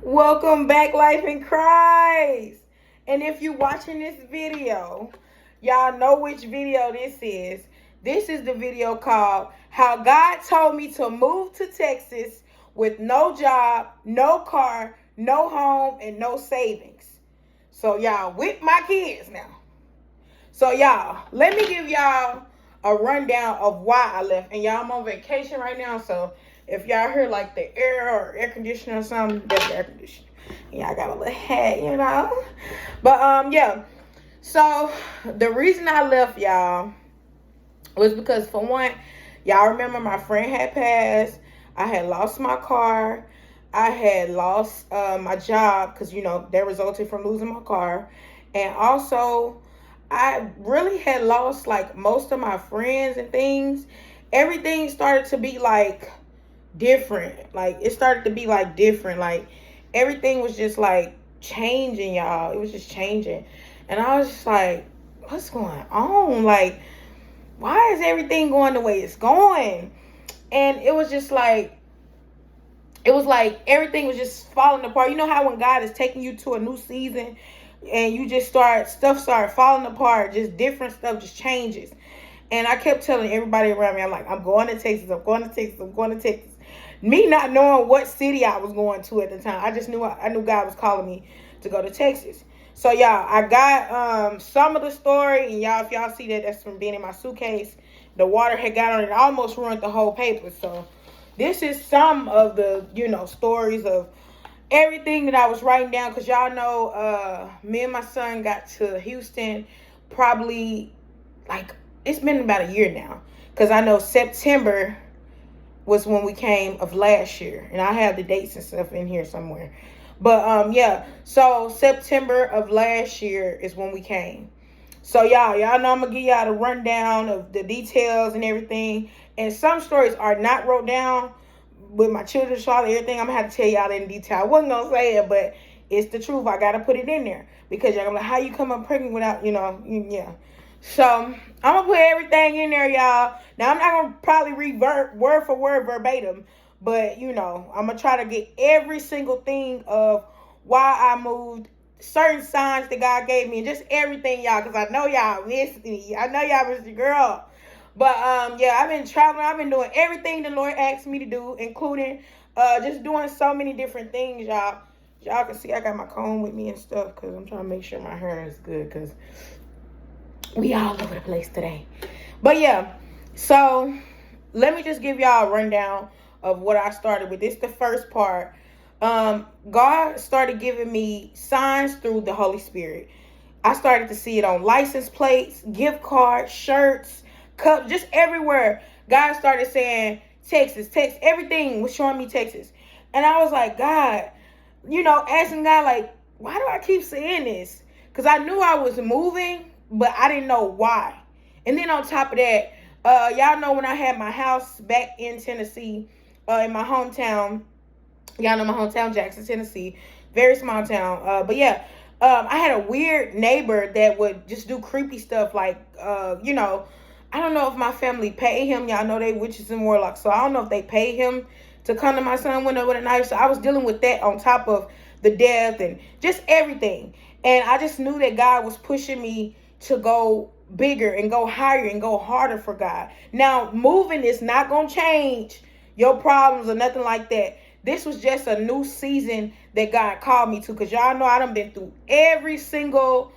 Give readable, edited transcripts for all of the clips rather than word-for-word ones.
Welcome back, Life in Christ. And if you're watching this video, y'all know which video this is. This is the video called How God Told Me to Move to Texas with no job, no car, no home, and no savings. So y'all with my kids now. So y'all, let me give y'all a rundown of why I left. And y'all, I'm on vacation right now, so if y'all hear like the air or air conditioner or something, that's the air conditioner. Yeah, I got a little hat. But yeah. So the reason I left, y'all, was because for one, y'all remember my friend had passed. I had lost my car. I had lost my job because that resulted from losing my car, and also I really had lost like most of my friends and things. Everything started to be like different. Like it started to be like different. Like everything was just like changing, y'all. It was just changing. And I was just like, what's going on? Like, why is everything going the way it's going? And it was like everything was just falling apart. You know how when God is taking you to a new season and you just stuff started falling apart, just different stuff just changes. And I kept telling everybody around me, I'm like, I'm going to Texas, I'm going to Texas, I'm going to Texas. Me not knowing what city I was going to at the time. I just knew I knew God was calling me to go to Texas. So y'all, I got some of the story, and y'all, if y'all see that, that's from being in my suitcase. The water had got on it, almost ruined the whole paper. So this is some of the, stories of everything that I was writing down. Because y'all know me and my son got to Houston probably, like, it's been about a year now. Because I know September was when we came of last year. And I have the dates and stuff in here somewhere. But yeah, so September of last year is when we came. So y'all know I'm gonna give y'all the rundown of the details and everything. And some stories are not wrote down with my children's father, everything. I'm gonna have to tell y'all in detail. I wasn't gonna say it, but it's the truth. I gotta put it in there because y'all gonna be like, how you come up pregnant without, yeah. So I'm gonna put everything in there, y'all. Now I'm not gonna probably read word for word verbatim, but I'm gonna try to get every single thing of why I moved, certain signs that God gave me, and just everything, y'all, because I know y'all miss me. I know y'all miss your girl. But yeah, I've been traveling. I've been doing everything the Lord asked me to do, including just doing so many different things, y'all. Y'all can see I got my comb with me and stuff because I'm trying to make sure my hair is good because we all over the place today. But yeah, so let me just give y'all a rundown of what I started with. This is the first part. God started giving me signs through the Holy Spirit. I started to see it on license plates, gift cards, shirts, cups, just everywhere. God started saying Texas, Texas. Everything was showing me Texas. And I was like, God, asking God, like, why do I keep saying this? Because I knew I was moving, but I didn't know why. And then on top of that, y'all know when I had my house back in Tennessee, in my hometown. Y'all know my hometown, Jackson, Tennessee. Very small town. But yeah, I had a weird neighbor that would just do creepy stuff. Like, I don't know if my family paid him. Y'all know they witches and warlocks. So I don't know if they paid him to come to my son's window with a knife. So I was dealing with that on top of the death and just everything. And I just knew that God was pushing me to go bigger and go higher and go harder for God. Now, moving is not going to change your problems or nothing like that. This was just a new season that God called me to, because y'all know I done been through every single,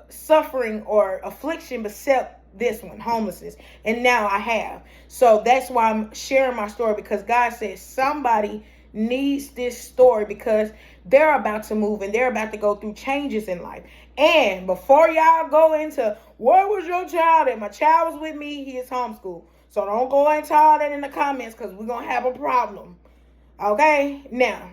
suffering or affliction except this one, homelessness. And now I have. So that's why I'm sharing my story, because God says somebody needs this story because they're about to move and they're about to go through changes in life. And before y'all go into, where was your child at? My child was with me. He is homeschooled. So don't go into all that in the comments because we're going to have a problem. Okay? Now,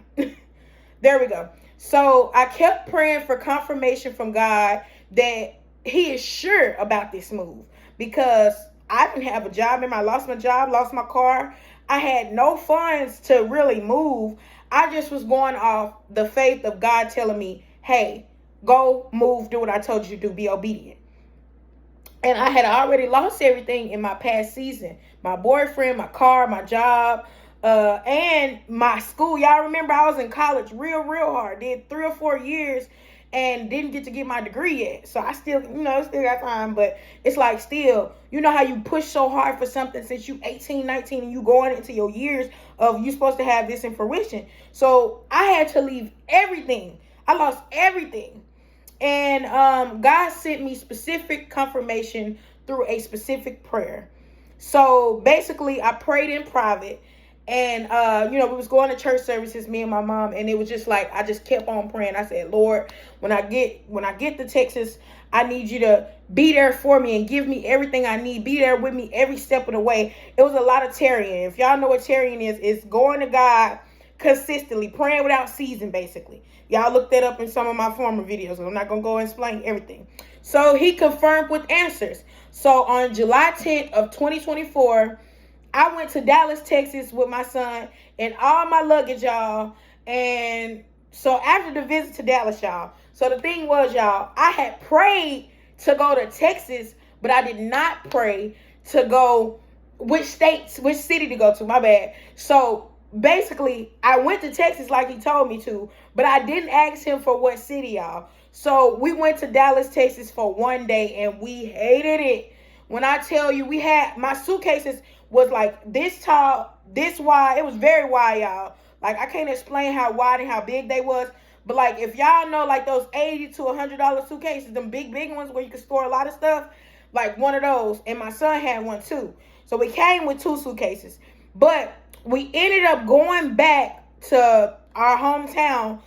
there we go. So I kept praying for confirmation from God that he is sure about this move, because I didn't have a job. I lost my job, lost my car. I had no funds to really move. I just was going off the faith of God telling me, hey, go move, do what I told you to do, be obedient. And I had already lost everything in my past season. My boyfriend, my car, my job, And my school. Y'all remember I was in college real hard. Did 3 or 4 years and didn't get to get my degree yet. So I still, still got time. But it's like still, you know how you push so hard for something since you 18, 19 and you going into your years of you supposed to have this in fruition. So I had to leave everything. I lost everything. And God sent me specific confirmation through a specific prayer. So basically, I prayed in private. And, we was going to church services, me and my mom. And it was just like, I just kept on praying. I said, Lord, when I get to Texas, I need you to be there for me and give me everything I need. Be there with me every step of the way. It was a lot of tarrying. If y'all know what tarrying is, it's going to God consistently, praying without ceasing, basically. Y'all look that up in some of my former videos. I'm not going to go and explain everything. So he confirmed with answers. So on July 10th of 2024, I went to Dallas, Texas with my son and all my luggage, y'all. And so after the visit to Dallas, y'all, so the thing was, y'all, I had prayed to go to Texas, but I did not pray to go which city to go to, my bad. So basically, I went to Texas like he told me to, but I didn't ask him for what city, y'all. So we went to Dallas, Texas for one day, and we hated it. When I tell you, we had, my suitcases was like this tall, this wide. It was very wide, y'all. Like, I can't explain how wide and how big they was. But, like, if y'all know, like, those $80 to $100 suitcases, them big ones where you can store a lot of stuff, like one of those. And my son had one, too. So we came with 2 suitcases. But we ended up going back to our hometown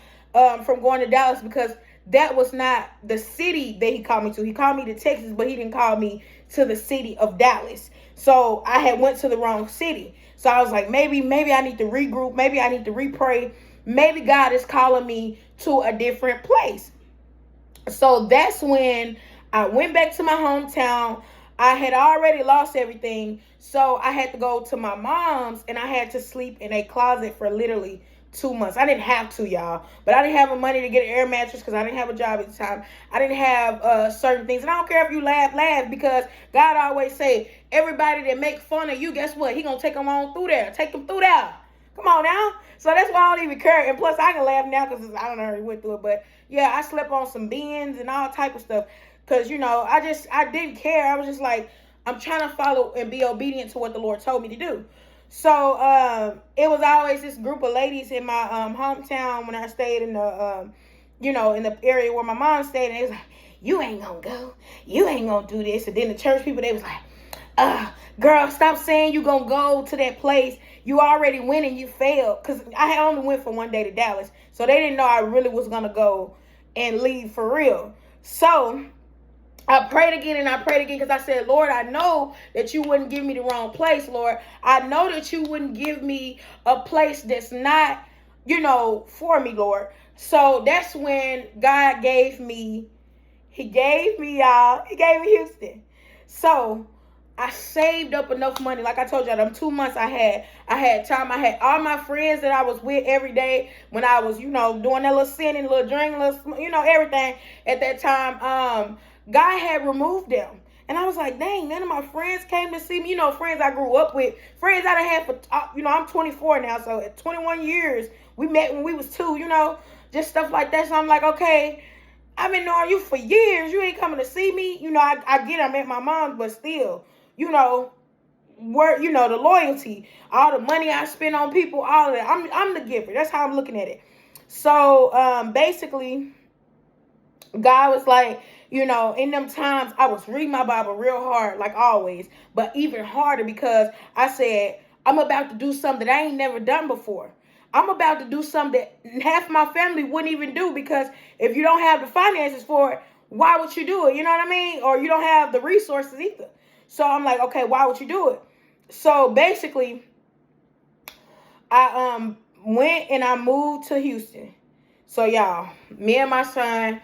from going to Dallas because that was not the city that he called me to. He called me to Texas, but he didn't call me to the city of Dallas. So I had went to the wrong city. So I was like, maybe I need to regroup. Maybe I need to repray. Maybe God is calling me to a different place. So that's when I went back to my hometown. I had already lost everything. So I had to go to my mom's and I had to sleep in a closet for literally 2 months. I didn't have to, y'all, but I didn't have the money to get an air mattress because I didn't have a job at the time. I didn't have certain things. And I don't care if you laugh, because God always say, everybody that make fun of you, guess what? He going to take them on through there. Take them through there. Come on now. So that's why I don't even care. And plus, I can laugh now because I don't already went through it. But yeah, I slept on some bins and all type of stuff because, I didn't care. I was just like, I'm trying to follow and be obedient to what the Lord told me to do. So it was always this group of ladies in my hometown when I stayed in the, in the area where my mom stayed. And it was like, you ain't going to go. You ain't going to do this. And then the church people, they was like, girl, stop saying you going to go to that place. You already went and you failed. Because I had only went for one day to Dallas. So they didn't know I really was going to go and leave for real. So I prayed again and I prayed again because I said, Lord, I know that you wouldn't give me the wrong place, Lord. I know that you wouldn't give me a place that's not, for me, Lord. So that's when God gave me Houston. So I saved up enough money. Like I told y'all, them 2 months I had time. I had all my friends that I was with every day when I was, doing that little sinning, little drinking, everything at that time. God had removed them. And I was like, dang, none of my friends came to see me. Friends I grew up with. Friends I done had for, I'm 24 now. So at 21 years, we met when we was 2, just stuff like that. So I'm like, okay, I've been knowing you for years. You ain't coming to see me. I get I'm at my mom's, but still, where, the loyalty, all the money I spend on people, all of that. I'm the giver. That's how I'm looking at it. So basically, God was like, in them times, I was reading my Bible real hard, like always, but even harder because I said, I'm about to do something that I ain't never done before. I'm about to do something that half my family wouldn't even do because if you don't have the finances for it, why would you do it? You know what I mean? Or you don't have the resources either. So I'm like, okay, why would you do it? So basically, I went and I moved to Houston. So y'all, me and my son,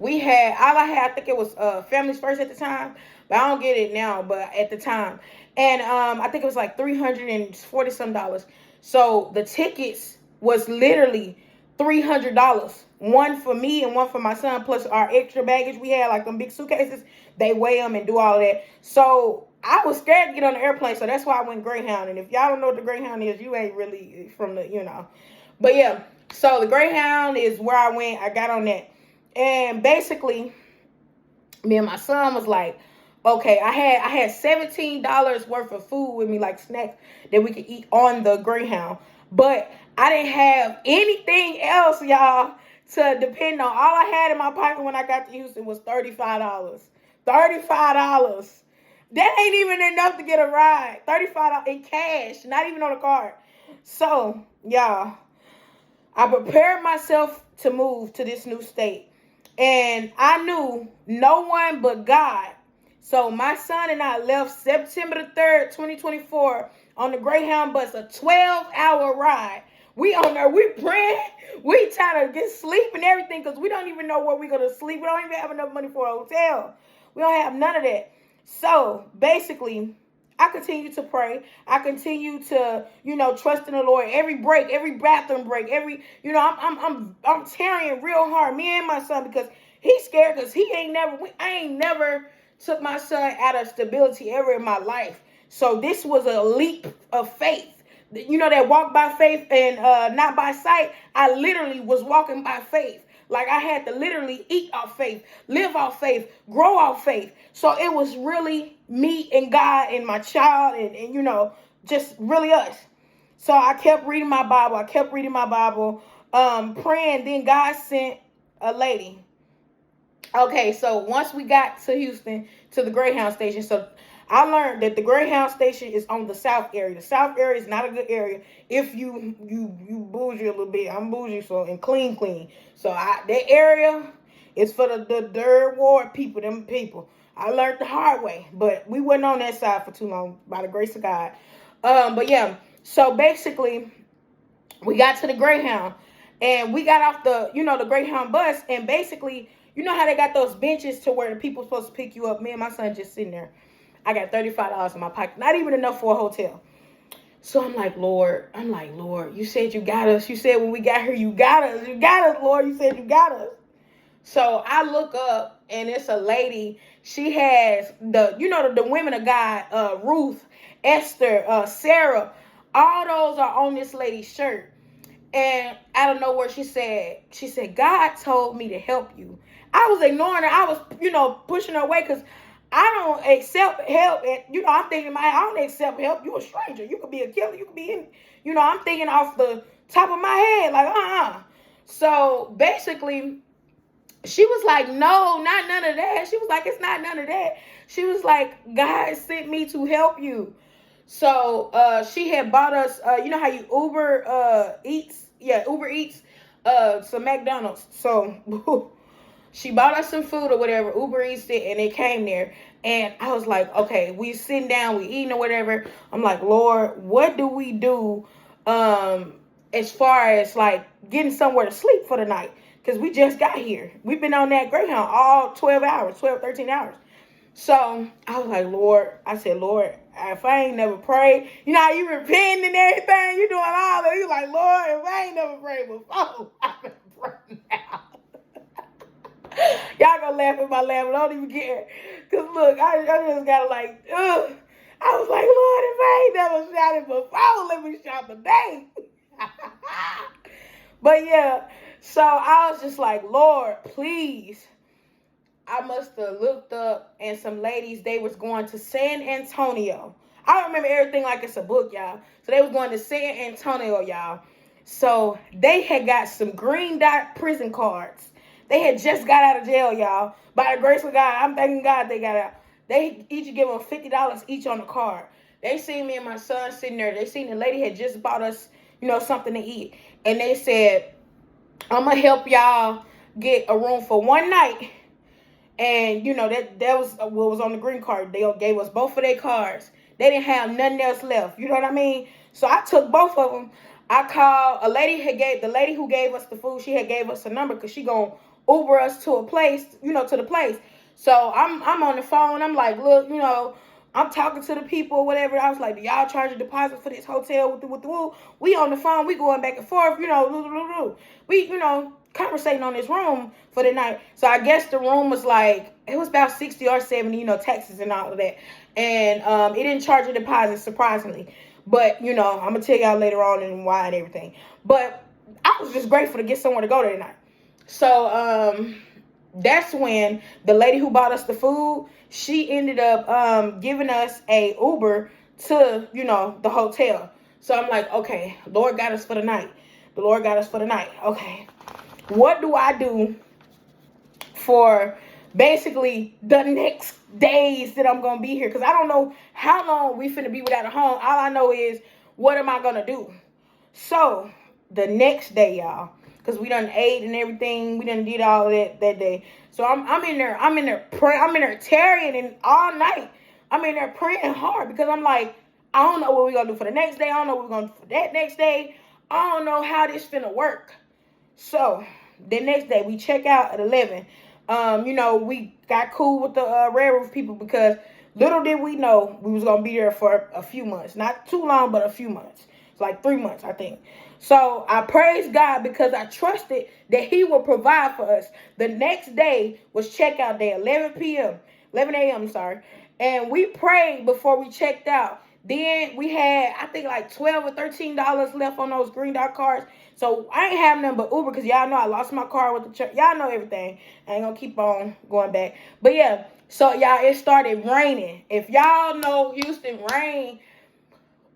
I think it was Families First at the time, but I don't get it now, but at the time. And I think it was like $340 some. So the tickets was literally $300. One for me and one for my son, plus our extra baggage we had, like them big suitcases. They weigh them and do all that. So I was scared to get on the airplane, so that's why I went Greyhound. And if y'all don't know what the Greyhound is, you ain't really from the, But yeah, so the Greyhound is where I went. I got on that. And basically, me and my son was like, okay, I had $17 worth of food with me, like snacks that we could eat on the Greyhound. But I didn't have anything else, y'all, to depend on. All I had in my pocket when I got to Houston was $35. $35. That ain't even enough to get a ride. $35 in cash, not even on a card. So, y'all, I prepared myself to move to this new state. And I knew no one but God. So my son and I left September the 3rd, 2024 on the Greyhound bus, a 12-hour ride. We on there, we praying, we trying to get sleep and everything because we don't even know where we're going to sleep. We don't even have enough money for a hotel. We don't have none of that. So basically, I continue to pray. I continue to, trust in the Lord. Every break, every bathroom break, I'm tearing real hard. Me and my son, because he's scared because I ain't never took my son out of stability ever in my life. So this was a leap of faith. That walk by faith and not by sight. I literally was walking by faith. Like I had to literally eat off faith, live off faith, grow off faith. So it was really me and God and my child and just really us. So I kept reading my Bible. Praying. Then God sent a lady. Okay, so once we got to Houston, to the Greyhound station, so I learned that the Greyhound station is on the south area. The south area is not a good area if you bougie a little bit. I'm bougie, so and clean. So that area is for the third ward people, them people. I learned the hard way, but we wasn't on that side for too long, by the grace of God. But yeah, so basically, we got to the Greyhound, and we got off the Greyhound bus, and basically, you know how they got those benches to where the people supposed to pick you up. Me and my son just sitting there. I got $35 in my pocket, not even enough for a hotel. So I'm like, Lord, you said you got us. You said when we got here, you got us. You got us, Lord. You said you got us. So I look up, and it's a lady. She has the women of God, Ruth, Esther, Sarah. All those are on this lady's shirt. And out of nowhere, she said, God told me to help you. I was ignoring her. I was, pushing her away because I don't accept help. And, I'm thinking, I don't accept help. You a stranger. You could be a killer. You could be in, I'm thinking off the top of my head, like, So basically, she was like, no, not none of that. She was like, it's not none of that. She was like, God sent me to help you. So she had bought us, you know how you Uber Eats? Yeah, Uber Eats, some McDonald's. So she bought us some food or whatever, Uber Eats it, and it came there. And I was like, okay, we sitting down, we eating or whatever. I'm like, Lord, what do we do as far as like getting somewhere to sleep for the night? Because we just got here. We've been on that Greyhound all 13 hours. So I was like, Lord, if I ain't never prayed, how you repenting and everything, you doing all that. You like, Lord, if I ain't never prayed before, I'm going to pray now. Y'all gonna laugh at my laugh, but I don't even care. Because look, I just got like, ugh. I was like, Lord, if I ain't never shouted before, let me shout today. But yeah, so I was just like, Lord, please. I must have looked up, and some ladies, they was going to San Antonio. I remember everything like it's a book, y'all. So they was going to San Antonio, y'all. So they had got some green dot prison cards. They had just got out of jail, y'all. By the grace of God, I'm thanking God they got out. They each give them $50 each on the card. They seen me and my son sitting there. They seen the lady had just bought us, something to eat. And they said, I'm going to help y'all get a room for one night. And, that was what was on the green card. They gave us both of their cards. They didn't have nothing else left. You know what I mean? So I took both of them. I called the lady who gave us the food. She had gave us a number because she gonna Uber us to a place, to the place. So I'm on the phone. I'm like, look, I'm talking to the people or whatever. I was like, do y'all charge a deposit for this hotel with the woo? We on the phone. We going back and forth, We, conversating on this room for the night. So I guess the room was like, it was about 60 or 70, taxes and all of that. And it didn't charge a deposit, surprisingly. But, I'm going to tell y'all later on and why and everything. But I was just grateful to get somewhere to go there tonight. So that's when the lady who bought us the food, she ended up giving us a Uber to, the hotel. So I'm like, okay, Lord got us for the night. The Lord got us for the night. Okay. What do I do for basically the next days that I'm going to be here? Because I don't know how long we finna be without a home. All I know is, what am I going to do? So the next day, y'all, because we done ate and everything, we done did all of that day. So I'm in there praying, I'm in there tarrying and all night. I'm in there praying hard because I'm like, I don't know what we're going to do for the next day. I don't know what we're going to do for that next day. I don't know how this finna work. So the next day we check out at 11. We got cool with the Red Roof people because little did we know we was gonna be there for a few months. Not too long, but a few months. It's like 3 months, I think. So I praise God because I trusted that He would provide for us. The next day was checkout day, 11 a.m. And we prayed before we checked out. Then we had, I think, like $12 or $13 left on those green dot cards. So I ain't have nothing but Uber because y'all know I lost my car with the church. Y'all know everything. I ain't gonna keep on going back. But yeah, so y'all, it started raining. If y'all know Houston rain,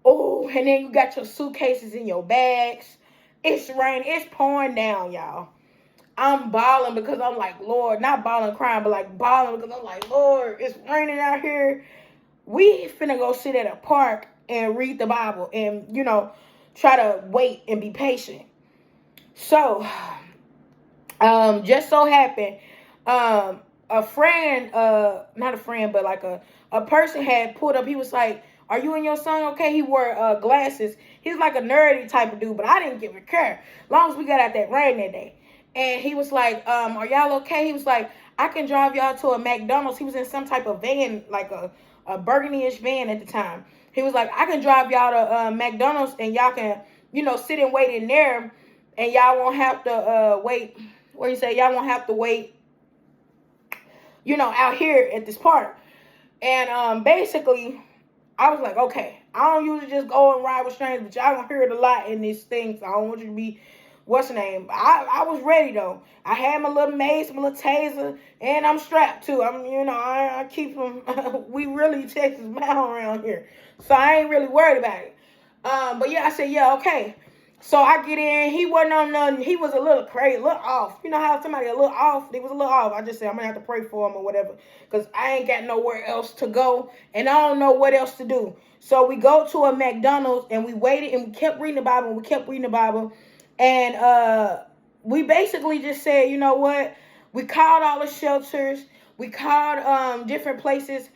oh, and then you got your suitcases in your bags. It's raining. It's pouring down, y'all. I'm bawling because I'm like, Lord, not bawling crying, but like bawling because I'm like, Lord, it's raining out here. We finna go sit at a park and read the Bible and, try to wait and be patient. So, just so happened, a friend, not a friend, but like a person had pulled up. He was like, are you and your son okay? He wore glasses. He's like a nerdy type of dude, but I didn't give a care. As long as we got out that rain that day. And he was like, are y'all okay? He was like, I can drive y'all to a McDonald's. He was in some type of van, like a burgundy-ish van at the time. He was like, I can drive y'all to McDonald's and y'all can, sit and wait in there and y'all won't have to wait. What do you say? Y'all won't have to wait, out here at this park. And basically, I was like, okay, I don't usually just go and ride with strangers, but y'all gonna hear it a lot in these things. I don't want you to be, what's the name? I was ready though. I had my little mace, my little taser, and I'm strapped too. I keep them. We really Texas bound around here, so I ain't really worried about it. But yeah, I said, yeah, okay. So I get in. He wasn't on nothing. He was a little crazy, a little off. You know how somebody a little off? They was a little off. I just said, I'm going to have to pray for him or whatever. Because I ain't got nowhere else to go. And I don't know what else to do. So we go to a McDonald's and we waited and we kept reading the Bible. And we basically just said, you know what? We called all the shelters. We called different places.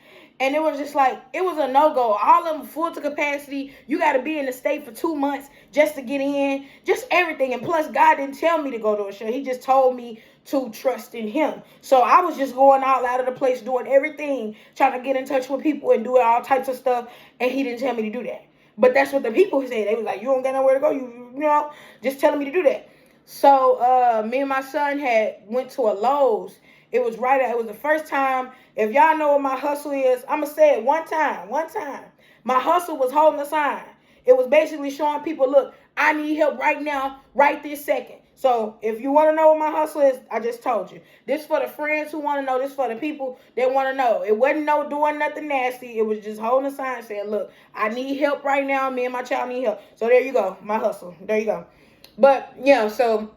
And it was just like, it was a no-go. All of them full to capacity. You got to be in the state for 2 months just to get in. Just everything. And plus, God didn't tell me to go to a show. He just told me to trust in Him. So I was just going all out of the place, doing everything, trying to get in touch with people and doing all types of stuff. And He didn't tell me to do that. But that's what the people said. They was like, you don't got nowhere to go. You just telling me to do that. So me and my son had went to a Lowe's. It was the first time. If y'all know what my hustle is, I'm going to say it one time. My hustle was holding a sign. It was basically showing people, look, I need help right now, right this second. So if you want to know what my hustle is, I just told you. This for the friends who want to know. This for the people that want to know. It wasn't no doing nothing nasty. It was just holding a sign saying, look, I need help right now. Me and my child need help. So there you go. My hustle. There you go. But, so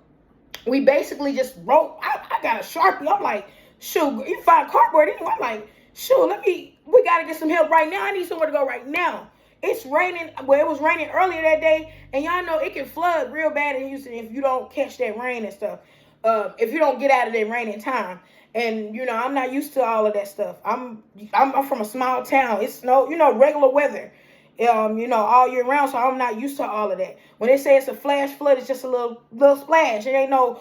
we basically just wrote. I got a Sharpie. I'm like, shoot, you find cardboard anyway. I'm like, shoot, we got to get some help right now. I need somewhere to go right now. It's raining. Well, it was raining earlier that day. And y'all know it can flood real bad in Houston if you don't catch that rain and stuff. If you don't get out of that rain in time. And, I'm not used to all of that stuff. I'm from a small town. It's snow, regular weather. All year round, so I'm not used to all of that. When they say it's a flash flood, it's just a little splash. It ain't no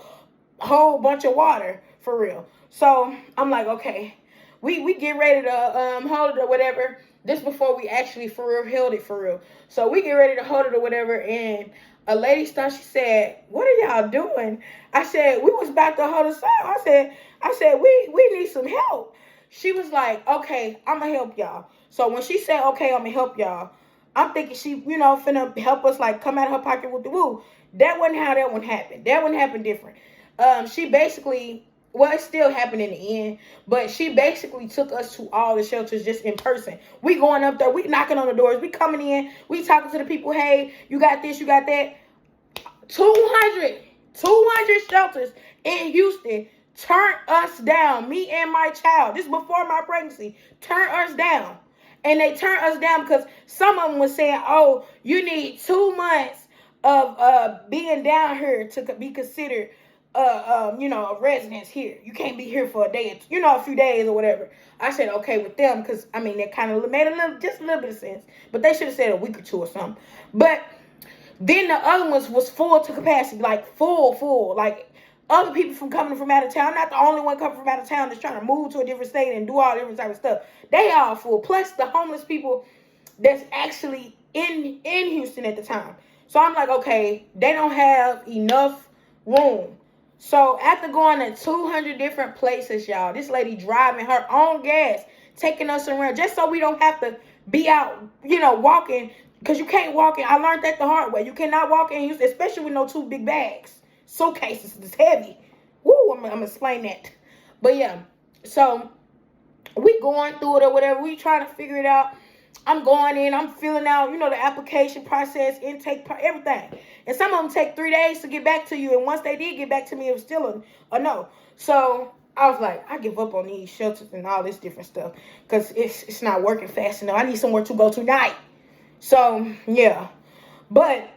whole bunch of water for real. So I'm like, okay, we get ready to hold it or whatever. This before we actually for real held it for real. So we get ready to hold it or whatever, and a lady started. She said, "What are y'all doing?" I said, "We was about to hold a song." I said, we need some help. She was like, "Okay, I'm gonna help y'all." So when she said, "Okay, I'm gonna help y'all," I'm thinking she, finna help us, like, come out of her pocket with the woo. That wasn't how that one happened. That one happened different. She basically, well, it still happened in the end, but she basically took us to all the shelters just in person. We going up there, we knocking on the doors, we coming in, we talking to the people, hey, you got this, you got that. 200 shelters in Houston turned us down, me and my child. This is before my pregnancy. Turned us down. And they turned us down because some of them were saying, "Oh, you need 2 months of being down here to be considered a residence here. You can't be here for a day, a few days or whatever." I said okay with them because that kind of made just a little bit of sense. But they should have said a week or two or something. But then the other ones was full to capacity, like full. Like other people coming from out of town. I'm not the only one coming from out of town that's trying to move to a different state and do all different type of stuff. They all full. Plus the homeless people that's actually in Houston at the time. So I'm like, okay, they don't have enough room. So after going to 200 different places, y'all, this lady driving her own gas, taking us around just so we don't have to be out, walking. Because you can't walk in. I learned that the hard way. You cannot walk in Houston, especially with no 2 big bags. Suitcases is heavy. Woo, I'm going to explain that. But yeah, so we going through it or whatever. We trying to figure it out. I'm going in. I'm filling out, the application process, intake, everything. And some of them take 3 days to get back to you. And once they did get back to me, it was still a no. So I was like, I give up on these shelters and all this different stuff. Because it's not working fast enough. I need somewhere to go tonight. So, yeah. But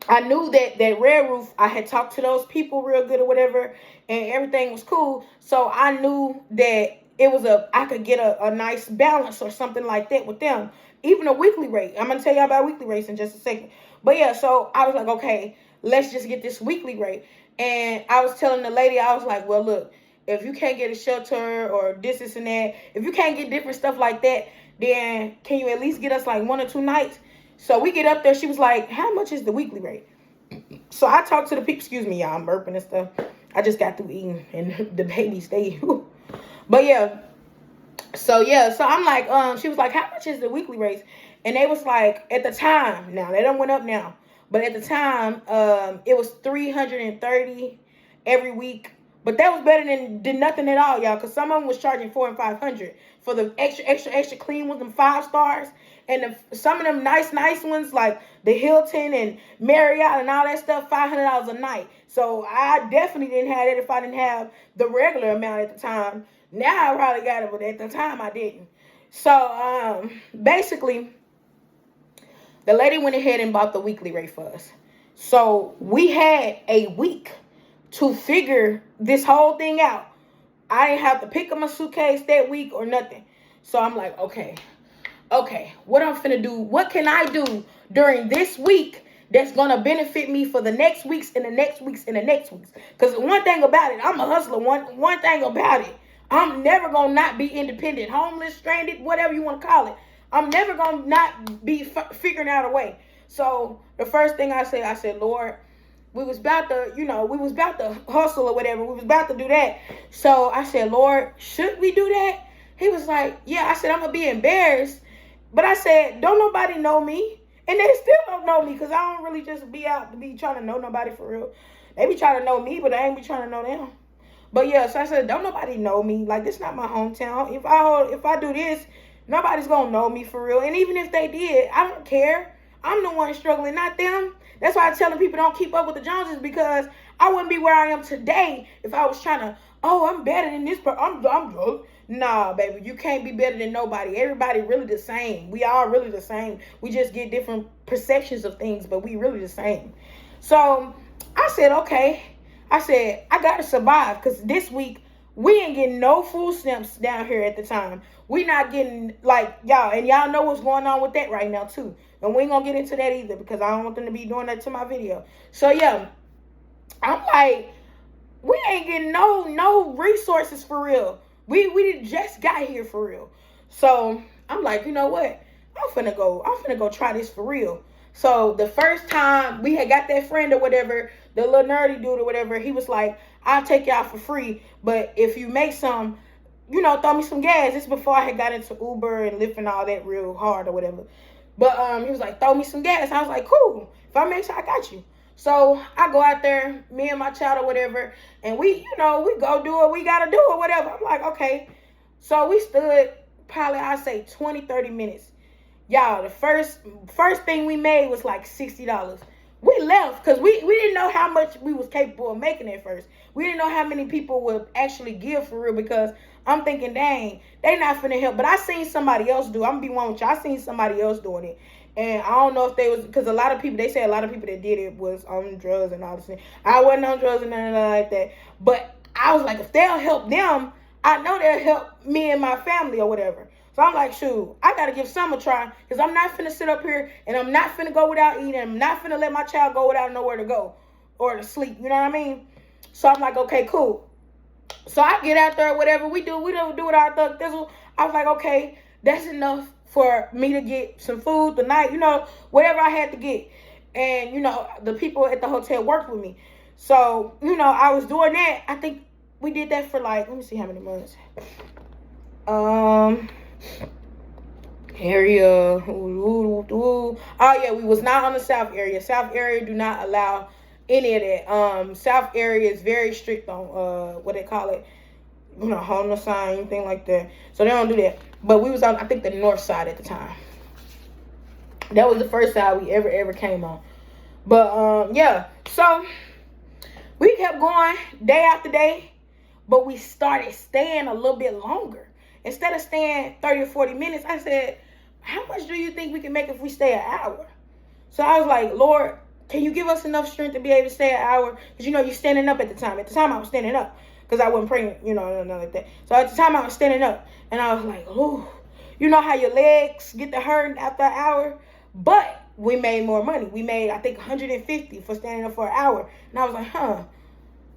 I knew that Red Roof, I had talked to those people real good or whatever, and everything was cool. So I knew that I could get a nice balance or something like that with them. Even a weekly rate. I'm going to tell y'all about weekly rates in just a second. But yeah, so I was like, okay, let's just get this weekly rate. And I was telling the lady, I was like, well, look, if you can't get a shelter or this and that, if you can't get different stuff like that, then can you at least get us like 1 or 2 nights? So we get up there. She was like, how much is the weekly rate? So I talked to the people. Excuse me, y'all. I'm burping and stuff. I just got through eating and the babies, but yeah. So I'm like, she was like, how much is the weekly rates? And they was like, at the time, now they done went up now, but at the time, it was $330 every week. But that was better than nothing at all, y'all. Because some of them was charging $400 and $500 for the extra clean ones, them 5 stars. And some of them nice ones, like the Hilton and Marriott and all that stuff, $500 a night. So I definitely didn't have it if I didn't have the regular amount at the time. Now I probably got it, but at the time I didn't. So basically, the lady went ahead and bought the weekly rate for us. So we had a week to figure this whole thing out. I didn't have to pick up my suitcase that week or nothing. So I'm like, okay, what I'm finna do, what can I do during this week that's gonna benefit me for the next weeks and the next weeks and the next weeks? Because one thing about it, I'm a hustler. One thing about it, I'm never gonna not be independent, homeless, stranded, whatever you want to call it. I'm never gonna not be figuring out a way. So the first thing I said, Lord, we was about to hustle or whatever. We was about to do that. So I said, Lord, should we do that? He was like, yeah. I said, I'm going to be embarrassed. But I said, don't nobody know me. And they still don't know me because I don't really just be out to be trying to know nobody for real. They be trying to know me, but I ain't be trying to know them. But yeah, so I said, don't nobody know me. Like, this not my hometown. If I do this, nobody's going to know me for real. And even if they did, I don't care. I'm the one struggling, not them. That's why I tell people don't keep up with the Joneses, because I wouldn't be where I am today if I was trying to, I'm better than this person. I'm good. Nah, baby, you can't be better than nobody. Everybody really the same. We all really the same. We just get different perceptions of things, but we really the same. So I said, okay. I said, I got to survive, because this week we ain't getting no food stamps down here at the time. We not getting, like, y'all, and y'all know what's going on with that right now too. And we ain't gonna get into that either, because I don't want them to be doing that to my video. So yeah, I'm like, we ain't getting no resources for real. We just got here for real. So I'm like, you know what? I'm finna go try this for real. So the first time we had got that friend or whatever, the little nerdy dude or whatever, he was like, I'll take y'all for free, but if you make some, throw me some gas. This before I had got into Uber and Lyft and all that real hard or whatever. But he was like, throw me some gas. I was like, cool. If I make sure, I got you. So I go out there, me and my child or whatever, and we go do what we gotta do or whatever. I'm like, okay. So we stood probably, I'd say 20, 30 minutes. Y'all, the first thing we made was like $60. We left because we didn't know how much we was capable of making at first. We didn't know how many people would actually give for real, because I'm thinking, dang, they not finna help. But I seen somebody else do. I'm gonna be one with you. I seen somebody else doing it. And I don't know if they was, because they say a lot of people that did it was on drugs and all this thing. I wasn't on drugs and nothing like that. But I was like, if they'll help them, I know they'll help me and my family or whatever. So I'm like, shoot, I got to give some a try, because I'm not finna sit up here and I'm not finna go without eating. I'm not finna let my child go without nowhere to go or to sleep. You know what I mean? So I'm like, okay, cool. So I get out there, whatever we do with our thug thizzle. I was like, okay, that's enough for me to get some food tonight, whatever I had to get. And, the people at the hotel worked with me. So, I was doing that. I think we did that for like, let me see how many months. Area. Oh yeah, we was not on the South area. South area do not allow any of that. South area is very strict on what they call it, homeless sign, anything like that. So they don't do that. But we was on, I think, the north side at the time. That was the first side we ever came on. But yeah, so we kept going day after day, but we started staying a little bit longer. Instead of staying 30 or 40 minutes, I said, how much do you think we can make if we stay an hour? So I was like, Lord, can you give us enough strength to be able to stay an hour? Because, you're standing up at the time. At the time, I was standing up because I wasn't praying, nothing like that. So at the time, I was standing up. And I was like, ooh, you know how your legs get to hurting after an hour? But we made more money. We made, I think, $150 for standing up for an hour. And I was like,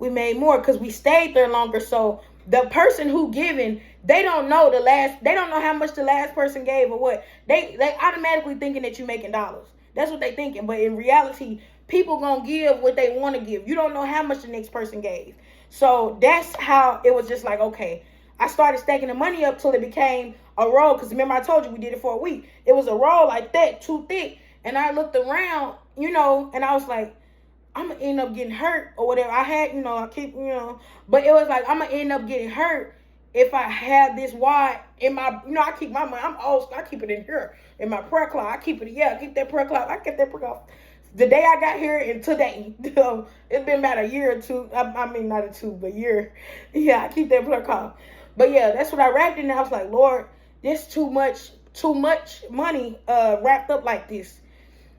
we made more because we stayed there longer. So the person who giving, they don't know how much the last person gave or what. They automatically thinking that you're making dollars. That's what they thinking. But in reality, people gonna give what they want to give. You don't know how much the next person gave. So that's how it was just like, okay. I started stacking the money up till it became a roll. Because remember, I told you we did it for a week. It was a roll like that, too thick. And I looked around, and I was like, I'm going to end up getting hurt or whatever. I had, I keep, but it was like, I'm going to end up getting hurt if I have this wide in my, I keep my money. I'm old, I keep it in here in my prayer closet. I keep that prayer closet. I kept that prayer closet. The day I got here and today, it's been about a year or two. I mean, not a two, but a year. Yeah, I keep that prayer closet. But yeah, that's what I wrapped it in. I was like, Lord, this too much money wrapped up like this.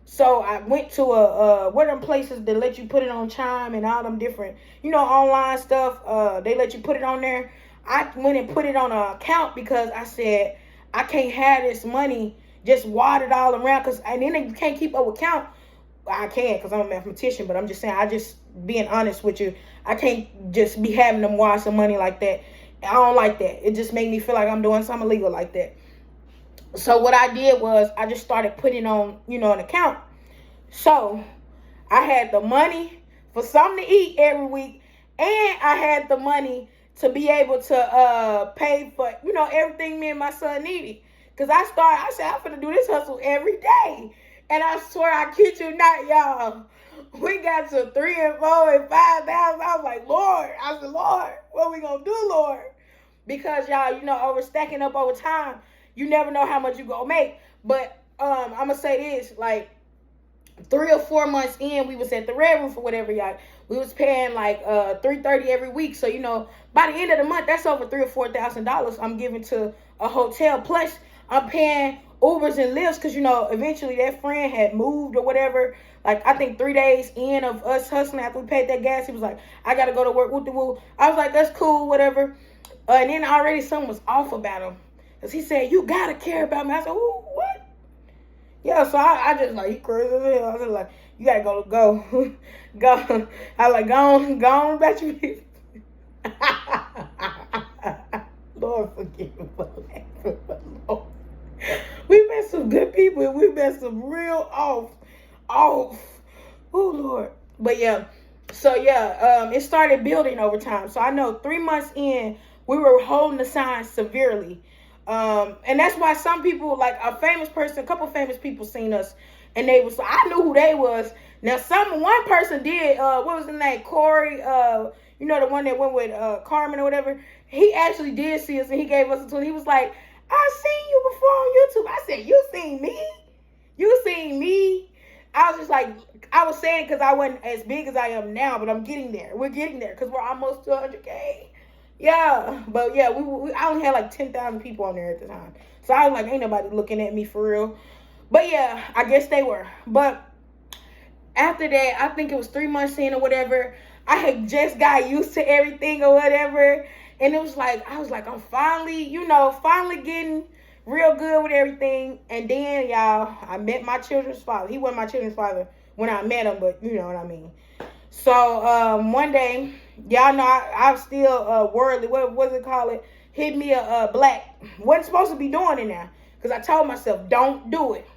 So I went to one of them places that let you put it on Chime and all them different, online stuff. They let you put it on there. I went and put it on an account because I said, I can't have this money just wadded all around. And then you can't keep up with count. I can because I'm a mathematician, but I'm just saying, I just being honest with you. I can't just be having them wads of money like that. I don't like that. It just made me feel like I'm doing something illegal like that. So what I did was I just started putting on, an account. So I had the money for something to eat every week, and I had the money to be able to pay for, everything me and my son needed. Because I said, I'm going to do this hustle every day. And I swear, I kid you not, y'all. We got to 3 and 4 and 5,000. I was like, Lord, what we going to do, Lord? Because y'all, over stacking up over time, you never know how much you going to make. But I'm going to say this, like 3 or 4 months in, we was at the Red Roof or whatever, y'all. We was paying like $330 every week. So, by the end of the month, that's over $3,000 or $4,000 I'm giving to a hotel. Plus, I'm paying Ubers and Lyfts because, eventually that friend had moved or whatever. Like, I think 3 days in of us hustling after we paid that gas, he was like, I got to go to work. Woo-de-woo. I was like, that's cool, whatever. And then already something was off about him. Because he said, you got to care about me. I said, ooh, what? Yeah, so I just like, you crazy as hell. I was like, you got to go. Go. I was like, go on about your business. Lord, forgive me for laughing. Lord. some good people, and we met some real off. Oh Lord. But yeah. So yeah, it started building over time. So I know 3 months in, we were holding the signs severely. And that's why some people, like a couple famous people seen us, and I knew who they was. Now one person did, what was the name? Corey, the one that went with Carmen or whatever. He actually did see us, and he gave us a tune. He was like, I seen you before on YouTube. I said, you seen me? You seen me? I was just like, I was saying because I wasn't as big as I am now, but I'm getting there. We're getting there because we're almost to 100K. Yeah, but yeah, I only had like 10,000 people on there at the time. So I was like, ain't nobody looking at me for real. But yeah, I guess they were. But after that, I think it was 3 months in or whatever, I had just got used to everything or whatever. And it was like, I was like, I'm finally getting real good with everything. And then, y'all, I met my children's father. He wasn't my children's father when I met him, but you know what I mean. So one day, y'all know I'm still worldly. What was it called? Hit me a black. Wasn't supposed to be doing it now, because I told myself, don't do it.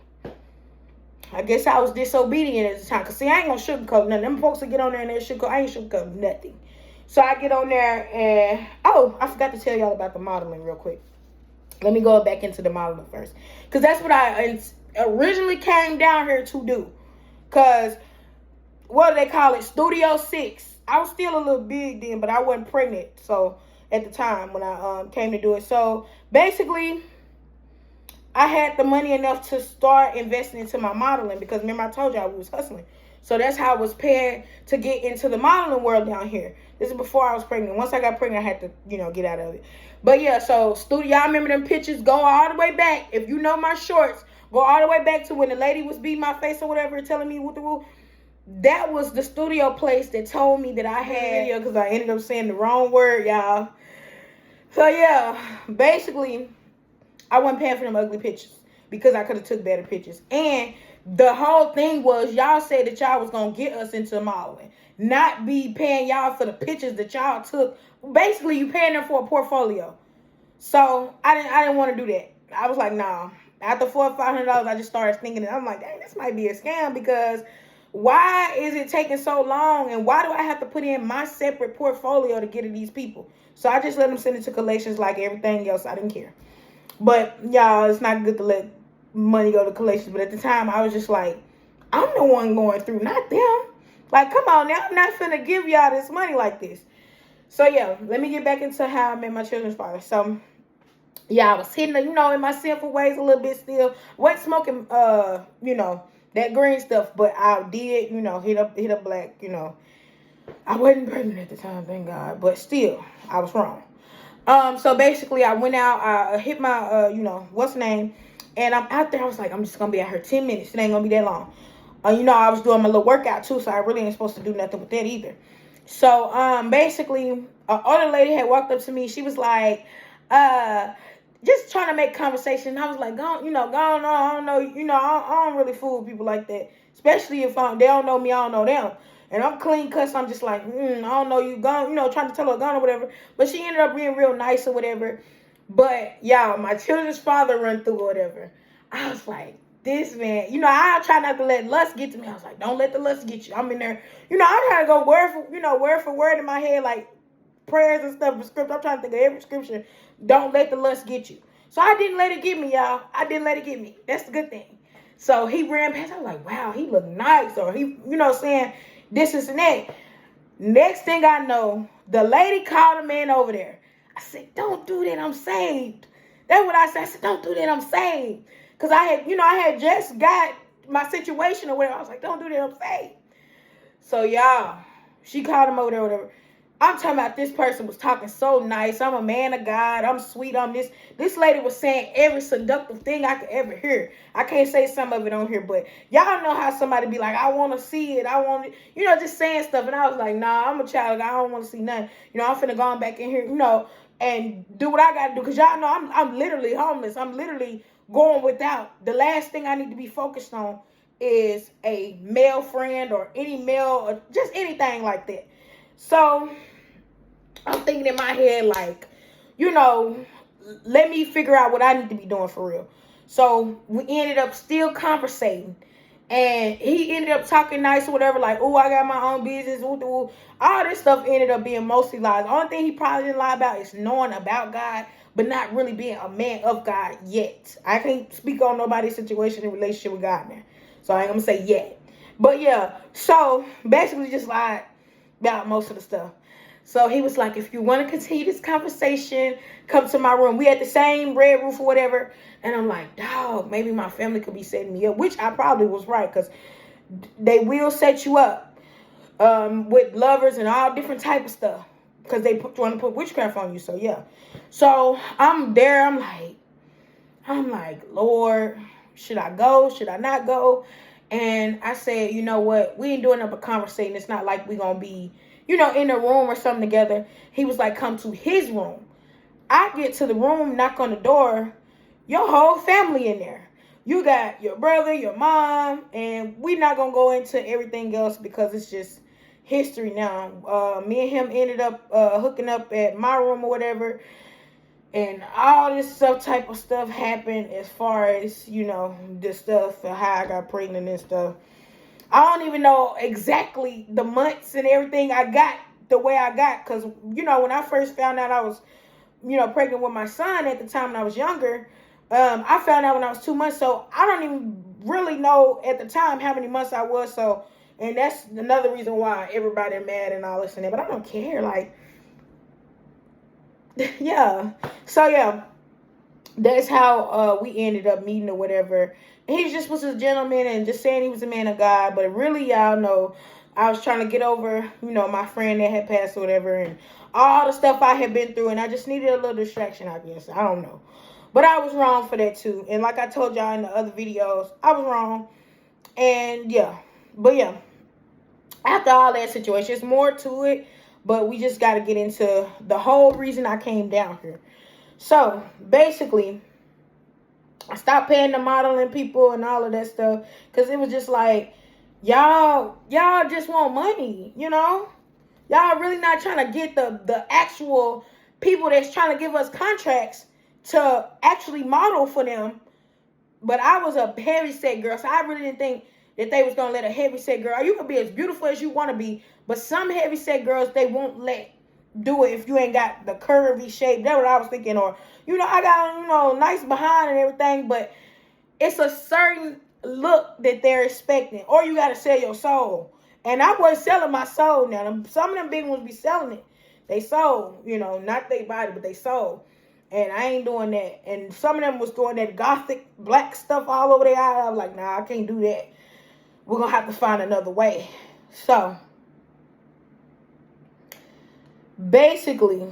I guess I was disobedient at the time. Because, see, I ain't going to sugarcoat nothing. Them folks that get on there and they sugarcoat. I ain't sugarcoat nothing. So I get on there and, I forgot to tell y'all about the modeling real quick. Let me go back into the modeling first. Because that's what I originally came down here to do. Because, what do they call it? Studio 6. I was still a little big then, but I wasn't pregnant. So, at the time when I came to do it. So, basically, I had the money enough to start investing into my modeling. Because, remember, I told y'all we was hustling. So, that's how I was paying to get into the modeling world down here. This is before I was pregnant. Once I got pregnant, I had to, get out of it. But yeah, so studio, y'all remember them pictures? Go all the way back. If you know my shorts, go all the way back to when the lady was beating my face or whatever, telling me what the rule. That was the studio place that told me that I had, because I ended up saying the wrong word, y'all. So yeah, basically, I wasn't paying for them ugly pictures because I could have took better pictures. And the whole thing was, y'all said that y'all was going to get us into modeling. Not be paying y'all for the pictures that y'all took. Basically, you paying them for a portfolio. So, I didn't want to do that. I was like, nah. After $400 or $500, I just started thinking, I'm like, dang, this might be a scam, because why is it taking so long? And why do I have to put in my separate portfolio to get to these people? So, I just let them send it to collections like everything else. I didn't care. But, y'all, it's not good to let money go to collections. But at the time, I was just like, I'm the one going through, not them. Like, come on now, I'm not finna give y'all this money like this. So, yeah, let me get back into how I met my children's father. So, yeah, I was hitting, in my sinful ways a little bit still. Wasn't smoking, that green stuff, but I did, hit up black, I wasn't pregnant at the time, thank God, but still, I was wrong. So, basically, I went out, I hit my, what's the name, and I'm out there. I was like, I'm just gonna be out here 10 minutes. It ain't gonna be that long. I was doing my little workout too, so I really ain't supposed to do nothing with that either. So, basically, an older lady had walked up to me. She was like, just trying to make conversation. I was like, go on, I don't know, I don't really fool with people like that. Especially if they don't know me, I don't know them. And I'm clean cut, so I'm just like, I don't know you, gone, trying to tell her gone or whatever. But she ended up being real nice or whatever. But, y'all, my children's father run through or whatever. I was like, this man, I try not to let lust get to me. I was like, don't let the lust get you. I'm in there, I'm trying to go word for word in my head, like prayers and stuff, script. I'm trying to think of every scripture. Don't let the lust get you. So I didn't let it get me, y'all. I didn't let it get me. That's the good thing. So he ran past. I was like, wow, he looked nice. Or he, saying this and that. Next thing I know, the lady called a man over there. I said, don't do that. I'm saved. That's what I said. I said, don't do that. I'm saved. Because I had just got my situation or whatever. I was like, don't do that, I'm saved. So, y'all, she called him over there or whatever. I'm talking about this person was talking so nice. I'm a man of God. I'm sweet. I'm this. This lady was saying every seductive thing I could ever hear. I can't say some of it on here, but y'all know how somebody be like, I want to see it. I want it, just saying stuff. And I was like, nah, I'm a child of God. I don't want to see nothing. I'm finna go on back in here, and do what I got to do. Because y'all know I'm literally homeless. I'm literally going without. The last thing I need to be focused on is a male friend or any male or just anything like that. So I'm thinking in my head like, let me figure out what I need to be doing for real. So we ended up still conversating. And he ended up talking nice or whatever, like, oh, I got my own business. Ooh, ooh. All this stuff ended up being mostly lies. The only thing he probably didn't lie about is knowing about God, but not really being a man of God yet. I can't speak on nobody's situation in relationship with God now. So I ain't gonna say yet. But yeah, so basically just lied about most of the stuff. So he was like, if you want to continue this conversation, come to my room. We had the same red roof or whatever. And I'm like, dog, maybe my family could be setting me up, which I probably was right, because they will set you up with lovers and all different type of stuff, because they want to put witchcraft on you. So yeah. So I'm there. I'm like, Lord, should I go? Should I not go? And I said, you know what? We ain't doing up a conversation. It's not like we gonna be, in a room or something together. He was like, come to his room. I get to the room, knock on the door, your whole family in there. You got your brother, your mom, and we're not going to go into everything else because it's just history now. Me and him ended up hooking up at my room or whatever, and all this type of stuff happened as far as, the stuff, how I got pregnant and stuff. I don't even know exactly the months and everything I got the way I got, because, when I first found out I was, pregnant with my son at the time when I was younger, I found out when I was 2 months, so I don't even really know at the time how many months I was, so, and that's another reason why everybody mad and all this and that, but I don't care, like, yeah, so yeah, that's how we ended up meeting or whatever. And he just was a gentleman and just saying he was a man of God. But really, y'all know, I was trying to get over, my friend that had passed or whatever, and all the stuff I had been through. And I just needed a little distraction, I guess. I don't know. But I was wrong for that too. And like I told y'all in the other videos, I was wrong. And yeah. But yeah. After all that situation, there's more to it. But we just got to get into the whole reason I came down here. So, basically, I stopped paying the modeling people and all of that stuff, because it was just like, y'all just want money, Y'all really not trying to get the actual people that's trying to give us contracts to actually model for them. But I was a heavy set girl, so I really didn't think that they was going to let a heavy set girl. You can be as beautiful as you want to be, but some heavy set girls, they won't let do it if you ain't got the curvy shape. That's what I was thinking. Or, I got, nice behind and everything, but it's a certain look that they're expecting. Or you got to sell your soul. And I wasn't selling my soul now. Some of them big ones be selling it. They sold, not their body, but they sold. And I ain't doing that. And some of them was doing that gothic black stuff all over their eye. I was like, nah, I can't do that. We're going to have to find another way. So, basically,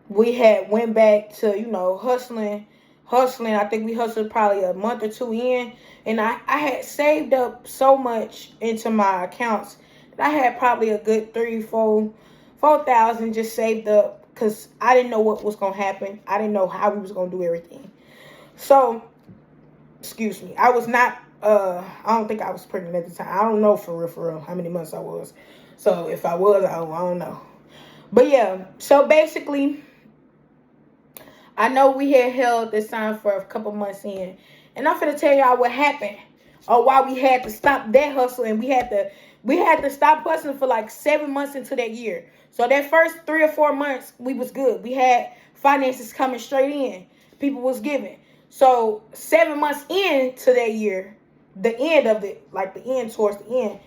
we had went back to, hustling. I think we hustled probably a month or two in. And I had saved up so much into my accounts that I had probably a good 4,000 just saved up, because I didn't know what was going to happen. I didn't know how we was going to do everything. So, excuse me, I was not, I don't think I was pregnant at the time. I don't know for real, how many months I was. So, if I was, I don't know. But yeah, so basically, I know we had held this sign for a couple months in. And I'm finna tell y'all what happened, or why we had to stop that hustle, and we had to stop hustling for like 7 months into that year. So that first 3 or 4 months, we was good. We had finances coming straight in. People was giving. So 7 months into that year, the end of it, like the end towards the end,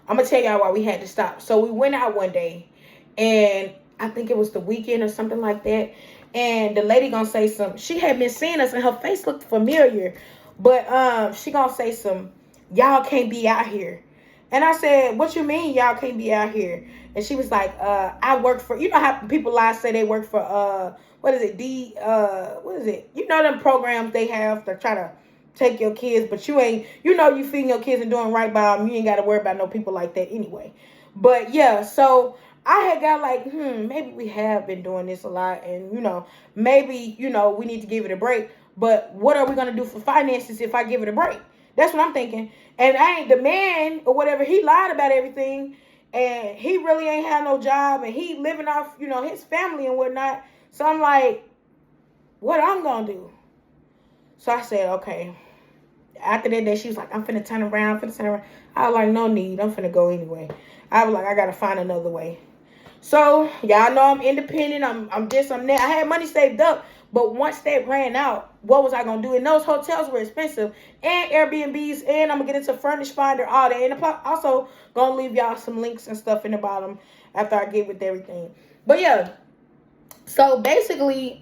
I'm going to tell y'all why we had to stop. So we went out one day, and I think it was the weekend or something like that. And the lady gonna say some, she had been seeing us and her face looked familiar. But she gonna say some, y'all can't be out here. And I said, what you mean y'all can't be out here? And she was like, I work for, how people lie, say they work for, what is it, them programs they have to try to take your kids, but you ain't, you feeding your kids and doing right by them. You ain't got to worry about no people like that anyway. But yeah, so I had got like, maybe we have been doing this a lot, and, maybe, we need to give it a break. But what are we going to do for finances if I give it a break? That's what I'm thinking. And the man or whatever, he lied about everything, and he really ain't had no job, and he living off, his family and whatnot. So I'm like, what I'm going to do? So I said, okay. After that day, she was like, I'm finna turn around, I was like, no need. I'm finna go anyway. I was like, I got to find another way. So, y'all know I'm independent. I'm this, I'm that. I had money saved up. But once that ran out, what was I going to do? And those hotels were expensive. And Airbnbs. And I'm going to get into Furnish Finder, all that. And I'm also going to leave y'all some links and stuff in the bottom after I get with everything. But yeah. So, basically,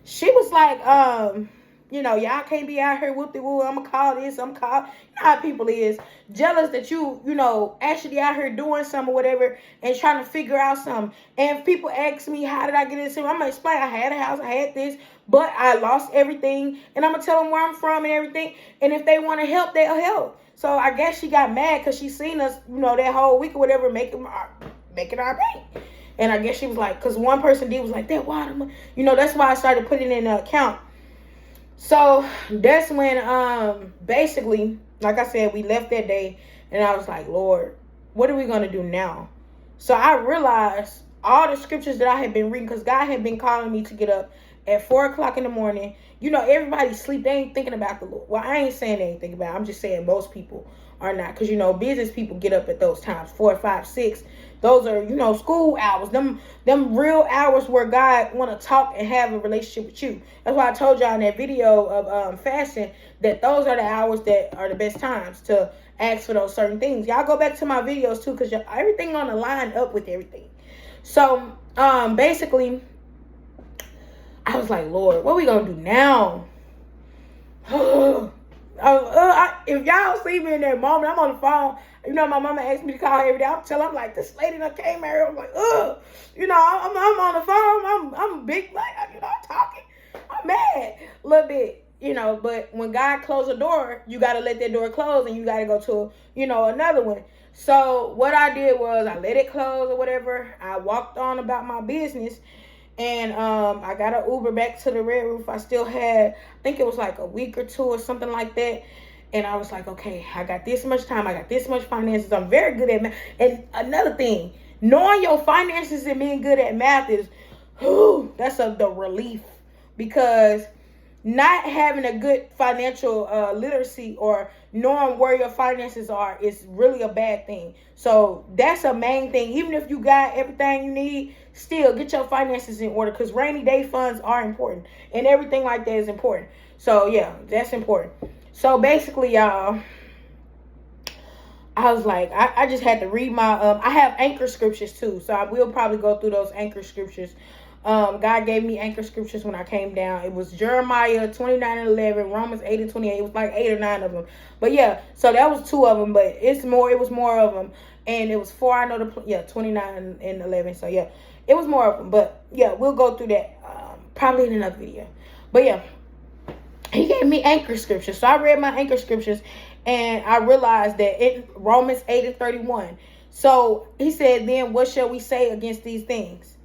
she was like, you know, y'all can't be out here whoop-de-woo. I'm going to call this. I'm call. You know how people is. Jealous that you know, actually out here doing something or whatever and trying to figure out something. And if people ask me, how did I get into it? I'm going to explain. I had a house. I had this. But I lost everything. And I'm going to tell them where I'm from and everything. And if they want to help, they'll help. So I guess she got mad because she seen us, you know, that whole week or whatever making our bank. And I guess she was like, because one person was like, that water. You know, that's why I started putting it in the account. So that's when basically, like I said, we left that day and I was like, Lord, what are we going to do now? So I realized all the scriptures that I had been reading, because God had been calling me to get up at 4 o'clock in the morning. You know, everybody sleep. They ain't thinking about the Lord. Well, I ain't saying they ain't thinking about it. I'm just saying most people are not. Because, you know, business people get up at those times, 4, 5, 6. Those are, you know, school hours. Them real hours where God want to talk and have a relationship with you. That's why I told y'all in that video of fasting that those are the hours that are the best times to ask for those certain things. Y'all go back to my videos too, because everything on the line up with everything. So basically, I was like, Lord, what we gonna do now? If y'all see me in that moment, I'm on the phone. You know, my mama asked me to call her every day. I'm like, this lady that came here. I'm like, you know, I'm on the phone. I'm big, like, you know, I'm talking. I'm mad a little bit, you know. But when God closed a door, you got to let that door close and you got to go to, you know, another one. So what I did was I let it close or whatever. I walked on about my business. And I got an Uber back to the Red Roof. I still had, I think it was like a week or two or something like that. And I was like, okay, I got this much time. I got this much finances. I'm very good at math. And another thing, knowing your finances and being good at math is, that's the relief. Because not having a good financial literacy or knowing where your finances are is really a bad thing. So that's a main thing. Even if you got everything you need, still get your finances in order, because rainy day funds are important and everything like that is important. So yeah, that's important. So basically, y'all, I was like, I just had to read my, I have anchor scriptures too. So I will probably go through those anchor scriptures. God gave me anchor scriptures when I came down. It was Jeremiah 29:11, Romans 8:28. It was like 8 or 9 of them. But yeah, so that was 2 of them, but it was more of them. And it was 4, I know 29 and 11. So yeah, it was more of them. But yeah, we'll go through that probably in another video. But yeah, he gave me anchor scriptures. So I read my anchor scriptures and I realized that in Romans 8:31. So he said, then what shall we say against these things?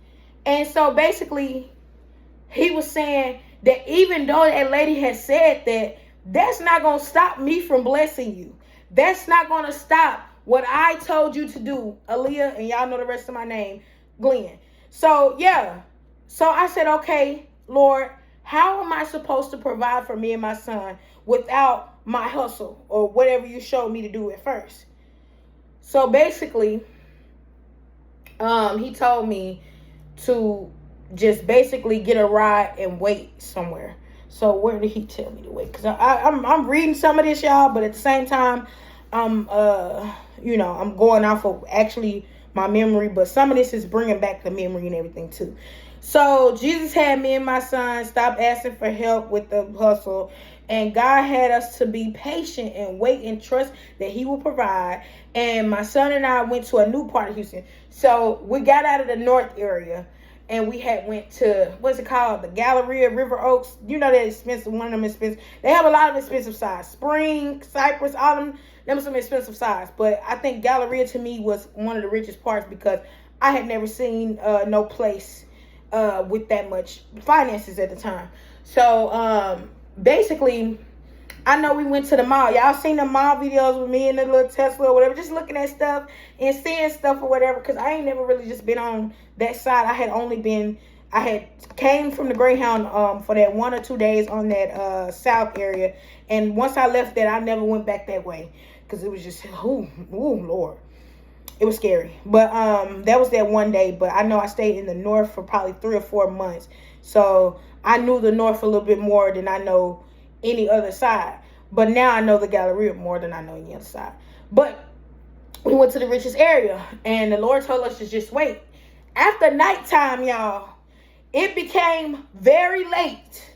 And so basically, he was saying that even though that lady had said that, that's not going to stop me from blessing you. That's not going to stop what I told you to do, Aaliyah, and y'all know the rest of my name, Glenn. So, yeah. So I said, okay, Lord, how am I supposed to provide for me and my son without my hustle or whatever you showed me to do at first? So basically, he told me to just basically get a ride and wait somewhere. So where did he tell me to wait? Because I'm reading some of this, y'all, but at the same time, I'm going off of actually my memory, but some of this is bringing back the memory and everything too. So Jesus had me and my son stop asking for help with the hustle, and God had us to be patient and wait and trust that he will provide. And my son and I went to a new part of Houston. So we got out of the north area and we had went to, what's it called? The Galleria, River Oaks. You know that expensive, one of them expensive. They have a lot of expensive size. Spring, Cypress, all them some expensive size. But I think Galleria to me was one of the richest parts because I had never seen no place with that much finances at the time. So basically, I know we went to the mall. Y'all seen the mall videos with me and the little Tesla or whatever, just looking at stuff and seeing stuff or whatever, because I ain't never really just been on that side. I I had came from the Greyhound for that 1 or 2 days on that south area, and once I left that, I never went back that way because it was just Lord, it was scary. But that was that one day. But I know I stayed in the north for probably 3 or 4 months, so I knew the north a little bit more than I know any other side. But now I know the Galleria more than I know any other side. But we went to the richest area, and the Lord told us to just wait. After nighttime, y'all, it became very late,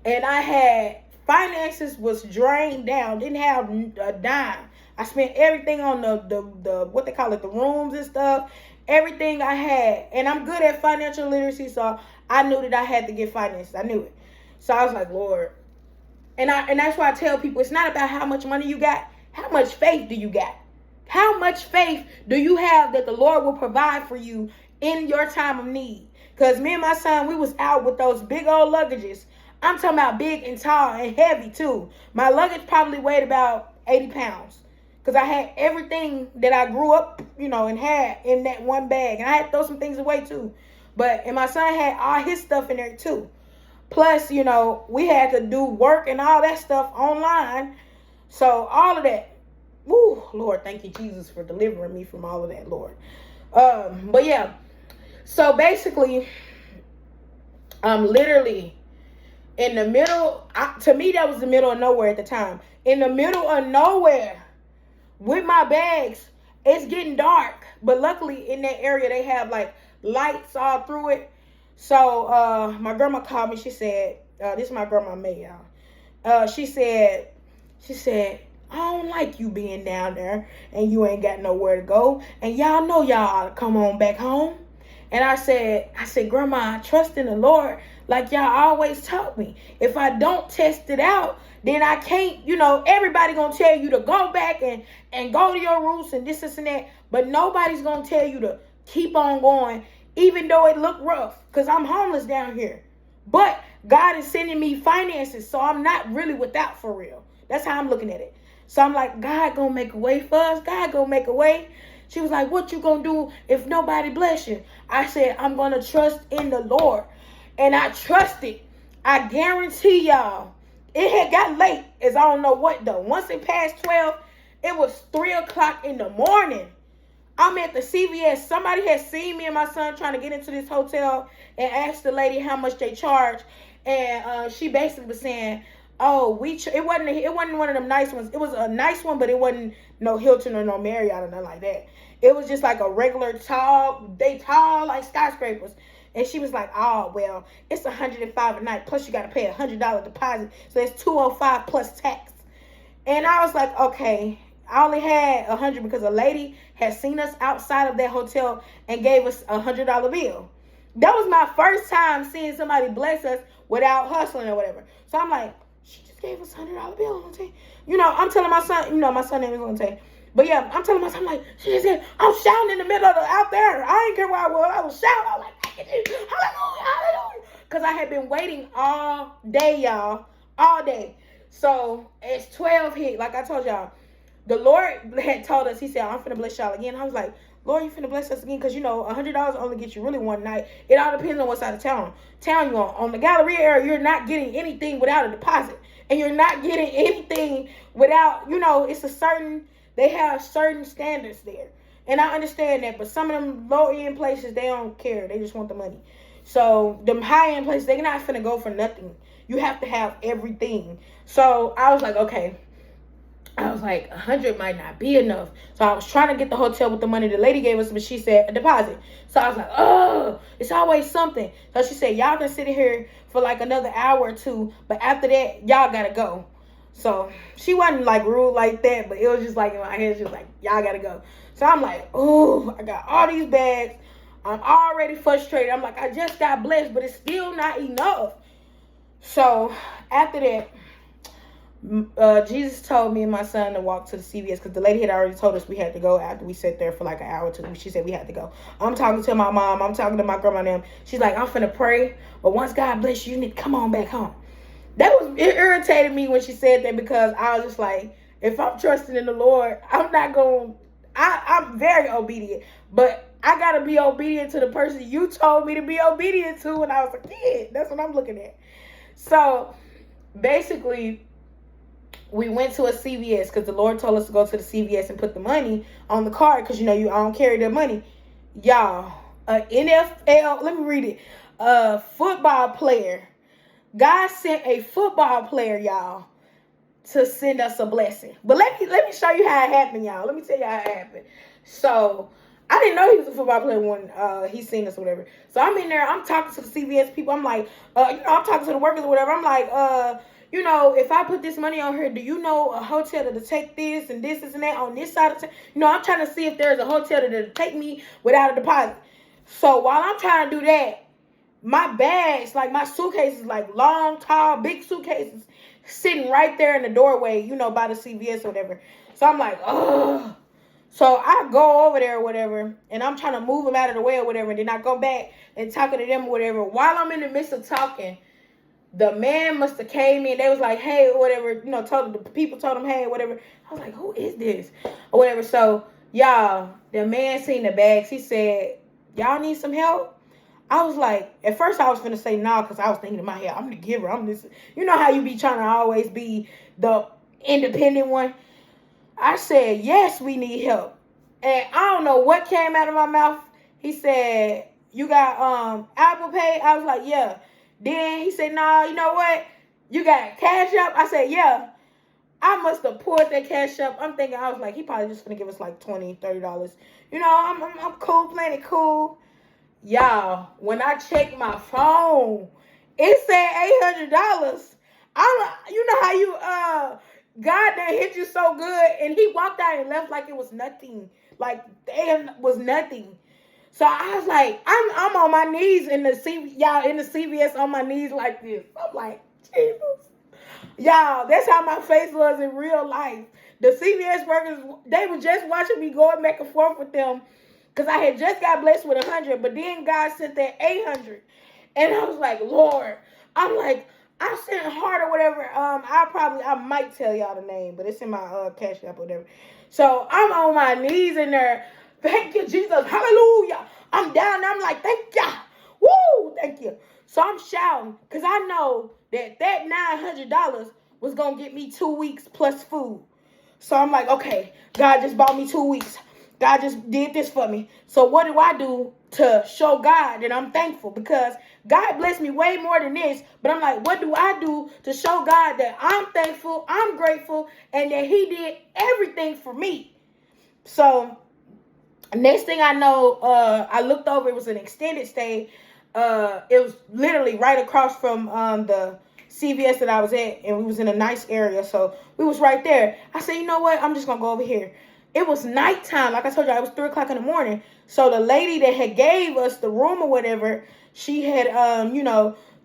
and I had finances was drained down. Didn't have a dime. I spent everything on the what they call it, the rooms and stuff. Everything I had, and I'm good at financial literacy, so I knew that I had to get finances. I knew it. So I was like, Lord, and that's why I tell people it's not about how much money you got. How much faith do you got? How much faith do you have that the Lord will provide for you in your time of need? Because me and my son, we was out with those big old luggages. I'm talking about big and tall and heavy too. My luggage probably weighed about 80 pounds. Because I had everything that I grew up, and had in that one bag. And I had to throw some things away too. And my son had all his stuff in there too. Plus, we had to do work and all that stuff online. So all of that. Woo, Lord, thank you, Jesus, for delivering me from all of that, Lord. But yeah. So basically, I'm literally in the middle. To me, that was the middle of nowhere at the time. In the middle of nowhere with my bags. It's getting dark. But luckily, in that area, they have like lights all through it. So my grandma called me. She said, this is my grandma May, y'all. She said, I don't like you being down there and you ain't got nowhere to go. And y'all know y'all ought to come on back home. And I said, Grandma, I trust in the Lord like y'all always taught me. If I don't test it out, then I can't, everybody going to tell you to go back and go to your roots and this and that. But nobody's going to tell you to keep on going, even though it look rough, because I'm homeless down here. But God is sending me finances, so I'm not really without for real. That's how I'm looking at it. So I'm like, God going to make a way for us. God going to make a way. She was like, what you going to do if nobody bless you? I said, I'm going to trust in the Lord. And I trusted. I guarantee y'all, it had got late as I don't know what though. Once it passed 12, it was 3 o'clock in the morning. I'm at the CVS. Somebody had seen me and my son trying to get into this hotel and asked the lady how much they charge. And she basically was saying, oh, it wasn't one of them nice ones. It was a nice one, but it wasn't no Hilton or no Marriott or nothing like that. It was just like a regular tall like skyscrapers. And she was like, oh, well, it's $105 a night. Plus you got to pay $100 deposit. So it's $205 plus tax. And I was like, okay. I only had $100 because a lady had seen us outside of that hotel and gave us $100 bill. That was my first time seeing somebody bless us without hustling or whatever. So I'm like, she just gave us $100 bill. I'm telling my son, my son name is on the tape. But yeah, I'm telling my son, I'm like, she just said, I'm shouting in the middle of out there. I didn't care where I was shouting. I was like, hallelujah, hallelujah. Because I had been waiting all day, y'all. All day. So as 12 hit, like I told y'all, the Lord had told us, he said, I'm finna bless y'all again. I was like, Lord, you finna bless us again? Because, $100 only gets you really one night. It all depends on what side of town you on. On the Galleria area, you're not getting anything without a deposit. And you're not getting anything without, they have certain standards there. And I understand that. But some of them low-end places, they don't care. They just want the money. So them high-end places, they're not finna go for nothing. You have to have everything. So I was like, okay. I was like, 100 might not be enough. So I was trying to get the hotel with the money the lady gave us, but she said a deposit. So I was like, oh, it's always something. So she said, y'all can sit here for like another hour or two, but after that, y'all gotta go. So she wasn't like rude like that, but it was just like in my head, she was like, y'all gotta go. So I'm like, oh, I got all these bags. I'm already frustrated. I'm like, I just got blessed, but it's still not enough. So after that, Jesus told me and my son to walk to the CVS because the lady had already told us we had to go after we sat there for like an hour or two. She said we had to go. I'm talking to my mom. I'm talking to my grandma and them. She's like, I'm finna pray, but once God bless you, you need to come on back home. It irritated me when she said that because I was just like, if I'm trusting in the Lord, I'm very obedient. But I got to be obedient to the person you told me to be obedient to when I was a kid. That's what I'm looking at. So basically, we went to a CVS because the Lord told us to go to the CVS and put the money on the card because, I don't carry the money. Y'all, NFL, let me read it. A football player. God sent a football player, y'all, to send us a blessing. But let me show you how it happened, y'all. Let me tell you how it happened. So I didn't know he was a football player when he seen us or whatever. So I'm in there, I'm talking to the CVS people. I'm like, I'm talking to the workers or whatever. I'm like, if I put this money on here, do you know a hotel that'll take this and this and that on this side of town? I'm trying to see if there's a hotel that'll take me without a deposit. So while I'm trying to do that, my bags, like my suitcases, like long, tall, big suitcases, sitting right there in the doorway, by the CVS or whatever. So I'm like, ugh. So I go over there or whatever, and I'm trying to move them out of the way or whatever, and then I go back and talking to them or whatever. While I'm in the midst of talking, the man must have came in. They was like, hey, or whatever, told them, hey, whatever. I was like, who is this? Or whatever. So, y'all, the man seen the bags. He said, y'all need some help? I was like, at first I was finna say no, because I was thinking in my head, I'm the giver. I'm this. You know how you be trying to always be the independent one? I said, yes, we need help. And I don't know what came out of my mouth. He said, you got Apple Pay? I was like, yeah. Then he said, no, you know what? You got Cash App? I said, yeah. I must have pulled that Cash App. I'm thinking, I was like, he probably just gonna give us like $20, $30. I'm cool, playing it cool. Y'all, when I checked my phone, it said $800. You know how you God done hit you so good, and he walked out and left like it was nothing, like it was nothing. So I was like, I'm on my knees in the CVS on my knees like this. I'm like, Jesus, y'all, that's how my face was in real life. The CVS workers, they were just watching me going back and forth with them. Because I had just got blessed with 100, but then God sent that 800. And I was like, Lord, I'm like, I sent hard or whatever. I might tell y'all the name, but it's in my Cash App or whatever. So I'm on my knees in there. Thank you, Jesus. Hallelujah. I'm down there. I'm like, thank you. Woo, thank you. So I'm shouting because I know that $900 was going to get me 2 weeks plus food. So I'm like, okay, God just bought me 2 weeks. God just did this for me. So what do I do to show God that I'm thankful? Because God blessed me way more than this. But I'm like, what do I do to show God that I'm thankful, I'm grateful, and that he did everything for me? So next thing I know, I looked over. It was an extended stay. It was literally right across from the CVS that I was at. And we was in a nice area. So we was right there. I said, you know what? I'm just going to go over here. It was nighttime. Like I told you, it was 3 o'clock in the morning. So the lady that had gave us the room or whatever, she had,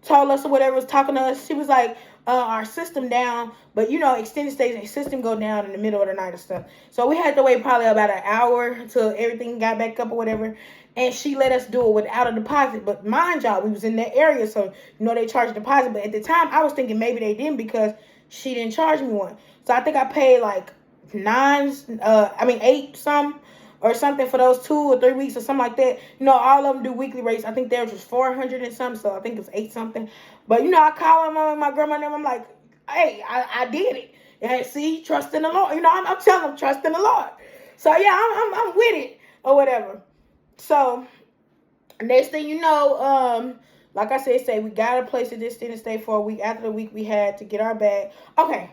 told us or whatever, was talking to us. She was like, our system down. But, extended stays, system go down in the middle of the night or stuff. So we had to wait probably about an hour until everything got back up or whatever. And she let us do it without a deposit. But mind y'all, we was in that area. So, they charged a deposit. But at the time, I was thinking maybe they didn't because she didn't charge me one. So I think I paid like 8 some or something for those 2 or 3 weeks or something like that. All of them do weekly rates. I think theirs was 400 and something, so I think it was 8 something. But I call my grandma and them. I'm like, hey, I did it. And see, trust in the Lord. I'm telling them, trust in the Lord. So yeah, I'm with it or whatever. So next thing you know, like I said, we got a place at this extended stay for a week. After the week we had to get our bag. Okay,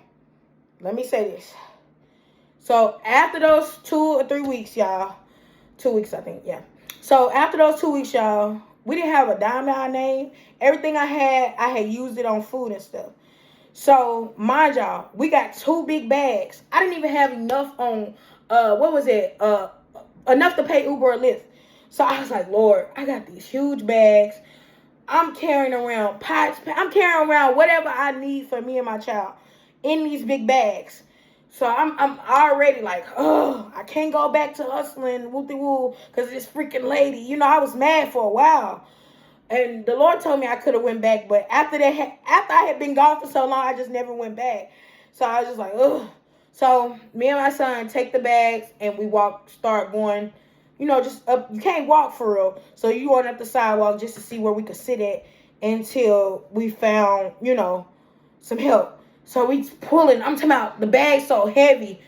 let me say this. So after those 2 or 3 weeks, y'all, 2 weeks, I think, yeah. So after those 2 weeks, y'all, we didn't have a dime in our name. Everything I had used it on food and stuff. So mind y'all, we got 2 big bags. I didn't even have enough on, enough to pay Uber or Lyft. So I was like, Lord, I got these huge bags. I'm carrying around pots. I'm carrying around whatever I need for me and my child in these big bags. So I'm already like, oh, I can't go back to hustling, woo-de-woo, because this freaking lady. I was mad for a while. And the Lord told me I could have went back. But after I had been gone for so long, I just never went back. So I was just like, ugh. So me and my son take the bags and we start going just up. You can't walk for real. So you going up the sidewalk just to see where we could sit at until we found, some help. So we pulling. I'm talking about the bag's so heavy.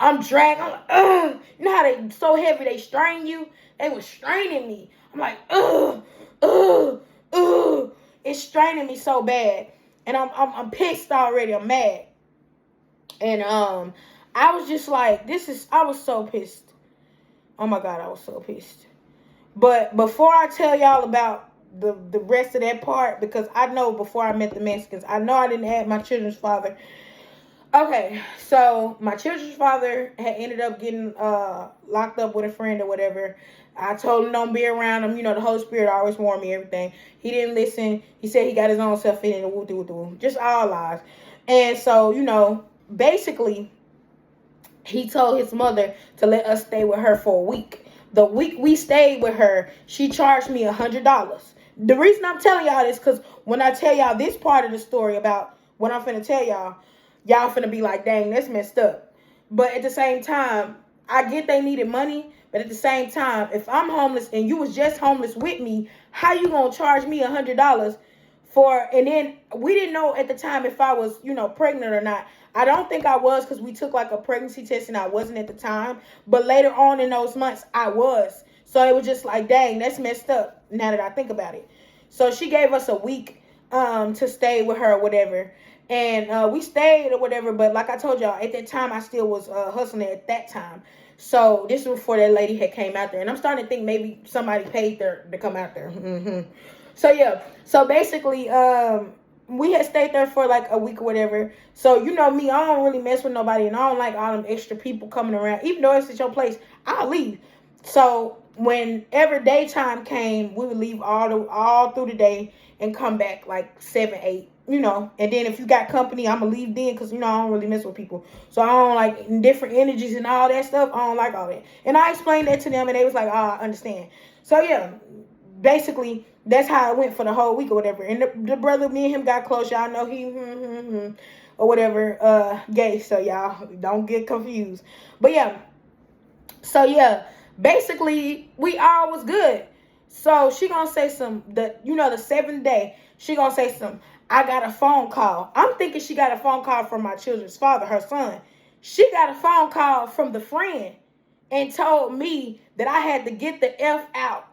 I'm dragging. I'm like, ugh. You know how they so heavy they strain you? They was straining me. I'm like, ugh, ugh, ugh. It's straining me so bad. And I'm pissed already. I'm mad. And I was just like, I was so pissed. Oh my God, I was so pissed. But before I tell y'all about the rest of that part, because I know before I met the Mexicans, I know I didn't add my children's father. Okay, so my children's father had ended up getting locked up with a friend or whatever. I told him don't be around him. The Holy Spirit always warned me everything. He didn't listen. He said he got his own self in and just all lies. And so, basically, he told his mother to let us stay with her for a week. The week we stayed with her, she charged me $100. The reason I'm telling y'all this, because when I tell y'all this part of the story about what I'm finna tell y'all finna be like, dang, that's messed up. But at the same time, I get they needed money, but at the same time, if I'm homeless and you was just homeless with me, how you gonna charge me $100 for, and then we didn't know at the time if I was, pregnant or not. I don't think I was, because we took like a pregnancy test and I wasn't at the time. But later on in those months, I was. So it was just like, dang, that's messed up now that I think about it. So she gave us a week to stay with her or whatever. And we stayed or whatever. But like I told y'all, at that time, I still was hustling at that time. So this was before that lady had came out there. And I'm starting to think maybe somebody paid her to come out there. Mm-hmm. So yeah. So basically, we had stayed there for like a week or whatever. So you know me, I don't really mess with nobody, and I don't like all them extra people coming around. Even though it's at your place, I'll leave. So whenever daytime came, we would leave all through the day and come back like 7, 8. And then if you got company, I'ma leave then, because I don't really mess with people. So I don't like different energies and all that stuff. I don't like all that. And I explained that to them, and they was like, I understand. So yeah, basically that's how it went for the whole week or whatever. And the brother, me and him got close. Y'all know he or whatever, gay. So y'all don't get confused. But yeah. So yeah, basically we all was good. So she gonna say the 7th day, she gonna say I got a phone call. I'm thinking she got a phone call from my children's father, her son. She got a phone call from the friend and told me that I had to get the F out.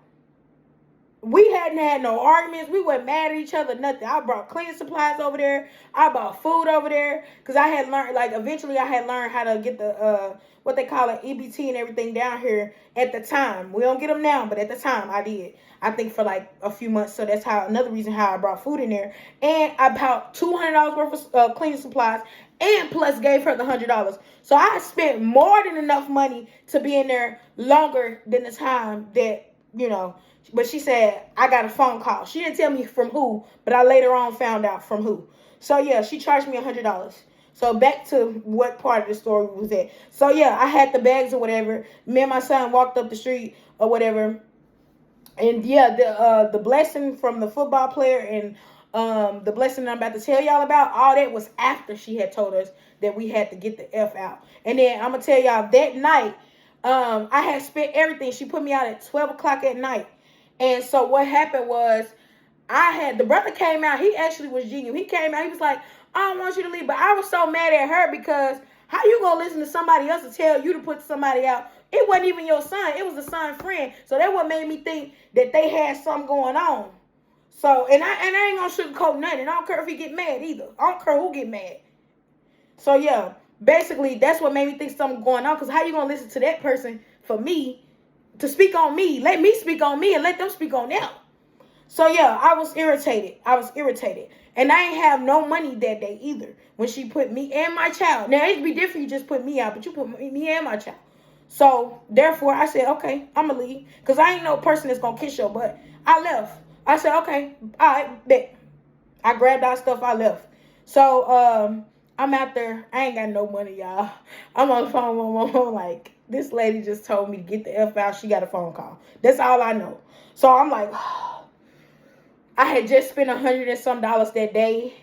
We hadn't had no arguments. We weren't mad at each other, nothing. I brought cleaning supplies over there. I bought food over there. Because I had learned, eventually I had learned how to get the, what they call it, EBT and everything down here at the time. We don't get them now, but at the time I did. I think for like a few months. So that's another reason how I brought food in there. And I bought $200 worth of cleaning supplies and plus gave her the $100. So I spent more than enough money to be in there longer than the time that, but she said, I got a phone call. She didn't tell me from who, but I later on found out from who. So yeah, she charged me $100. So back to what part of the story was at. So yeah, I had the bags or whatever. Me and my son walked up the street or whatever. And yeah, the blessing from the football player and the blessing that I'm about to tell y'all about, all that was after she had told us that we had to get the F out. And then I'm going to tell y'all that night, I had spent everything. She put me out at 12 o'clock at night. And so what happened was, the brother came out. He actually was genuine. He came out. He was like, I don't want you to leave. But I was so mad at her because how you going to listen to somebody else to tell you to put somebody out? It wasn't even your son. It was the son's friend. So that what made me think that they had something going on. So, and I ain't going to sugarcoat nothing. I don't care if he get mad either. I don't care who get mad. So, yeah, basically, that's what made me think something going on. Because how you going to listen to that person for me to speak on me? Let me speak on me and let them speak on them. So, yeah, I was irritated. And I ain't have no money that day either when she put me and my child. Now, it'd be different you just put me out, but you put me and my child. So, therefore, I said, okay, I'm going to leave. Because I ain't no person that's going to kiss your butt. I left. I said, okay, all right, bet. I grabbed our stuff, I left. So, I'm out there. I ain't got no money, y'all. I'm on the phone with my mom, like, this lady just told me to get the F out. She got a phone call. That's all I know. So, I'm like, I had just spent $100 and some that day.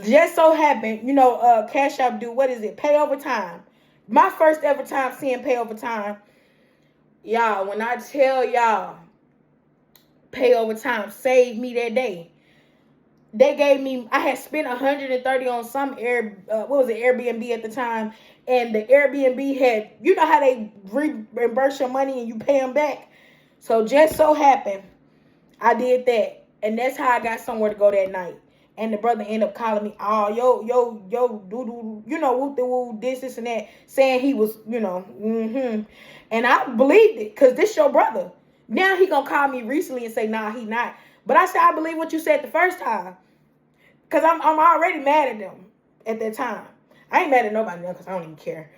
Just so happened, Cash App do, what is it? Pay over time. My first ever time seeing pay over time. Y'all, when I tell y'all, pay overtime saved me that day. They gave me, I had spent 130 on some Airbnb at the time, and the Airbnb had, you know how they reimburse your money and you pay them back. So just so happened, I did that, and that's how I got somewhere to go that night. And the brother ended up calling me, oh, yo, you know, woo, this, and that, saying he was, you know, And I believed it, because this your brother. Now he gonna call me recently and say, nah, he not. But I said, I believe what you said the first time. Because I'm already mad at them at that time. I ain't mad at nobody now because I don't even care.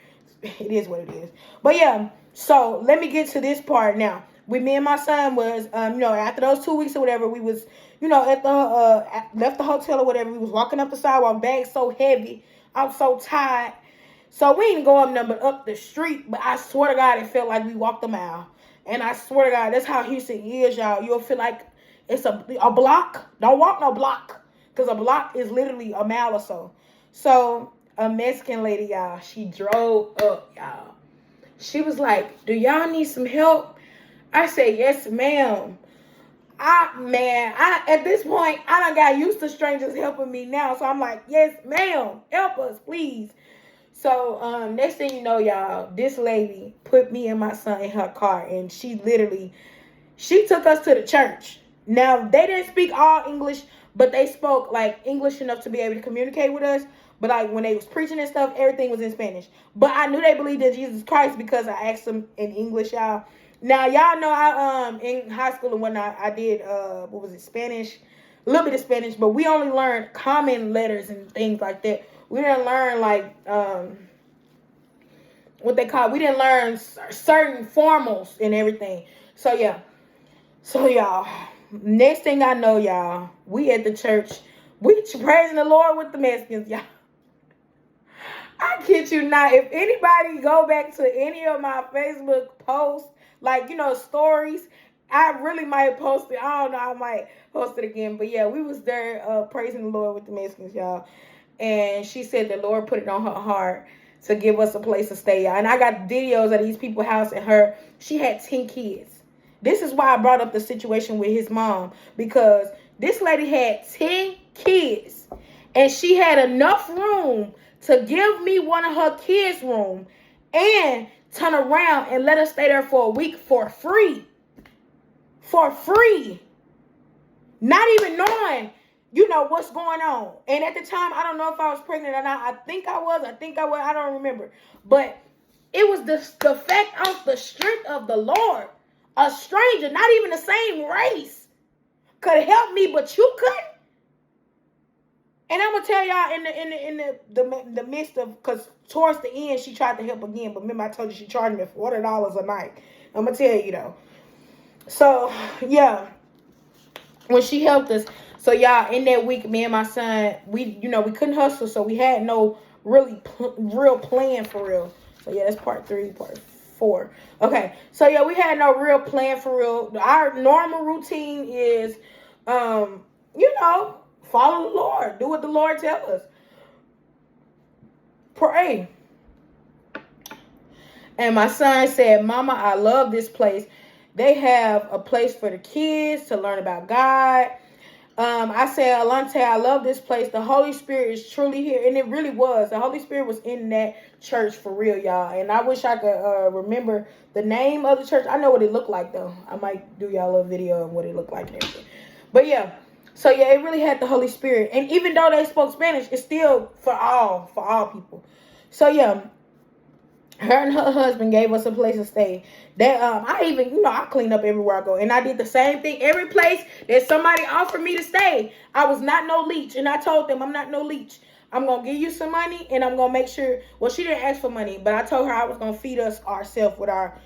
It is what it is. But yeah, so let me get to this part now. With me and my son was, you know, after those 2 weeks or whatever, we was, you know, at the, left the hotel or whatever. We was walking up the sidewalk, bag so heavy. I was so tired. So we didn't go up nothing but up the street. But I swear to God, it felt like we walked a mile. And I swear to God, that's how Houston is, y'all. You'll feel like it's a block. Don't walk no block. Because a block is literally a mile or so. So a Mexican lady, y'all, she drove up, y'all. She was like, do y'all need some help? I said, yes, ma'am. At this point, I done got used to strangers helping me now. So I'm like, yes, ma'am. Help us, please. So next thing you know, y'all, this lady put me and my son in her car. And she took us to the church. Now, they didn't speak all English, but they spoke like English enough to be able to communicate with us. But like when they was preaching and stuff, everything was in Spanish. But I knew they believed in Jesus Christ because I asked them in English, y'all. Now, y'all know I in high school and whatnot, I did Spanish, a little bit of Spanish, but we only learned common letters and things like that. We didn't learn like we didn't learn certain formals and everything. So yeah. So y'all, next thing I know, y'all, we at the church. We praising the Lord with the Mexicans, y'all. I kid you not. If anybody go back to any of my Facebook posts, like, you know, stories, I really might post it. I don't know. I might post it again. But yeah, we was there praising the Lord with the Mexicans, y'all. And she said the Lord put it on her heart to give us a place to stay, y'all. And I got videos of these people's house and she had 10 kids. This is why I brought up the situation with his mom, because this lady had 10 kids and she had enough room to give me one of her kids' room and turn around and let us stay there for a week for free. For free. Not even knowing, you know, what's going on. And at the time, I don't know if I was pregnant or not. I think I was. I don't remember. But it was the fact of the strength of the Lord. A stranger, not even the same race, could help me, but you couldn't. And I'm gonna tell y'all in the midst of, because towards the end she tried to help again, but remember I told you she charged me $40 a night. I'm gonna tell you though. So yeah, when she helped us, so y'all, in that week, me and my son, we couldn't hustle, so we had no real plan for real. So yeah, that's part 3, part 4. Okay, so yeah, we had no real plan for real. Our normal routine is, you know, follow the Lord, do what the Lord tells us, pray. And my son said, Mama, I love this place. They have a place for the kids to learn about God. I said, Alante, I love this place. The Holy Spirit is truly here. And it really was. The Holy Spirit was in that church for real, y'all. And I wish I could remember the name of the church. I know what it looked like, though. I might do y'all a video of what it looked like and everything. But yeah. So yeah, it really had the Holy Spirit. And even though they spoke Spanish, it's still for all people. So yeah. Her and her husband gave us a place to stay. That I even, I clean up everywhere I go. And I did the same thing. Every place that somebody offered me to stay, I was not no leech. And I told them, I'm not no leech. I'm going to give you some money and I'm going to make sure. Well, she didn't ask for money, but I told her I was going to feed us ourselves with our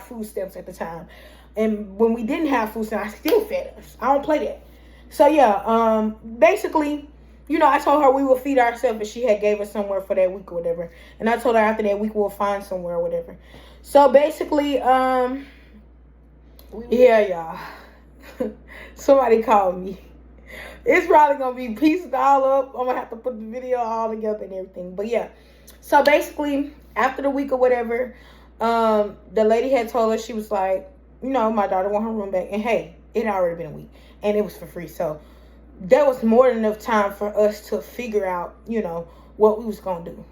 food stamps at the time. And when we didn't have food stamps, I still fed us. I don't play that. So yeah, basically, I told her we would feed ourselves, but she had gave us somewhere for that week or whatever. And I told her after that week we'll find somewhere or whatever. So basically, yeah, y'all. Somebody called me. It's probably going to be pieced all up. I'm going to have to put the video all together and everything. But yeah. So basically, after the week or whatever, The lady had told us, she was like, my daughter want her room back. And hey, it had already been a week. And it was for free. So that was more than enough time for us to figure out, what we was going to do.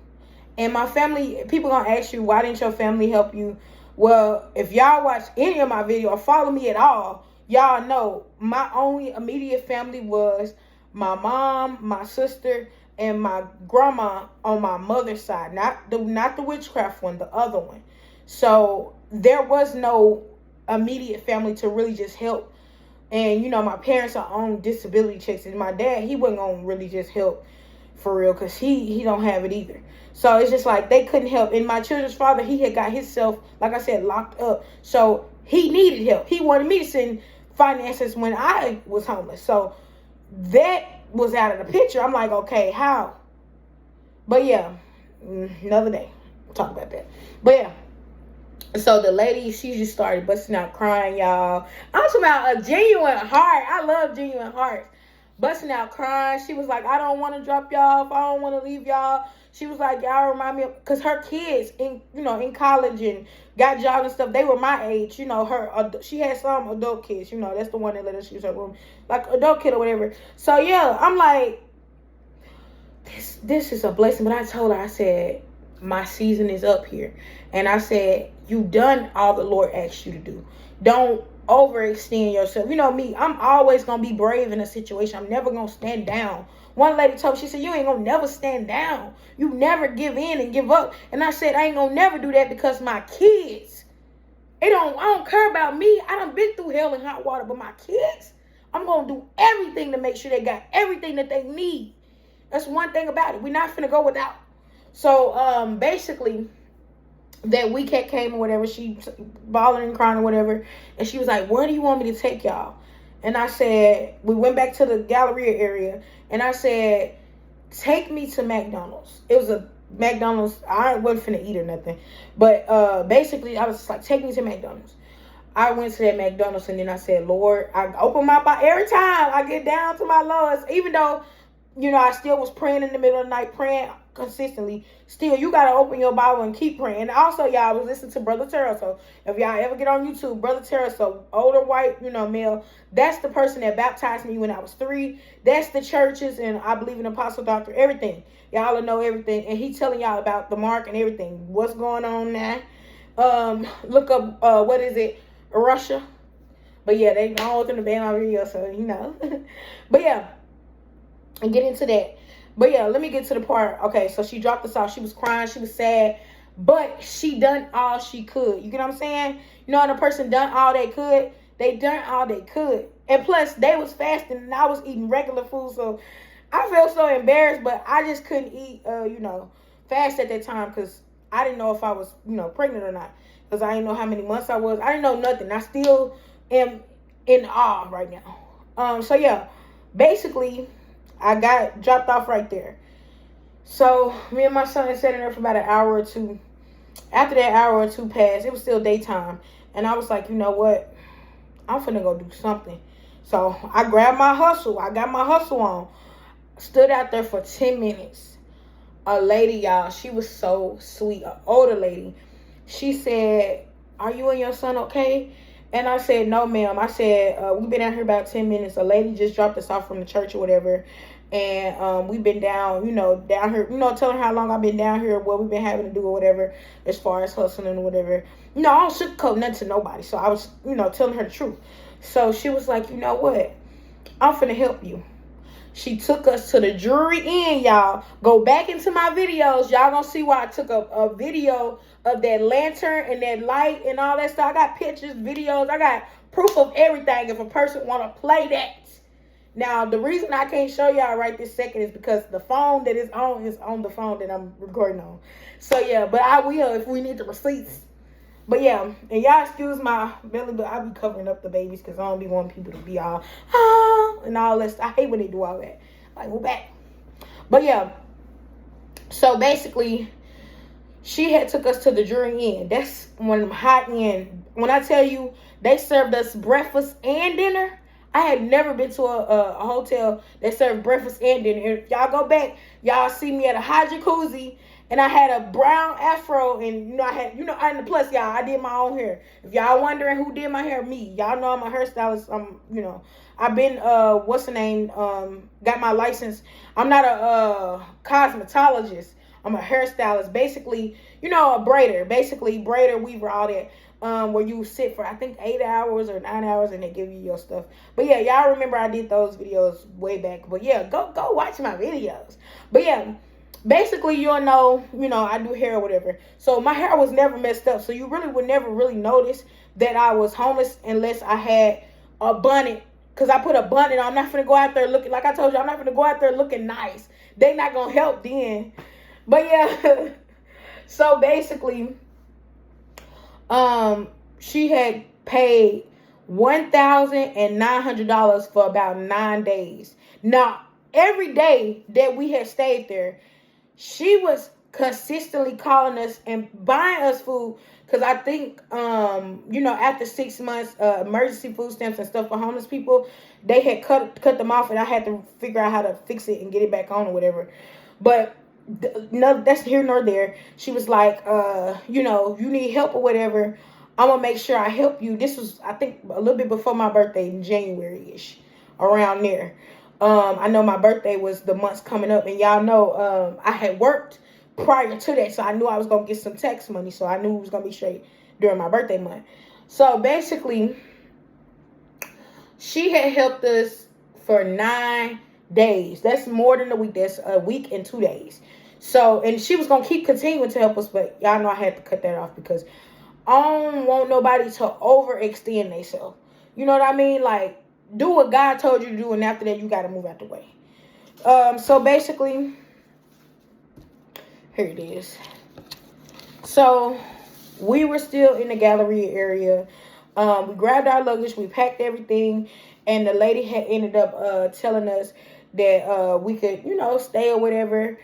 And my family, people going to ask you, why didn't your family help you? Well, if y'all watch any of my video or follow me at all, y'all know my only immediate family was my mom, my sister, and my grandma on my mother's side. Not the witchcraft one, the other one. So there was no immediate family to really just help. And, my parents are on disability checks. And my dad, he wasn't going to really just help for real because he don't have it either. So it's just like they couldn't help. And my children's father, he had got himself, like I said, locked up. So he needed help. He wanted me to send finances when I was homeless. So that was out of the picture. I'm like, okay, how? But yeah, another day. We'll talk about that. But yeah. So the lady, she just started busting out crying, y'all. I'm talking about a genuine heart. I love genuine hearts. Busting out crying. She was like, I don't want to drop y'all off. I don't want to leave y'all. She was like, y'all remind me of, because her kids in college and got jobs and stuff, they were my age. She had some adult kids. That's the one that let us use her room, like adult kid or whatever. So yeah, I'm like, this is a blessing. But I told her, I said, my season is up here. And I said, you done all the Lord asked you to do. Don't overextend yourself. You know me, I'm always going to be brave in a situation. I'm never going to stand down. One lady told me, she said, you ain't going to never stand down. You never give in and give up. And I said, I ain't going to never do that because my kids, I don't care about me. I done been through hell and hot water, but my kids, I'm going to do everything to make sure they got everything that they need. That's one thing about it. We're not finna go without. So, basically, that week came or whatever, she bawling and crying or whatever, and she was like, where do you want me to take y'all? And I said, we went back to the Galleria area, and I said, take me to McDonald's. It was a McDonald's. I wasn't finna eat or nothing, but basically, I was just like, take me to McDonald's. I went to that McDonald's, and then I said, Lord, I open my Bible every time I get down to my lowest, even though, I still was praying in the middle of the night, praying consistently. Still, you got to open your Bible and keep praying. And also, y'all, I was listening to Brother Terraso. If y'all ever get on YouTube, Brother Terraso, older white, male, that's the person that baptized me when I was 3. That's the churches, and I believe in Apostle Doctor, everything. Y'all know everything. And he telling y'all about the mark and everything. What's going on now? Look up, what is it? Russia. But yeah, they don't want them to ban my video, so, But yeah, and get into that. But yeah, let me get to the part. Okay, so she dropped us off. She was crying. She was sad. But she done all she could. You get what I'm saying? When a person done all they could, they done all they could. And plus, they was fasting and I was eating regular food. So I felt so embarrassed, but I just couldn't eat, fast at that time because I didn't know if I was, pregnant or not. Because I didn't know how many months I was. I didn't know nothing. I still am in awe right now. So yeah, basically, I got dropped off right there. So me and my son sat in there for about an hour or two. After that hour or two passed, it was still daytime. And I was like, you know what? I'm finna go do something. So I grabbed my hustle. I got my hustle on. Stood out there for 10 minutes. A lady, y'all, she was so sweet. An older lady. She said, are you and your son okay? And I said, no, ma'am. I said, we've been out here about 10 minutes. A lady just dropped us off from the church or whatever. And we've been down here, telling her how long I've been down here, what we've been having to do or whatever, as far as hustling or whatever. I don't sugarcoat nothing to nobody. So I was, telling her the truth. So she was like, you know what? I'm finna help you. She took us to the Jewelry Inn, y'all. Go back into my videos. Y'all gonna see why I took a video of that lantern and that light and all that stuff. I got pictures, videos. I got proof of everything if a person want to play that. Now, the reason I can't show y'all right this second is because the phone that is on the phone that I'm recording on. So, yeah, but I will if we need the receipts. But, yeah, and y'all excuse my belly, but I be covering up the babies because I don't be wanting people to be all, and all that stuff. I hate when they do all that. Like, we're back. But, yeah, so basically, she had took us to the Jewelry Inn. That's one of them high end. When I tell you, they served us breakfast and dinner. I had never been to a hotel that served breakfast and dinner. If y'all go back, y'all see me at a hot jacuzzi And I had a brown afro, and I had, and plus, y'all, I did my own hair. If y'all wondering who did my hair, me. Y'all know I'm a hairstylist. I've been what's the name? Got my license. I'm not a cosmetologist. I'm a hairstylist. Basically, a braider. Basically, braider, weaver, all that. Where you sit for I think 8 hours or 9 hours, and they give you your stuff. But yeah, y'all remember I did those videos way back. But yeah, go watch my videos. But yeah. Basically, you'll know, I do hair or whatever. So my hair was never messed up. So you really would never really notice that I was homeless unless I had a bonnet. Because I put a bonnet on. I'm not going to go out there looking, like I told you, I'm not going to go out there looking nice. They not going to help then. But yeah. So basically, she had paid $1,900 for about 9 days. Now, every day that we had stayed there, she was consistently calling us and buying us food, because I think, after 6 months, emergency food stamps and stuff for homeless people, they had cut them off, and I had to figure out how to fix it and get it back on or whatever. But no, that's here nor there. She was like, you need help or whatever, I'm going to make sure I help you. This was, I think, a little bit before my birthday in January-ish, around there. I know my birthday was the months coming up, and y'all know I had worked prior to that, so I knew I was going to get some tax money, so I knew it was going to be straight during my birthday month. So basically, she had helped us for 9 days. That's more than a week. That's a week and 2 days. So, and she was going to keep continuing to help us, but y'all know I had to cut that off because I don't want nobody to overextend themselves. You know what I mean? Like, do what God told you to do, and after that, you got to move out the way. So basically, here it is. So we were still in the gallery area. We grabbed our luggage, we packed everything, and the lady had ended up telling us that we could, stay or whatever.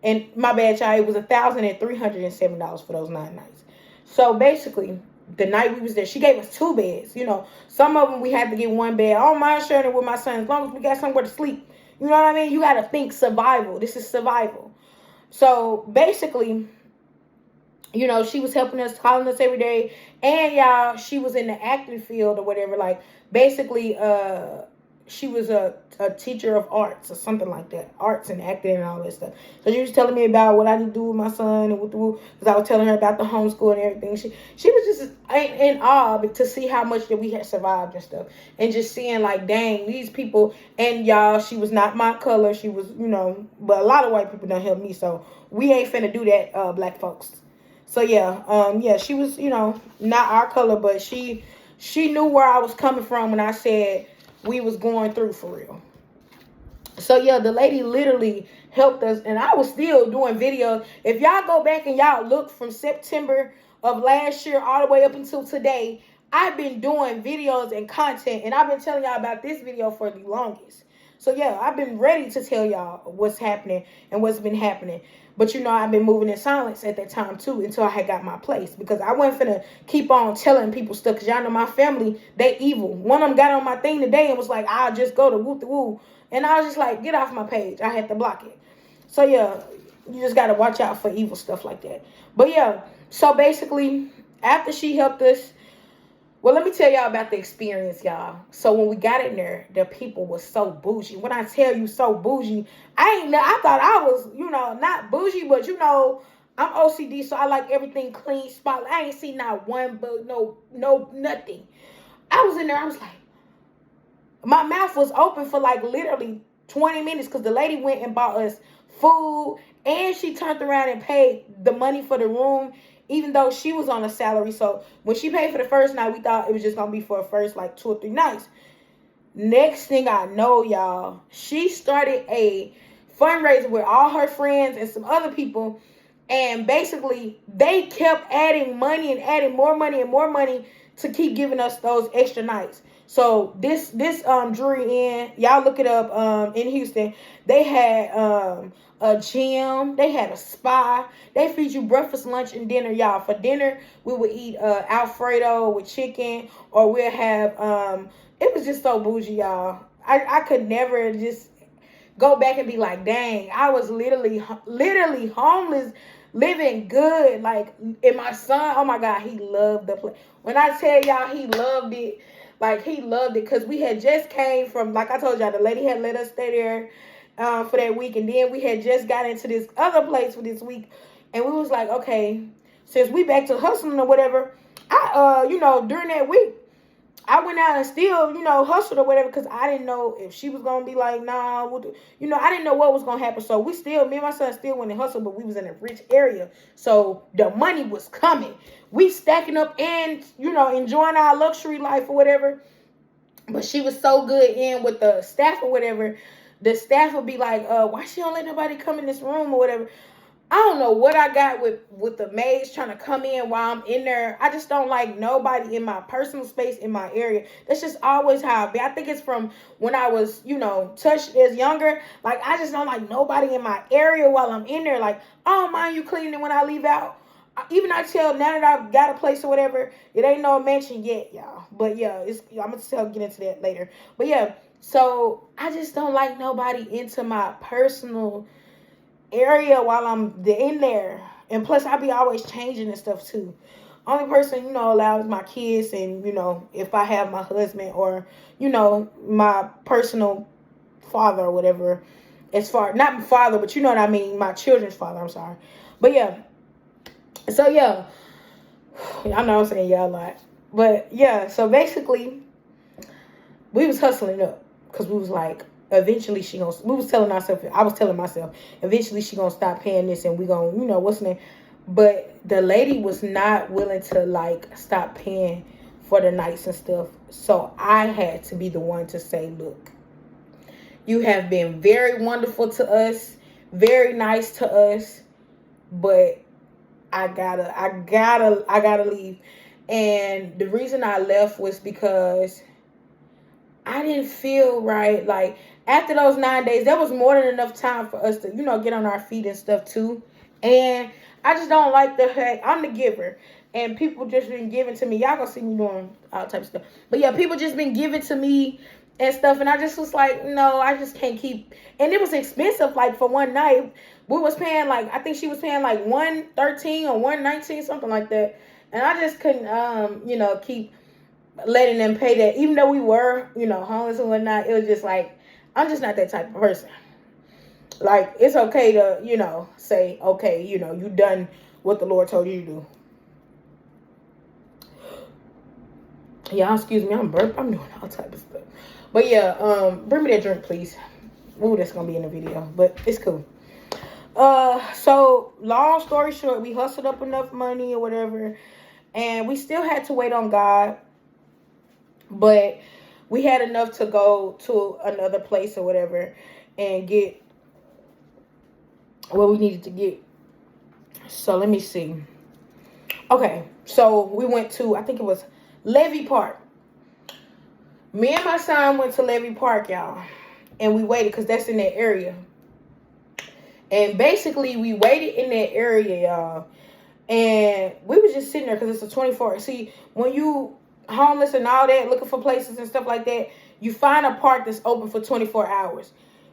And my bad, y'all, it was $1,307 for those 9 nights. So basically, the night we was there, she gave us 2 beds. Some of them we had to get 1 bed. I don't mind sharing it with my son as long as we got somewhere to sleep. You know what I mean? You got to think survival. This is survival. So basically, she was helping us, calling us every day. And y'all, she was in the acting field or whatever. Like, basically, she was a teacher of arts or something like that. Arts and acting and all that stuff. So she was telling me about what I need to do with my son, and because I was telling her about the homeschool and everything. She was just in awe to see how much that we had survived and stuff. And just seeing like, dang, these people. And y'all, she was not my color. She was, but a lot of white people don't help me. So we ain't finna do that, black folks. So yeah, she was, not our color, but she knew where I was coming from when I said we was going through for real. So yeah, the lady literally helped us, and I was still doing videos. If y'all go back and y'all look from September of last year all the way up until today, I've been doing videos and content, and I've been telling y'all about this video for the longest. So yeah, I've been ready to tell y'all what's happening and what's been happening. But I've been moving in silence at that time too until I had got my place, because I wasn't finna keep on telling people stuff, because y'all know my family, they evil. One of them got on my thing today and was like, I'll just go to woo. And I was just like, get off my page. I had to block it. So yeah, you just got to watch out for evil stuff like that. But yeah, so basically, after she helped us, well, let me tell y'all about the experience, y'all. So when we got in there, the people was so bougie. When I tell you so bougie, I thought I was, not bougie, but I'm OCD, so I like everything clean, spotless. I ain't seen not one bug, no, nothing. I was in there, I was like, my mouth was open for like literally 20 minutes, because the lady went and bought us food, and she turned around and paid the money for the room, even though she was on a salary. So when she paid for the first night, we thought it was just going to be for the first like 2 or 3 nights. Next thing I know, y'all, she started a fundraiser with all her friends and some other people. And basically, they kept adding money and adding more money and more money to keep giving us those extra nights. So this Drury Inn, y'all look it up, in Houston, they had a gym, they had a spa, they feed you breakfast, lunch, and dinner, y'all. For dinner, we would eat Alfredo with chicken, or we'll have, it was just so bougie, y'all. I could never just go back and be like, dang, I was literally homeless living good. Like, and my son, oh my God, he loved the place. When I tell y'all he loved it, like he loved it, because we had just came from, like I told y'all, the lady had let us stay there for that week, and then we had just got into this other place for this week, and we was like, okay, since we back to hustling or whatever, I during that week, I went out and still, hustled or whatever, because I didn't know if she was going to be like, nah, I didn't know what was going to happen. So me and my son still went and hustled, but we was in a rich area. So the money was coming. We stacking up and, enjoying our luxury life or whatever. But she was so good in with the staff or whatever. The staff would be like, why she don't let nobody come in this room or whatever. I don't know what I got with the maids trying to come in while I'm in there. I just don't like nobody in my personal space in my area. That's just always how I've been. I think it's from when I was, touched as younger. Like, I just don't like nobody in my area while I'm in there. Like, I don't mind you cleaning it when I leave out. Even I tell, now that I've got a place or whatever, it ain't no mansion yet, y'all. But yeah, I'm going to get into that later. But yeah, so I just don't like nobody into my personal area while I'm in there. And plus, I be always changing and stuff too. Only person, allows my kids and, if I have my husband or, my personal father or whatever. As far, not my father, but you know what I mean, my children's father, I'm sorry. But yeah. So yeah. I know I'm saying yeah a lot. But yeah, so basically, we was hustling up. Because we was like, eventually I was telling myself, eventually she gonna stop paying this and we gonna, what's the name? But the lady was not willing to like stop paying for the nights and stuff. So I had to be the one to say, look, you have been very wonderful to us, very nice to us, but I gotta leave. And the reason I left was because I didn't feel right. Like, after those 9 days, that was more than enough time for us to, get on our feet and stuff too. And I just don't like I'm the giver. And people just been giving to me. Y'all gonna see me doing all types of stuff. But yeah, people just been giving to me and stuff. And I just was like, no, I just can't keep. And it was expensive. Like, for one night, we was paying like, I think she was paying like $113 or $119, something like that. And I just couldn't, keep letting them pay that, even though we were, homeless and whatnot. It was just like, I'm just not that type of person. Like, it's okay to, say, okay, you done what the Lord told you to do. Yeah, excuse me, I'm doing all type of stuff. But yeah, bring me that drink, please. Ooh, that's gonna be in the video, but it's cool. So long story short, we hustled up enough money or whatever, and we still had to wait on God. But we had enough to go to another place or whatever and get what we needed to get. So let me see. Okay, so we went to, I think it was Levy Park. Me and my son went to Levy Park, y'all. And we waited because that's in that area. And basically, we waited in that area, y'all. And we was just sitting there because it's a 24. See, when you homeless and all that, looking for places and stuff like that, you find a park that's open for 24 hours.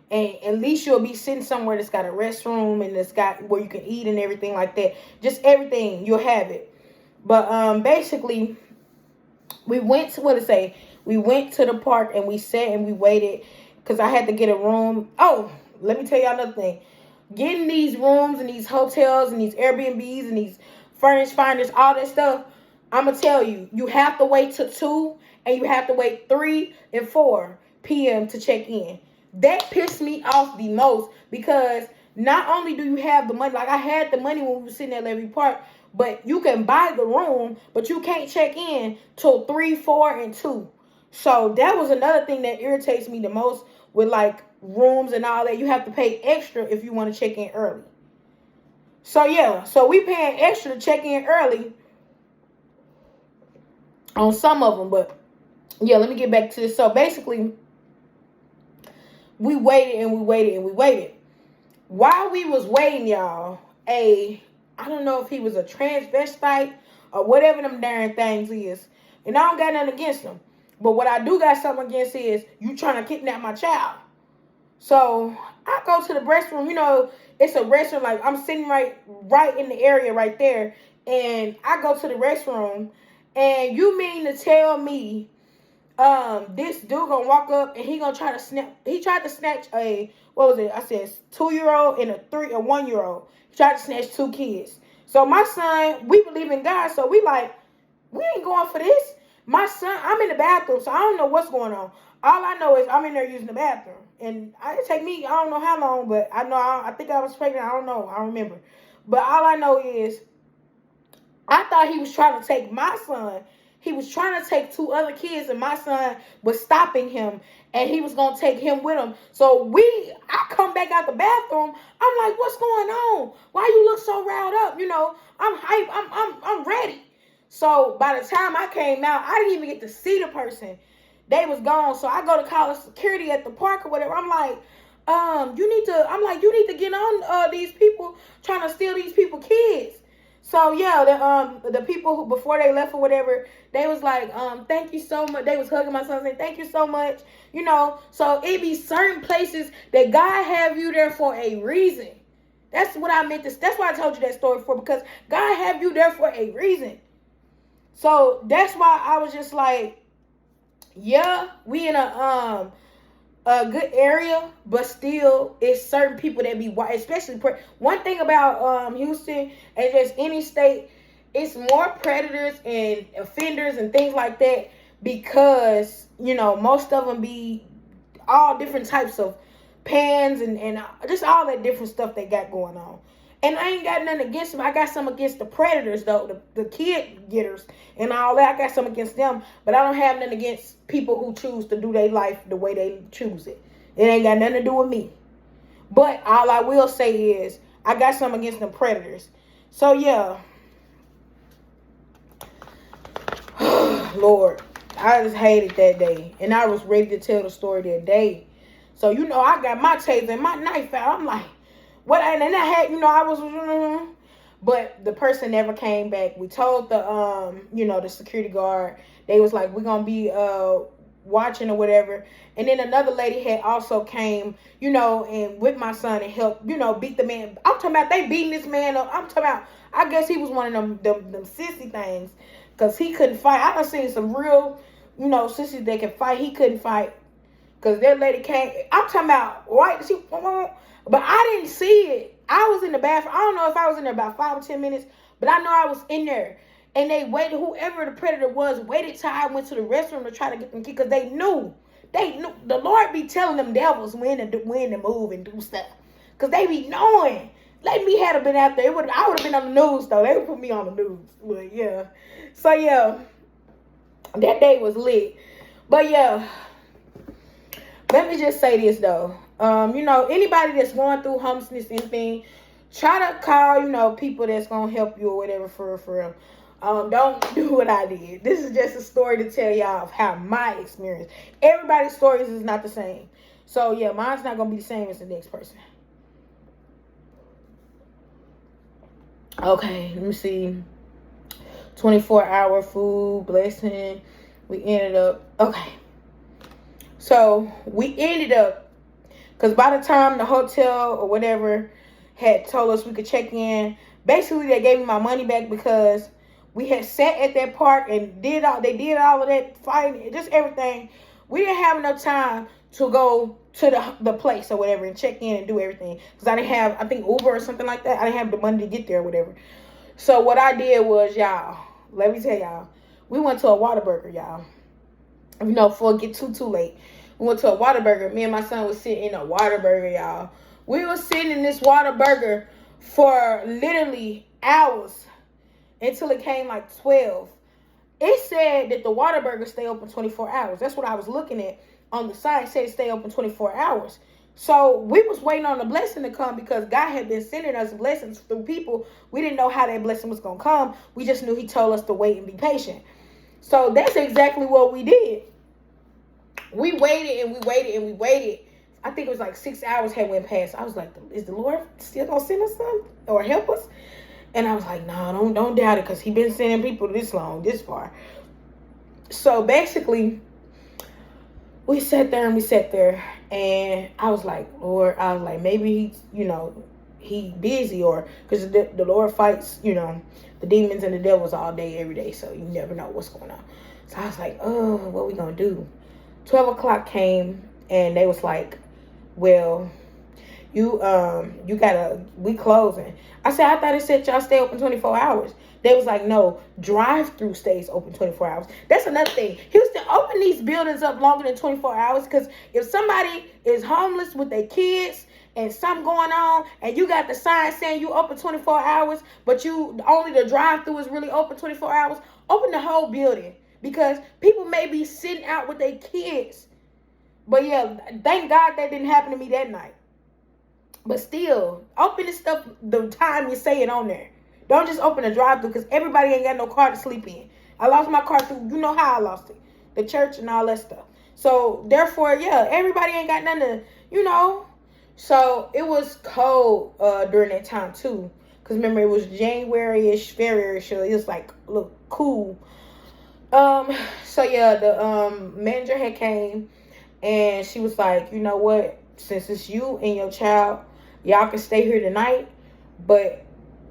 And at least you'll be sitting somewhere that's got a restroom and that's got where you can eat and everything like that. Just everything, you'll have it. But basically, we went to, we went to the park and we sat and we waited because I had to get a room. Oh, let me tell y'all another thing. Getting these rooms and these hotels and these Airbnbs and these furnished finders, all that stuff, I'm going to tell you, you have to wait till 2 and you have to wait 3 and 4 p.m. to check in. That pissed me off the most because not only do you have the money, like I had the money when we were sitting at Levy Park, but you can buy the room, but you can't check in till 3, 4, and 2. So that was another thing that irritates me the most with like rooms and all that. You have to pay extra if you want to check in early. So yeah, so we paying extra to check in early on some of them, but yeah, let me get back to this. So basically, we waited and we waited and we waited. While we was waiting, y'all, I don't know if he was a transvestite or whatever them darn things is, and I don't got nothing against them. But what I do got something against is you trying to kidnap my child. So I go to the restroom. It's a restroom. Like, I'm sitting right in the area right there, and I go to the restroom. And you mean to tell me, this dude gonna walk up and he gonna try to snap? He tried to snatch a, what was it? I said 2-year-old and a 1-year-old. He tried to snatch 2 kids. So my son, we believe in God, so we like, we ain't going for this. My son, I'm in the bathroom, so I don't know what's going on. All I know is I'm in there using the bathroom. And it take me, I don't know how long, but I know, I think I was pregnant. I don't know. I don't remember. But all I know is I thought he was trying to take my son. He was trying to take 2 other kids, and my son was stopping him, and he was going to take him with him. So I come back out the bathroom. I'm like, what's going on? Why you look so riled up? I'm hype. I'm ready. So by the time I came out, I didn't even get to see the person. They was gone. So I go to call security at the park or whatever. I'm like, you need to get on these people trying to steal these people kids. So yeah, the people who, before they left or whatever, they was like, thank you so much. They was hugging my son, saying thank you so much. So it be certain places that God have you there for a reason. That's what I meant to. That's why I told you that story for, because God have you there for a reason. So that's why I was just like, yeah, we in a good area, but still, it's certain people that be, especially one thing about Houston and just any state, it's more predators and offenders and things like that, because most of them be all different types of pans and just all that different stuff they got going on. And I ain't got nothing against them. I got some against the predators, though, the kid getters and all that. I got some against them, but I don't have nothing against people who choose to do their life the way they choose it. It ain't got nothing to do with me. But all I will say is I got some against the predators. So yeah, Lord, I just hated that day, and I was ready to tell the story that day. So I got my taser and my knife out. I'm like, what? And then I had, I was, but the person never came back. We told the security guard. They was like, we're gonna be watching or whatever. And then another lady had also came, and with my son and helped, beat the man. I'm talking about they beating this man up. I'm talking about, I guess he was one of them sissy things, because he couldn't fight. I done seen some real, sissies that can fight. He couldn't fight, because that lady came. I'm talking about, right? But I didn't see it. I was in the bathroom. I don't know if I was in there about 5 or 10 minutes, but I know I was in there. And they waited, whoever the predator was, waited till I went to the restroom to try to get them kids, because they knew. The Lord be telling them devils when to move and do stuff. Because they be knowing. Let me have been out there. I would have been on the news, though. They would put me on the news. But yeah. So yeah, that day was lit. But yeah, let me just say this, though. Anybody that's going through homelessness, anything, try to call, people that's going to help you or whatever, for real. Don't do what I did. This is just a story to tell y'all of how my experience. Everybody's stories is not the same. So yeah, mine's not going to be the same as the next person. Okay, let me see. 24-hour food blessing. We ended up, okay. So we ended up, because by the time the hotel or whatever had told us we could check in, basically they gave me my money back, because we had sat at that park and they did all of that fighting, just everything. We didn't have enough time to go to the place or whatever and check in and do everything, because I didn't have, I think, Uber or something like that. I didn't have the money to get there or whatever. So what I did was, y'all, let me tell y'all, we went to a Whataburger, y'all. Before it get too late. We went to a Whataburger. Me and my son was sitting in a Whataburger, y'all. We were sitting in this Whataburger for literally hours until it came like 12. It said that the Whataburger stay open 24 hours. That's what I was looking at on the side. It said it stay open 24 hours. So we was waiting on the blessing to come, because God had been sending us blessings through people. We didn't know how that blessing was going to come. We just knew he told us to wait and be patient. So that's exactly what we did. We waited and we waited and we waited. I think it was like 6 hours had went past. I was like, is the Lord still going to send us something or help us? And I was like, no, don't doubt it, because he been sending people this long, this far. So basically, we sat there. And I was like, Lord, I was like, maybe he's, he busy, or because the Lord fights, the demons and the devils all day, every day. So you never know what's going on. So I was like, oh, what we gonna do? 12 o'clock came, and they was like, well, you gotta, we closing. I said, I thought it said y'all stay open 24 hours. They was like, no, drive-through stays open 24 hours. That's another thing. Houston, open these buildings up longer than 24 hours, because if somebody is homeless with their kids and something going on, and you got the sign saying you open 24 hours, but you only the drive-through is really open 24 hours, open the whole building, because people may be sitting out with their kids. But yeah, thank God that didn't happen to me that night. But still, open the stuff the time you say it on there. Don't just open a drive-through, because everybody ain't got no car to sleep in. I lost my car through, you know how I lost it. The church and all that stuff. So, therefore, yeah, everybody ain't got nothing to, So, it was cold during that time, too. Because, remember, it was January-ish, February-ish, so it was, like, a little cool. So, yeah, the manager had came, and she was like, you know what? Since it's you and your child, y'all can stay here tonight, but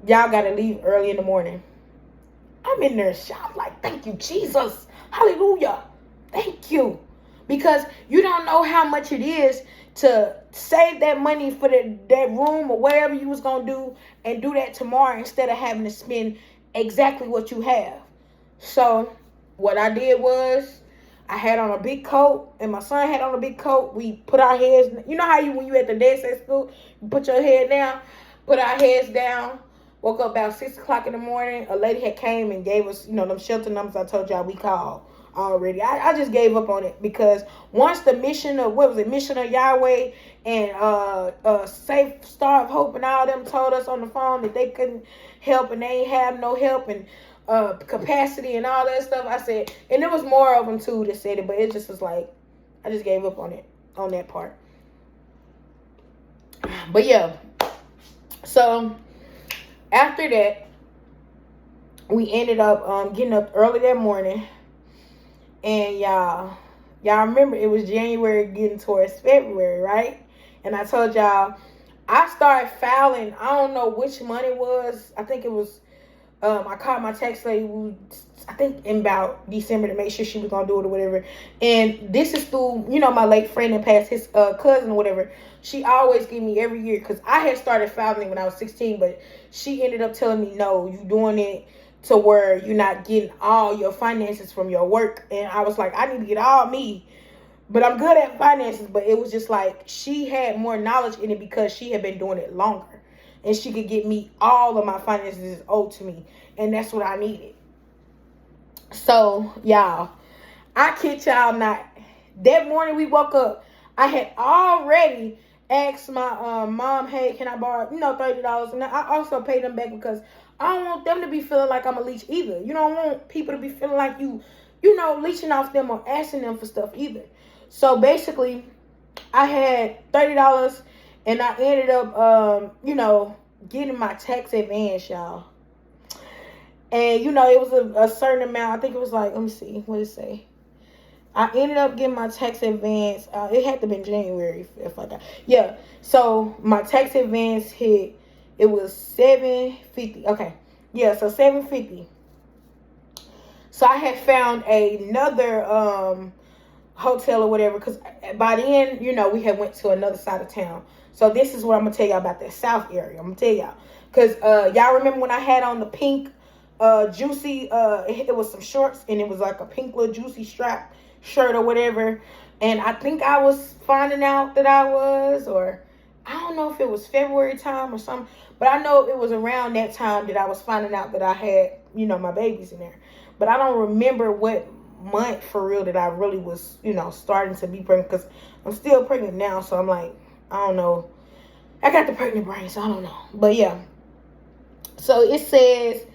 y'all got to leave early in the morning. I'm in there shocked, like, thank you, Jesus. Hallelujah. Thank you. Because you don't know how much it is to save that money for that room or whatever you was going to do, and do that tomorrow instead of having to spend exactly what you have. So what I did was, I had on a big coat, and my son had on a big coat. We put our heads, you know how when you at the desk at school, you put your head down, put our heads down. Woke up about 6 o'clock in the morning. A lady had came and gave us, them shelter numbers I told y'all we called already. I just gave up on it, because once the mission of, Mission of Yahweh and Safe Star of Hope and all them told us on the phone that they couldn't help, and they ain't have no help, and capacity and all that stuff, I said, and there was more of them too that said it, but it just was like, I just gave up on it, on that part. But yeah, so after that, we ended up getting up early that morning, and y'all remember it was January getting towards February, right? And I told y'all I started filing, I don't know which month it was. I think it was I called my tax lady, I think in about December, to make sure she was going to do it or whatever. And this is through, my late friend that passed, his cousin or whatever. She always gave me every year, because I had started filing when I was 16, but she ended up telling me, no, you doing it to where you're not getting all your finances from your work. And I was like, I need to get all me. But I'm good at finances. But it was just like, she had more knowledge in it because she had been doing it longer. And she could get me all of my finances owed to me. And that's what I needed. So, y'all, I kid y'all not. That morning we woke up, I had already asked my mom, hey, can I borrow, $30? And I also paid them back, because I don't want them to be feeling like I'm a leech either. You don't want people to be feeling like you leeching off them or asking them for stuff either. So, basically, I had $30. And I ended up, getting my tax advance, y'all. And, it was a certain amount. I think it was like, let me see. What did it say? I ended up getting my tax advance. It had to have been January, if I got. Yeah. So, my tax advance hit, it was $750. Okay. Yeah, so $750. So, I had found another hotel or whatever, because by then, we had went to another side of town. So this is what I'm going to tell y'all about that South area. I'm going to tell y'all. Because y'all remember when I had on the pink juicy, it was some shorts, and it was like a pink little juicy strap shirt or whatever. And I think I was finding out that I was, or I don't know if it was February time or something. But I know it was around that time that I was finding out that I had, my babies in there. But I don't remember what month for real that I really was, starting to be pregnant. Because I'm still pregnant now, so I'm like, I don't know. I got the pregnant brain, so I don't know. But yeah. So it says,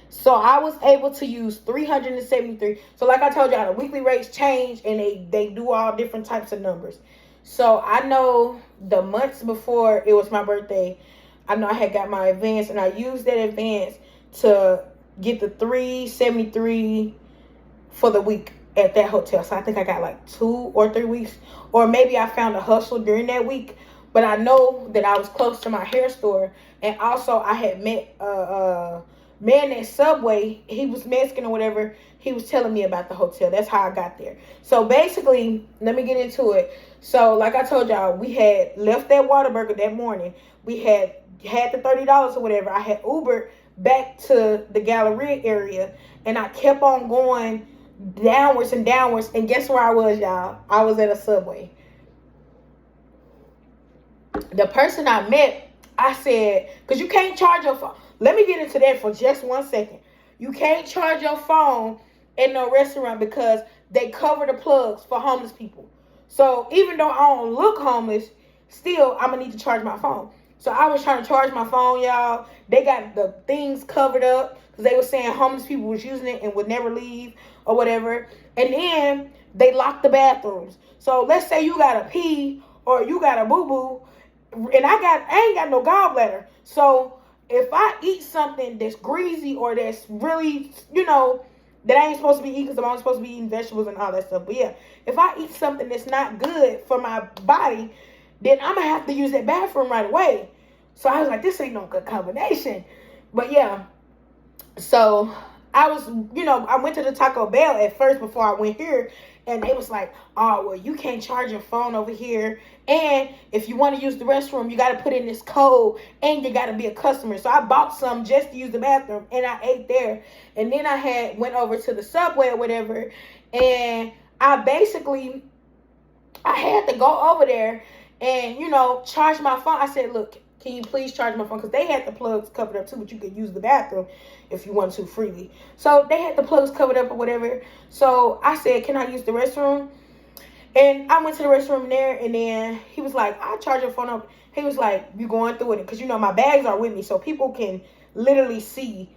so I was able to use 373. So like I told y'all, the weekly rates change, and they do all different types of numbers. So I know the months before it was my birthday, I know I had got my advance, and I used that advance to get the 373 for the week. at that hotel. So I think I got like 2 or 3 weeks, or maybe I found a hustle during that week. But I know that I was close to my hair store, and also I had met a man at Subway. He was Mexican or whatever. He was telling me about the hotel. That's how I got there. So basically, let me get into it. So like I told y'all, we had left that Whataburger that morning. We had the $30 or whatever. I had Ubered back to the Galleria area, and I kept on going downwards and downwards. And guess where I was, y'all? I was at a Subway. The person I met, I said, because you can't charge your phone. Let me get into that for just 1 second. You can't charge your phone in no restaurant because they cover the plugs for homeless people. So even though I don't look homeless, still I'm gonna need to charge my phone. So I was trying to charge my phone, y'all. They got the things covered up because they were saying homeless people was using it and would never leave or whatever. And then they locked the bathrooms. So let's say you got a pee or you got a boo-boo, and I ain't got no gallbladder. So if I eat something that's greasy or that's really, that I ain't supposed to be eating, because I'm only supposed to be eating vegetables and all that stuff. But yeah, if I eat something that's not good for my body, then I'm going to have to use that bathroom right away. So I was like, this ain't no good combination. But yeah, so I was, I went to the Taco Bell at first before I went here. And they was like, oh, well, you can't charge your phone over here. And if you want to use the restroom, you got to put in this code. And you got to be a customer. So I bought some just to use the bathroom. And I ate there. And then I went over to the Subway or whatever. And I had to go over there and, charge my phone. I said, look, can you please charge my phone? Because they had the plugs covered up too, but you could use the bathroom if you want to freely. So they had the plugs covered up or whatever. So I said, can I use the restroom? And I went to the restroom there, and then he was like, I'll charge your phone up. He was like, you going through it? Because, my bags are with me, so people can literally see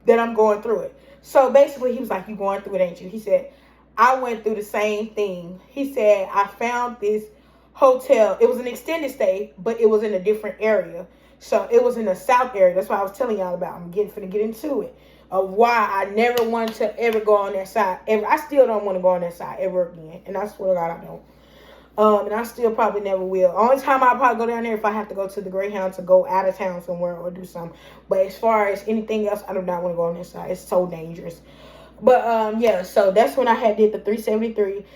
that I'm going through it. So basically, he was like, you going through it, ain't you? He said, I went through the same thing. He said, I found this hotel. It was an extended stay, but it was in a different area. So it was in the south area. That's what I was telling y'all about. I'm finna get into it of why I never wanted to ever go on that side. I still don't want to go on that side ever again. And I swear to God, I don't. And I still probably never will. Only time I'll probably go down there if I have to go to the Greyhound to go out of town somewhere or do something. But as far as anything else, I do not want to go on that side. It's so dangerous. But yeah, so that's when I did the 373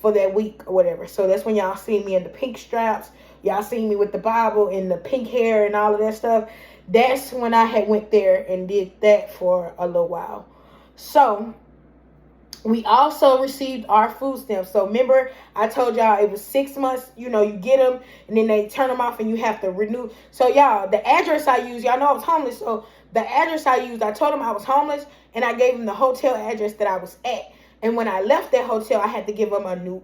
for that week or whatever. So that's when y'all see me in the pink straps. Y'all see me with the Bible and the pink hair and all of that stuff. That's when I had went there and did that for a little while. So we also received our food stamps. So remember, I told y'all it was 6 months. You get them and then they turn them off and you have to renew. So y'all, the address I used, y'all know I was homeless. So the address I used, I told them I was homeless and I gave them the hotel address that I was at. And when I left that hotel, I had to give them a new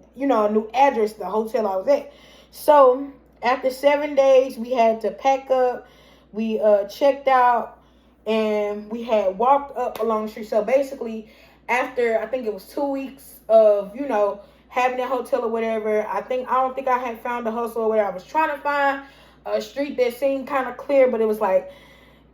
address, the hotel I was at. So after 7 days, we had to pack up. We checked out and we had walked up along the street. So basically, after I think it was 2 weeks of, having that hotel or whatever, I don't think I had found a hustle or whatever. I was trying to find a street that seemed kind of clear, but it was like,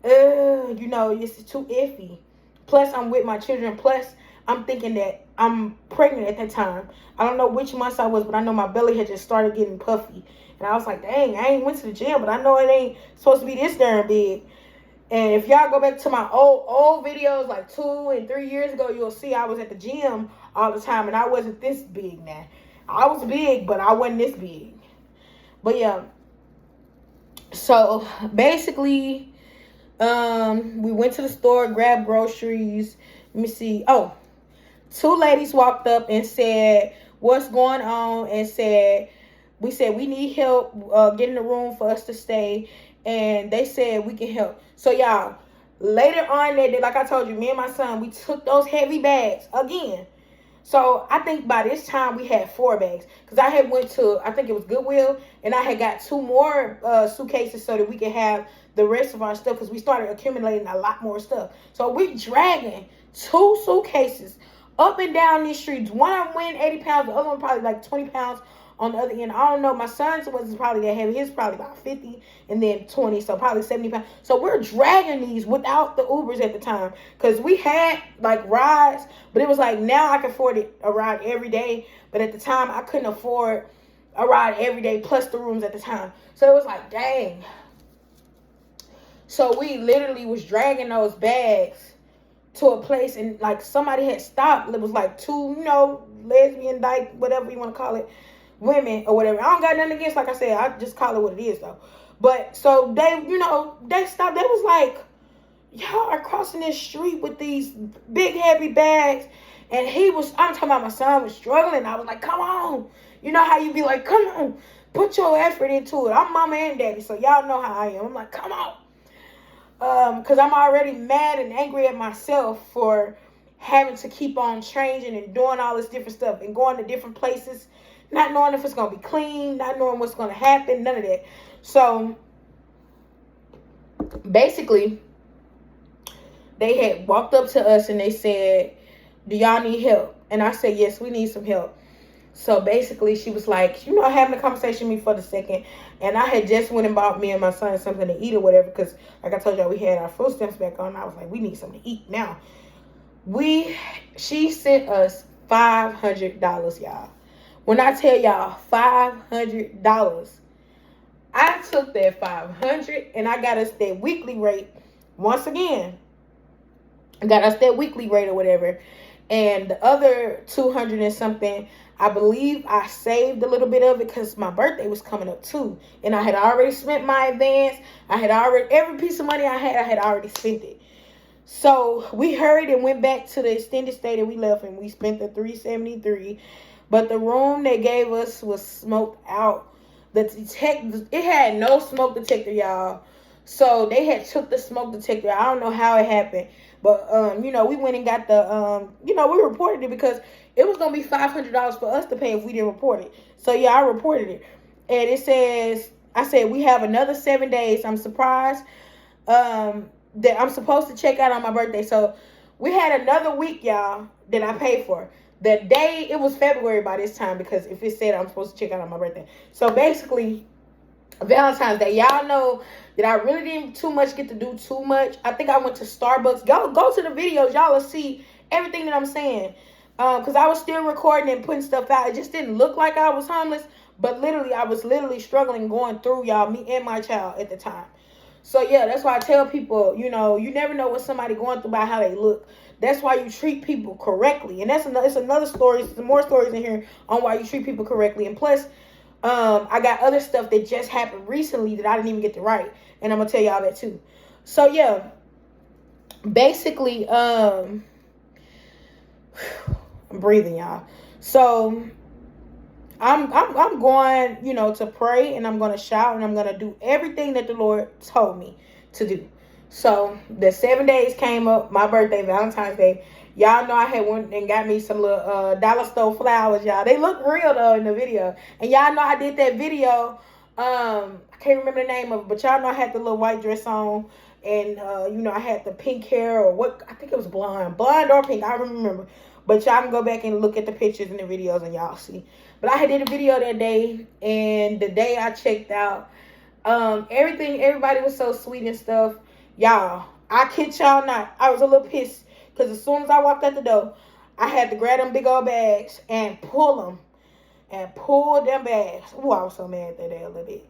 it's too iffy. Plus, I'm with my children. Plus, I'm thinking that I'm pregnant at that time. I don't know which months I was, but I know my belly had just started getting puffy. And I was like, dang, I ain't went to the gym, but I know it ain't supposed to be this darn big. And if y'all go back to my old videos, like 2 and 3 years ago, you'll see I was at the gym all the time, and I wasn't this big now. I was big, but I wasn't this big. But yeah. So basically, we went to the store, grabbed groceries. Let me see. Oh, 2 ladies walked up and said, what's going on? And we said we need help getting a room for us to stay. And they said we can help. So y'all, later on that day, like I told you, me and my son, we took those heavy bags again. So I think by this time we had 4 bags. Because I had went to, I think it was Goodwill. And I had got 2 more suitcases so that we could have the rest of our stuff. Because we started accumulating a lot more stuff. So we dragging 2 suitcases up and down these streets. One of them weighing 80 pounds. The other one probably like 20 pounds on the other end. I don't know. My son's wasn't probably that heavy. His probably about 50 and then 20, so probably 70 pounds. So we're dragging these without the Ubers at the time, because we had like rides, but it was like now I can afford a ride every day, but at the time I couldn't afford a ride every day plus the rooms at the time. So it was like, dang. So we literally was dragging those bags to a place, and like somebody had stopped. It was like two, lesbian, dyke, whatever you want to call it, women or whatever. I don't got nothing against, like I said, I just call it what it is though. But so they, they stopped. They was like, y'all are crossing this street with these big heavy bags. And I'm talking about, my son was struggling. I was like, come on. You know how you be like, come on, put your effort into it. I'm mama and daddy, so y'all know how I am. I'm like, come on. Because I'm already mad and angry at myself for having to keep on changing and doing all this different stuff and going to different places, not knowing if it's going to be clean, not knowing what's going to happen, none of that. So basically, they had walked up to us and they said, do y'all need help? And I said, yes, we need some help. So basically, she was like, having a conversation with me for the second. And I had just went and bought me and my son something to eat or whatever, because like I told y'all, we had our food stamps back on. I was like, we need something to eat now. She sent us $500, y'all. When I tell y'all $500, I took that $500 and I got us that weekly rate. Once again, I got us that weekly rate or whatever. And the other 200 and something, I believe I saved a little bit of it because my birthday was coming up too. And I had already spent my advance. Every piece of money I had already spent it. So we hurried and went back to the extended stay that we left, and we spent the $373. But the room they gave us was smoked out. It had no smoke detector, y'all. So they had took the smoke detector. I don't know how it happened. But, we went and got the, we reported it because it was going to be $500 for us to pay if we didn't report it. So, yeah, I reported it. And it says, I said, we have another 7 days. I'm surprised that I'm supposed to check out on my birthday. So, we had another week, y'all, that I paid for. The day, it was February by this time, because if it said I'm supposed to check out on my birthday. So, basically, Valentine's Day, y'all know that I really didn't too much get to do too much. I think I went to Starbucks. Go to the videos. Y'all will see everything that I'm saying. Because I was still recording and putting stuff out. It just didn't look like I was homeless. But literally, I was literally struggling going through, y'all, me and my child at the time. So, yeah, that's why I tell people, you never know what somebody going through by how they look. That's why you treat people correctly. And it's another story. Some more stories in here on why you treat people correctly. And plus, I got other stuff that just happened recently that I didn't even get to write. And I'm going to tell y'all that too. So, yeah. Basically, I'm breathing, y'all. So, I'm going, to pray, and I'm going to shout, and I'm going to do everything that the Lord told me to do. So, the 7 days came up, my birthday, Valentine's Day. Y'all know I had went and got me some little dollar store flowers, y'all. They look real, though, in the video. And y'all know I did that video. I can't remember the name of it, but y'all know I had the little white dress on. And, I had the pink hair, or what, I think it was blonde or pink, I don't remember. But y'all can go back and look at the pictures and the videos and y'all see. But I did a video that day, and the day I checked out, everybody was so sweet and stuff. Y'all, I kid y'all not, I was a little pissed. Because as soon as I walked out the door, I had to grab them big old bags and pull them. And pull them bags. Ooh, I was so mad that day a little bit.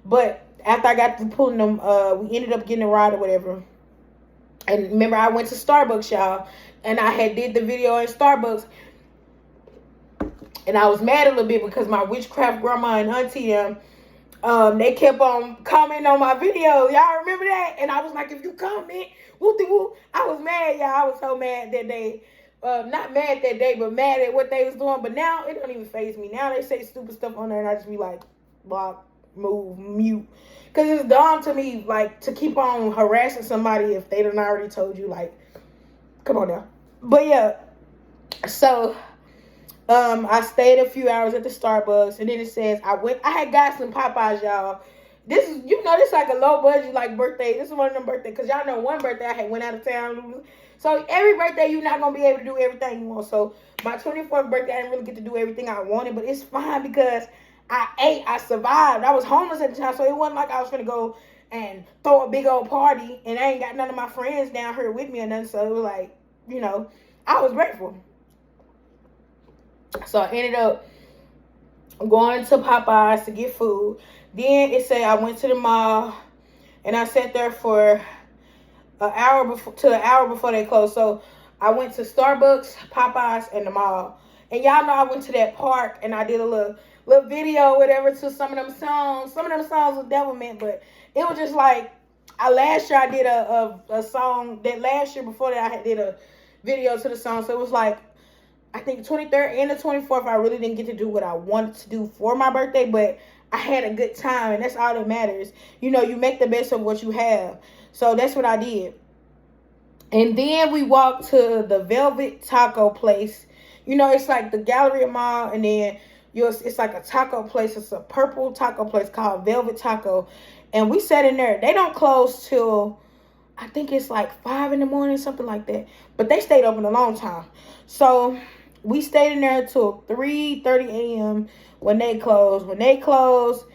But after I got to pulling them, we ended up getting a ride or whatever. And remember, I went to Starbucks, y'all. And I had did the video in Starbucks. And I was mad a little bit because my witchcraft grandma and auntie, they kept on commenting on my video. Y'all remember that? And I was like, if you comment, whoop-de-whoop. I was mad, y'all. I was so mad that day. Not mad that day, but mad at what they was doing. But now, it don't even faze me. Now they say stupid stuff on there, and I just be like, block, move, mute. Because it's dumb to me, like, to keep on harassing somebody if they done already told you, like, come on now. But, yeah. So, I stayed a few hours at the Starbucks, and then it says, I had got some Popeyes, y'all. This is, this like a low budget, like, birthday. This is one of them birthdays, because y'all know one birthday I had went out of town. So, every birthday, you're not going to be able to do everything you want. So, my 24th birthday, I didn't really get to do everything I wanted, but it's fine because I ate, I survived. I was homeless at the time, so it wasn't like I was finna go and throw a big old party, and I ain't got none of my friends down here with me or nothing, so it was like, I was grateful. So I ended up going to Popeyes to get food. Then it said I went to the mall, and I sat there for an hour before they closed. So I went to Starbucks, Popeyes, and the mall. And y'all know I went to that park and I did a little video, whatever, to some of them songs. Some of them songs was devilment, but it was just like, last year I did a song. That last year before that I did a video to the song. So it was like, I think 23rd and the 24th, I really didn't get to do what I wanted to do for my birthday, but I had a good time, and that's all that matters. You make the best of what you have. So that's what I did. And then we walked to the Velvet Taco place. It's like the Galleria Mall, and then it's like a taco place. It's a purple taco place called Velvet Taco. And we sat in there. They don't close till, I think it's like 5 in the morning, something like that. But they stayed open a long time. So we stayed in there until 3:30 a.m. when they closed. When they closed,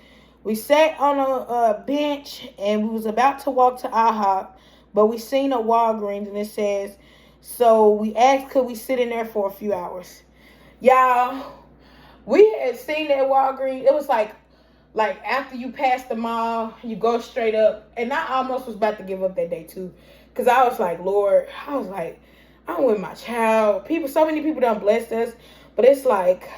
we sat on a bench, and we was about to walk to IHOP, but we seen a Walgreens, and it says, so we asked, could we sit in there for a few hours? Y'all, we had seen that Walgreens. It was like after you pass the mall, you go straight up. And I almost was about to give up that day too. Because I was like, Lord, I'm with my child. So many people done blessed us. But it's like,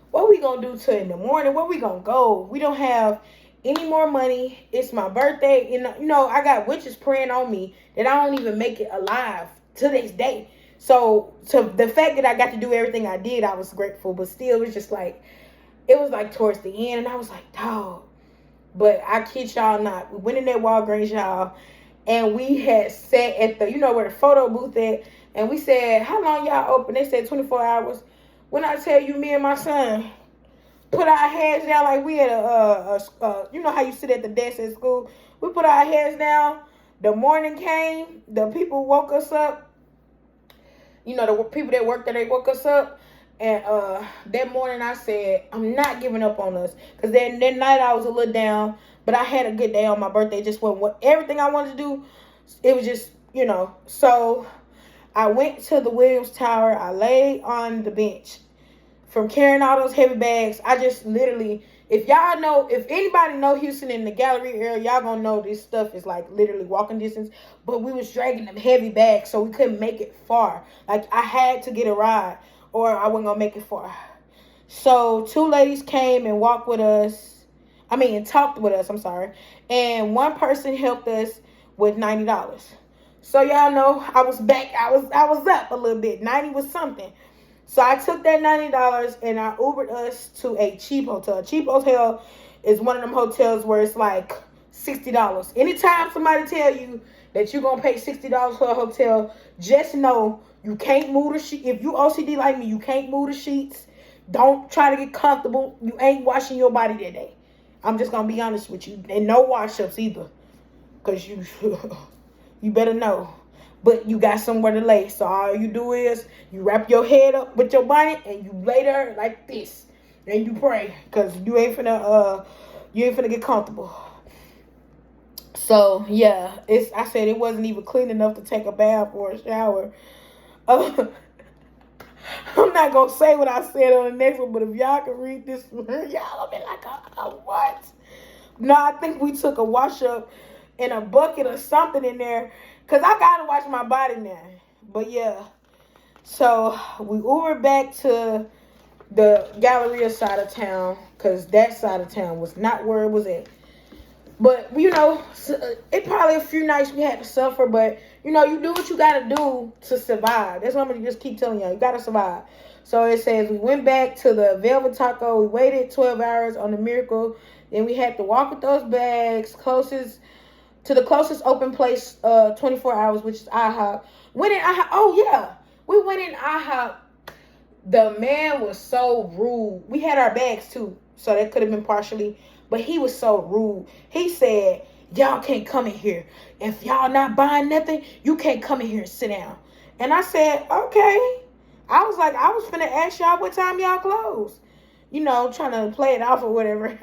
what we gonna do till in the morning? Where we gonna go? We don't have any more money. It's my birthday. And, I got witches praying on me that I don't even make it alive to this day. So to the fact that I got to do everything I did, I was grateful. But still, it was just like, it was like towards the end. And I was like, dog. But I kid y'all not. We went in that Walgreens, y'all. And we had sat at the, where the photo booth at. And we said, how long y'all open? They said 24 hours. When I tell you, me and my son put our heads down like we had you know how you sit at the desk at school? We put our heads down. The morning came. The people woke us up. The people that worked there, they woke us up. And that morning I said, I'm not giving up on us. Because that night I was a little down. But I had a good day on my birthday. Just everything I wanted to do. It was just, So I went to the Williams Tower. I laid on the bench. From carrying all those heavy bags, I just literally, if anybody know Houston in the Galleria area, y'all gonna know this stuff is like literally walking distance. But we was dragging them heavy bags, so we couldn't make it far. Like, I had to get a ride, or I wasn't gonna make it far. So 2 ladies came and talked with us, I'm sorry. And one person helped us with $90. So y'all know I was back. I was up a little bit. 90 was something. So I took that $90 and I Ubered us to a cheap hotel. A cheap hotel is one of them hotels where it's like $60. Anytime somebody tell you that you're going to pay $60 for a hotel, just know you can't move the sheet. If you OCD like me, you can't move the sheets. Don't try to get comfortable. You ain't washing your body that day. I'm just going to be honest with you. And no wash-ups either. Because you better know. But you got somewhere to lay. So all you do is you wrap your head up with your bonnet and you lay there like this. And you pray. Because you ain't finna get comfortable. So yeah, I said it wasn't even clean enough to take a bath or a shower. I'm not gonna say what I said on the next one, but if y'all can read this, y'all gonna be like, what? No, I think we took a wash up in a bucket or something in there. Because I got to wash my body now. But yeah. So we Ubered back to the Galleria side of town. Because that side of town was not where it was at. But, it probably a few nights we had to suffer. But, you do what you got to do to survive. That's what I'm going to just keep telling y'all. You got to survive. So it says we went back to the Velvet Taco. We waited 12 hours on the Miracle. Then we had to walk with those bags to the closest open place 24 hours, which is IHOP. Went in IHOP. Oh, yeah. We went in IHOP. The man was so rude. We had our bags, too, so that could have been partially. But he was so rude. He said, y'all can't come in here. If y'all not buying nothing, you can't come in here and sit down. And I said, okay. I was finna ask y'all what time y'all close. you know, trying to play it off or whatever.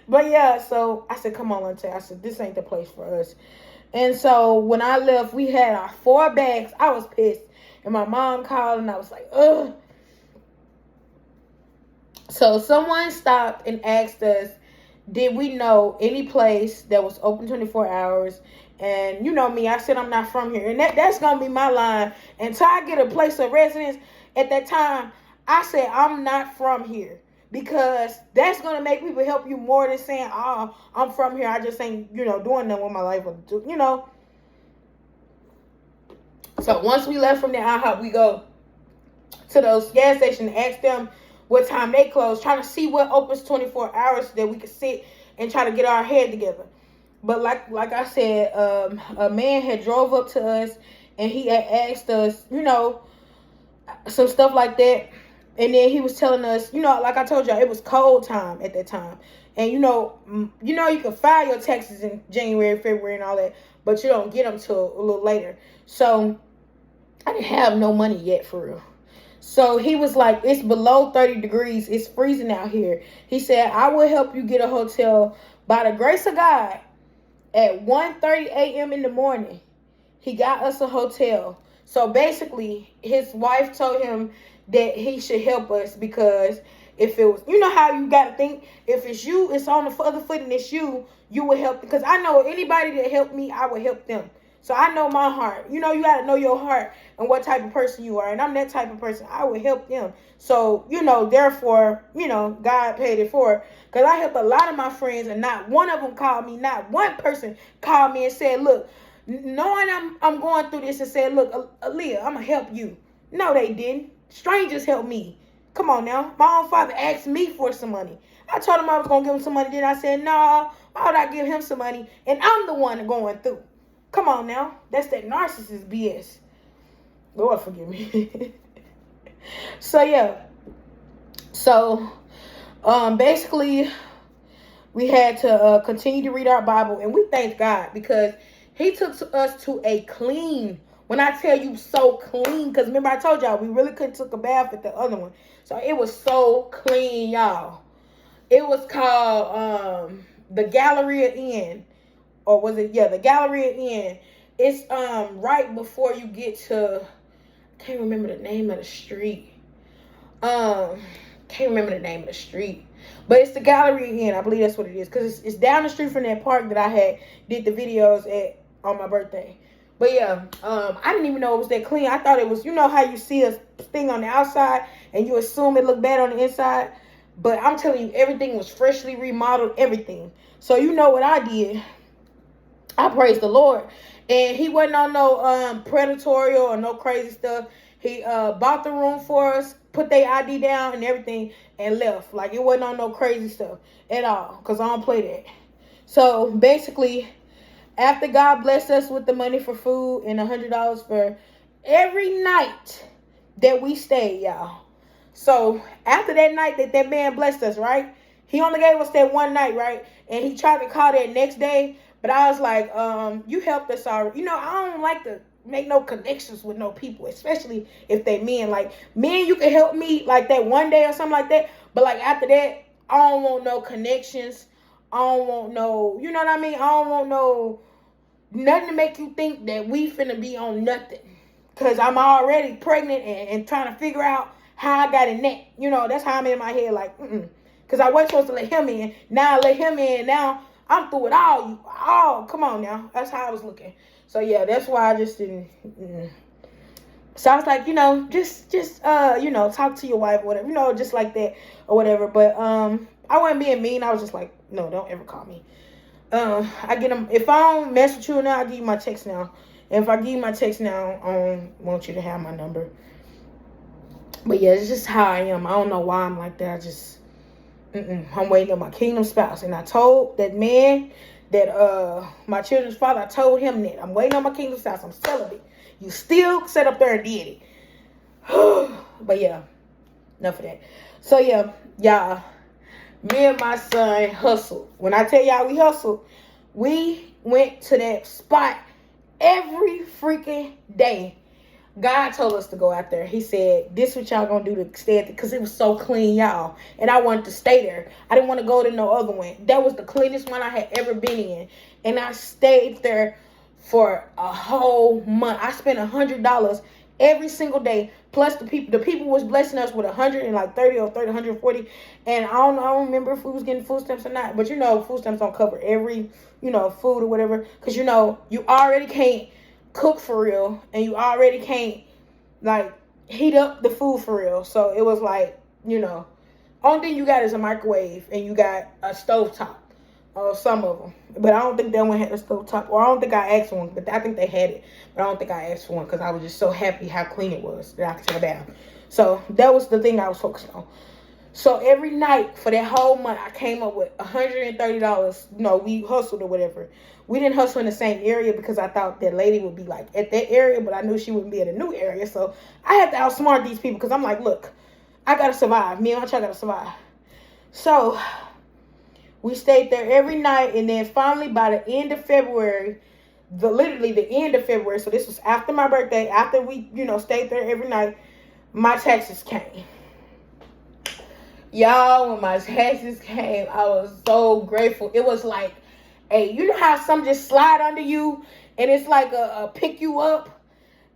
But yeah, so I said, come on, Lante. I said, this ain't the place for us. And so when I left, we had our 4 bags. I was pissed. And my mom called and I was like, ugh. So someone stopped and asked us, did we know any place that was open 24 hours? And you know me, I said I'm not from here. And that's going to be my line. Until I get a place of residence, at that time, I said I'm not from here. Because that's going to make people help you more than saying, oh, I'm from here. I just ain't, you know, doing nothing with my life. You know. So once we left from the IHOP, we go to those gas stations and ask them what time they close, trying to see what opens 24 hours so that we could sit and try to get our head together. But like I said, a man had drove up to us and he had asked us, you know, some stuff like that. And then he was telling us, you know, like I told y'all, it was cold time at that time. And, you know, you can file your taxes in January, February and all that, but you don't get them till a little later. So I didn't have no money yet for real. So he was like, it's below 30 degrees. It's freezing out here. He said, I will help you get a hotel by the grace of God. At 1:30 a.m. in the morning, he got us a hotel. So basically, his wife told him that he should help us because if it was, you know how you got to think, if it's you, it's on the other foot and it's you, you would help. Because I know anybody that helped me, I would help them. So I know my heart. You know, you got to know your heart and what type of person you are. And I'm that type of person. I would help them. So, you know, therefore, you know, God paid it for. Because I helped a lot of my friends and not one of them called me. Not one person called me and said, look, knowing I'm going through this and said, look, Aaliyah, I'm going to help you. No, they didn't. Strangers helped me. Come on now. My own father asked me for some money. I told him I was going to give him some money. Then I said, no, why would I give him some money? And I'm the one going through. Come on now. That's that narcissist BS. Lord forgive me. So, yeah. So, basically, we had to continue to read our Bible. And we thank God because he took us to a clean, when I tell you so clean, because remember I told y'all we really couldn't took a bath at the other one. So, it was so clean, y'all. It was called the Galleria Inn. Or was it, yeah, the Galleria Inn. It's right before you get to, I can't remember the name of the street. Can't remember the name of the street. But it's the Galleria Inn. I believe that's what it is. Because it's down the street from that park that I had did the videos at on my birthday. But yeah, I didn't even know it was that clean. I thought it was, you know how you see a thing on the outside and you assume it looked bad on the inside. But I'm telling you, everything was freshly remodeled, everything. So you know what I did? I praise the Lord. And he wasn't on no predatory or no crazy stuff. He bought the room for us, put their ID down and everything, and left. Like, it wasn't on no crazy stuff at all, because I don't play that. So, basically, after God blessed us with the money for food and $100 for every night that we stayed, y'all. So, after that night that man blessed us, right? He only gave us that one night, right? And he tried to call that next day. But I was like, you helped us already. You know, I don't like to make no connections with no people, especially if they men. Like, men, you can help me like that one day or something like that. But like after that, I don't want no connections. I don't want no, you know what I mean? I don't want no, nothing to make you think that we finna be on nothing. Because I'm already pregnant and trying to figure out how I got in that. You know, that's how I'm in my head. Like, because I wasn't supposed to let him in. Now I let him in. Now I'm through it all. Come on now. That's how I was looking. So yeah, that's why I just didn't. So I was like, you know, just you know, talk to your wife or whatever, you know, just like that or whatever. But I wasn't being mean. I was just like, no, don't ever call me. I get them. If I don't mess with you now, I give you my text now. And if I give you my text now, I want you to have my number. But yeah, it's just how I am. I don't know why I'm like that. I just. I'm waiting on my kingdom spouse. And I told that man that my children's father, I told him that I'm waiting on my kingdom spouse. I'm celibate. You still sat up there and did it. But yeah, enough of that. So yeah, y'all, me and my son hustled. When I tell y'all we hustled, we went to that spot every freaking day. God told us to go out there. He said, this what y'all gonna do to stay at the, because it was so clean, y'all. And I wanted to stay there. I didn't want to go to no other one. That was the cleanest one I had ever been in. And I stayed there for a whole month. I spent $100 every single day. Plus the people was blessing us with 130 or 30, 140. And I don't remember if we was getting food stamps or not. But food stamps don't cover every, food or whatever. Because you already can't cook for real, and you already can't like heat up the food for real. So it was like, only thing you got is a microwave and you got a stovetop, or some of them. But I don't think that one had a stovetop, or I don't think I asked for one, but I think they had it. But I don't think I asked for one because I was just so happy how clean it was that I could take a bath. So that was the thing I was focused on. So every night for that whole month, I came up with $130. We hustled or whatever. We didn't hustle in the same area because I thought that lady would be like at that area, but I knew she wouldn't be at a new area. So I had to outsmart these people because I'm like, look, I got to survive. Me and my child got to survive. So we stayed there every night. And then finally by the end of February, literally the end of February, so this was after my birthday, after we, stayed there every night, my taxes came. Y'all, when my taxes came, I was so grateful. It was like, hey, you know how some just slide under you and it's like a pick you up?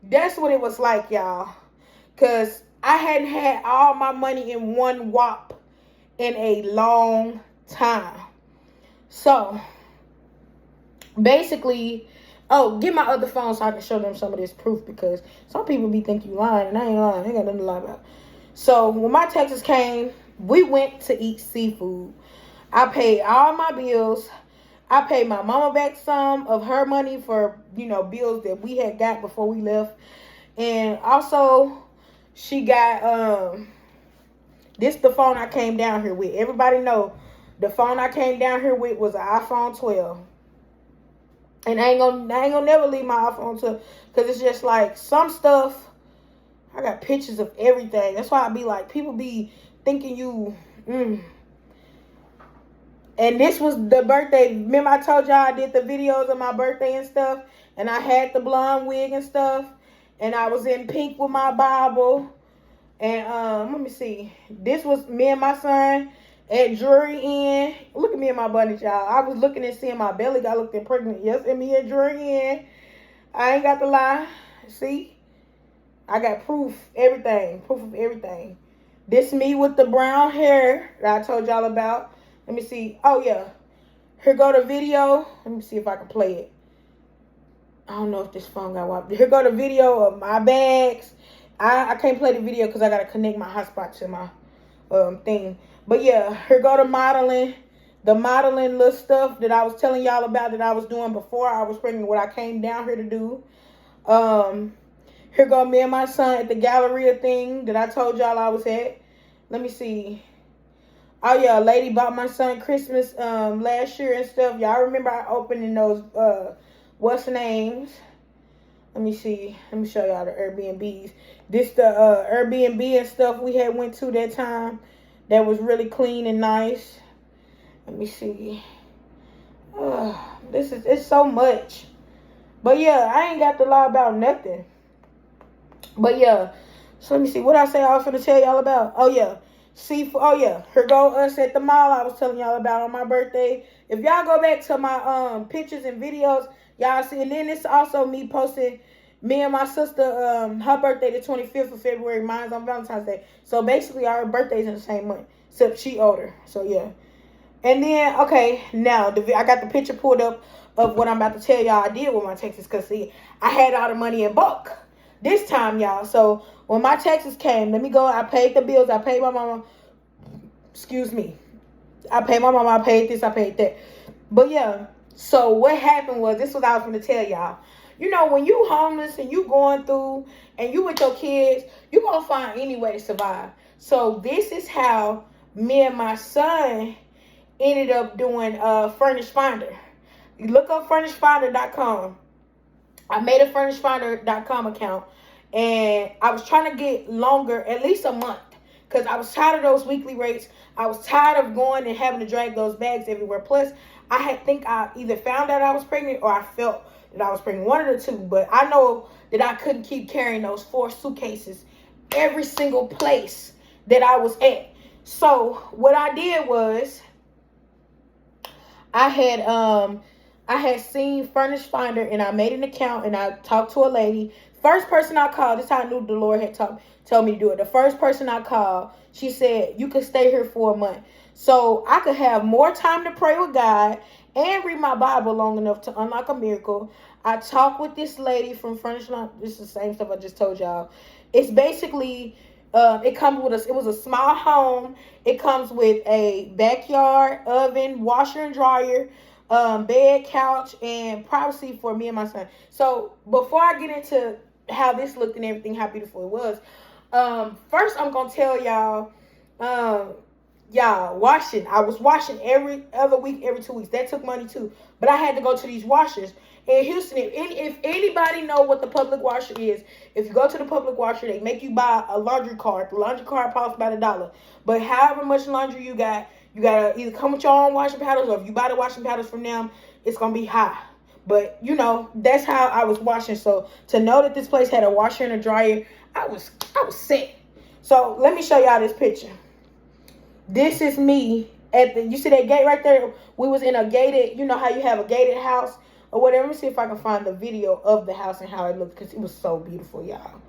That's what it was like, y'all. Because I hadn't had all my money in one whop in a long time. So, basically, get my other phone so I can show them some of this proof, because some people be thinking you lying, and I ain't lying. I ain't got nothing to lie about. So, when my taxes came, we went to eat seafood. I paid all my bills. I paid my mama back some of her money for, bills that we had got before we left. And also, she got, this the phone I came down here with. Everybody know the phone I came down here with was an iPhone 12. And I ain't gonna never leave my iPhone 12, because it's just like some stuff, I got pictures of everything. That's why I be like, people be thinking you, And this was the birthday. Remember I told y'all I did the videos of my birthday and stuff, and I had the blonde wig and stuff, and I was in pink with my Bible. And let me see. This was me and my son at Drury Inn. Look at me and my bunny, y'all. I was looking and seeing my belly got looking pregnant. Yes, and me at Drury Inn. I ain't got to lie. See? I got proof. Everything. Proof of everything. This me with the brown hair that I told y'all about. Let me see. Oh, yeah. Here go the video. Let me see if I can play it. I don't know if this phone got wiped. Here go the video of my bags. I can't play the video because I got to connect my hotspot to my thing. But, yeah. Here go the modeling. The modeling little stuff that I was telling y'all about that I was doing before I was pregnant, what I came down here to do. Here go me and my son at the Galleria thing that I told y'all I was at. Let me see. Oh, yeah, a lady bought my son Christmas last year and stuff. Y'all remember I opening those, what's the names? Let me see. Let me show y'all the Airbnbs. This the Airbnb and stuff we had went to that time. That was really clean and nice. Let me see. It's so much. But, yeah, I ain't got to lie about nothing. But, yeah. So, let me see. What I say I was going to tell y'all about? Oh, yeah. Seafood. Oh, yeah. Here go us at the mall I was telling y'all about on my birthday. If y'all go back to my pictures and videos, y'all see. And then it's also me posting me and my sister, her birthday the 25th of February. Mine's on Valentine's Day. So, basically, our birthdays in the same month. Except she older. So, yeah. And then, okay, now, I got the picture pulled up of what I'm about to tell y'all I did with my taxes. Because, see, I had all the money in bulk this time, y'all. So, when my taxes came, let me go. I paid the bills. I paid my mama. Excuse me. I paid my mama. I paid this. I paid that. But, yeah. So, what happened was, this is what I was going to tell y'all. You know, when you homeless and you going through and you with your kids, you going to find any way to survive. So, this is how me and my son ended up doing Furnish Finder. You look up FurnishFinder.com. I made a FurnishFinder.com account. And I was trying to get longer, at least a month. because I was tired of those weekly rates. I was tired of going and having to drag those bags everywhere. Plus, I either found out I was pregnant or I felt that I was pregnant. One of the two. But I know that I couldn't keep carrying those 4 suitcases every single place that I was at. So what I did was I had seen Furnish Finder, and I made an account, and I talked to a lady. First person I called, this is how I knew the Lord had told me to do it. The first person I called, she said, you could stay here for a month. So I could have more time to pray with God and read my Bible long enough to unlock a miracle. I talked with this lady from Furnish Finder. This is the same stuff I just told y'all. It's basically, it comes with it was a small home. It comes with a backyard, oven, washer and dryer, bed, couch, and privacy for me and my son. So before I get into how this looked and everything, how beautiful it was, first I'm gonna tell y'all, washing. I was washing every other week, every 2 weeks. That took money too, but I had to go to these washers in Houston. If anybody know what the public washer is, if you go to the public washer, they make you buy a laundry card. The laundry card costs about $1, but however much laundry you gotta either come with your own washing paddles, or if you buy the washing paddles from them, it's gonna be high. But that's how I was washing. So to know that this place had a washer and a dryer, I was set. So let me show y'all this picture. This is me you see that gate right there? We was in a gated, you know how you have a gated house or whatever. Let me see if I can find the video of the house and how it looked, because it was so beautiful, y'all.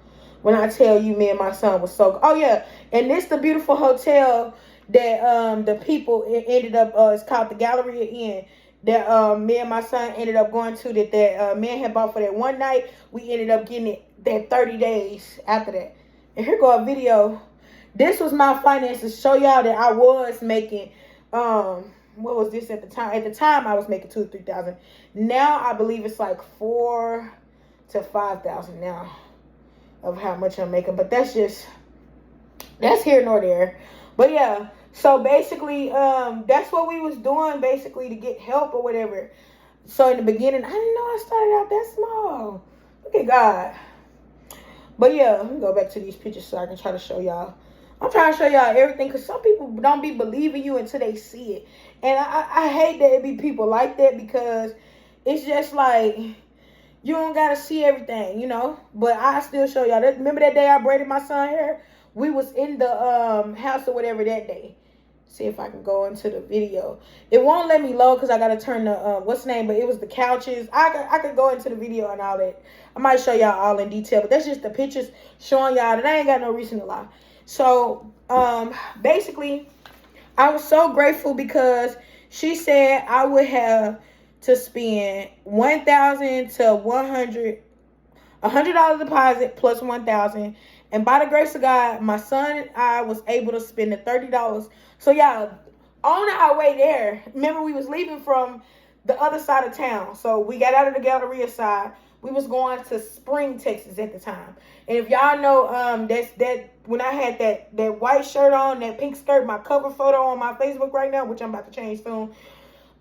When I tell you, me and my son was so, oh yeah, and this the beautiful hotel that the people ended up, it's called the Galleria Inn, that me and my son ended up going to, that man had bought for that one night. We ended up getting it that 30 days after that. And here go a video. This was my finances. Show y'all that I was making, what was this at the time? At the time, I was making $2,000 to $3,000. Now, I believe it's like $4,000 to $5,000 now of how much I'm making. But that's here nor there. But yeah, so basically, that's what we was doing, basically, to get help or whatever. So in the beginning, I didn't know I started out that small. Look at God. But yeah, let me go back to these pictures so I can try to show y'all. I'm trying to show y'all everything, because some people don't be believing you until they see it. And I hate that it be people like that, because it's just like, you don't got to see everything, But I still show y'all. Remember that day I braided my son's hair? We was in the house or whatever that day. See if I can go into the video. It won't let me load because I got to turn the, what's the name? But it was the couches. I could go into the video and all that. I might show y'all all in detail. But that's just the pictures showing y'all that I ain't got no reason to lie. So, basically, I was so grateful because she said I would have to spend $1,000 to $100 deposit plus $1,000. And by the grace of God, my son and I was able to spend the $30. So, y'all, on our way there, remember we was leaving from the other side of town. So, we got out of the Galleria side. We was going to Spring, Texas at the time. And if y'all know, that's when I had that white shirt on, that pink skirt, my cover photo on my Facebook right now, which I'm about to change soon.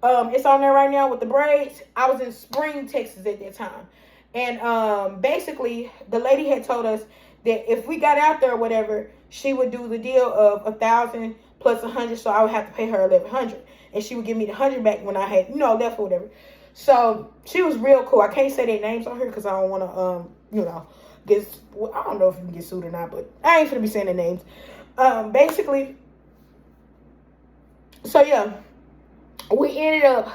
It's on there right now with the braids. I was in Spring, Texas at that time. And basically, the lady had told us that if we got out there or whatever, she would do the deal of $1,000 plus $100, so I would have to pay her $1,100, and she would give me the $100 back when I had, left or whatever. So she was real cool. I can't say their names on here because I don't want to, I don't know if you can get sued or not, but I ain't gonna be saying their names. Basically, so yeah, we ended up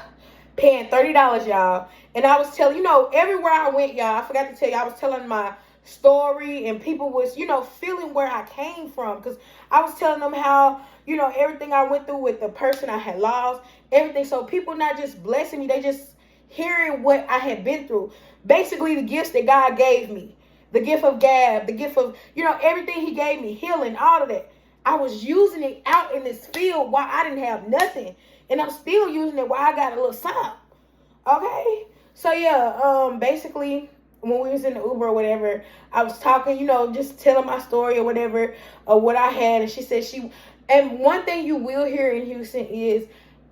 paying $30, y'all. And I was telling, everywhere I went, y'all, I forgot to tell you, I was telling my story, and people was, feeling where I came from, because I was telling them how, everything I went through with the person I had lost, everything. So people not just blessing me, they just hearing what I had been through. Basically, the gifts that God gave me, the gift of gab, the gift of, everything he gave me, healing, all of that. I was using it out in this field while I didn't have nothing. And I'm still using it while I got a little something. Okay? So, yeah, basically, when we was in the Uber or whatever, I was talking, just telling my story or whatever, or what I had. And she said and one thing you will hear in Houston is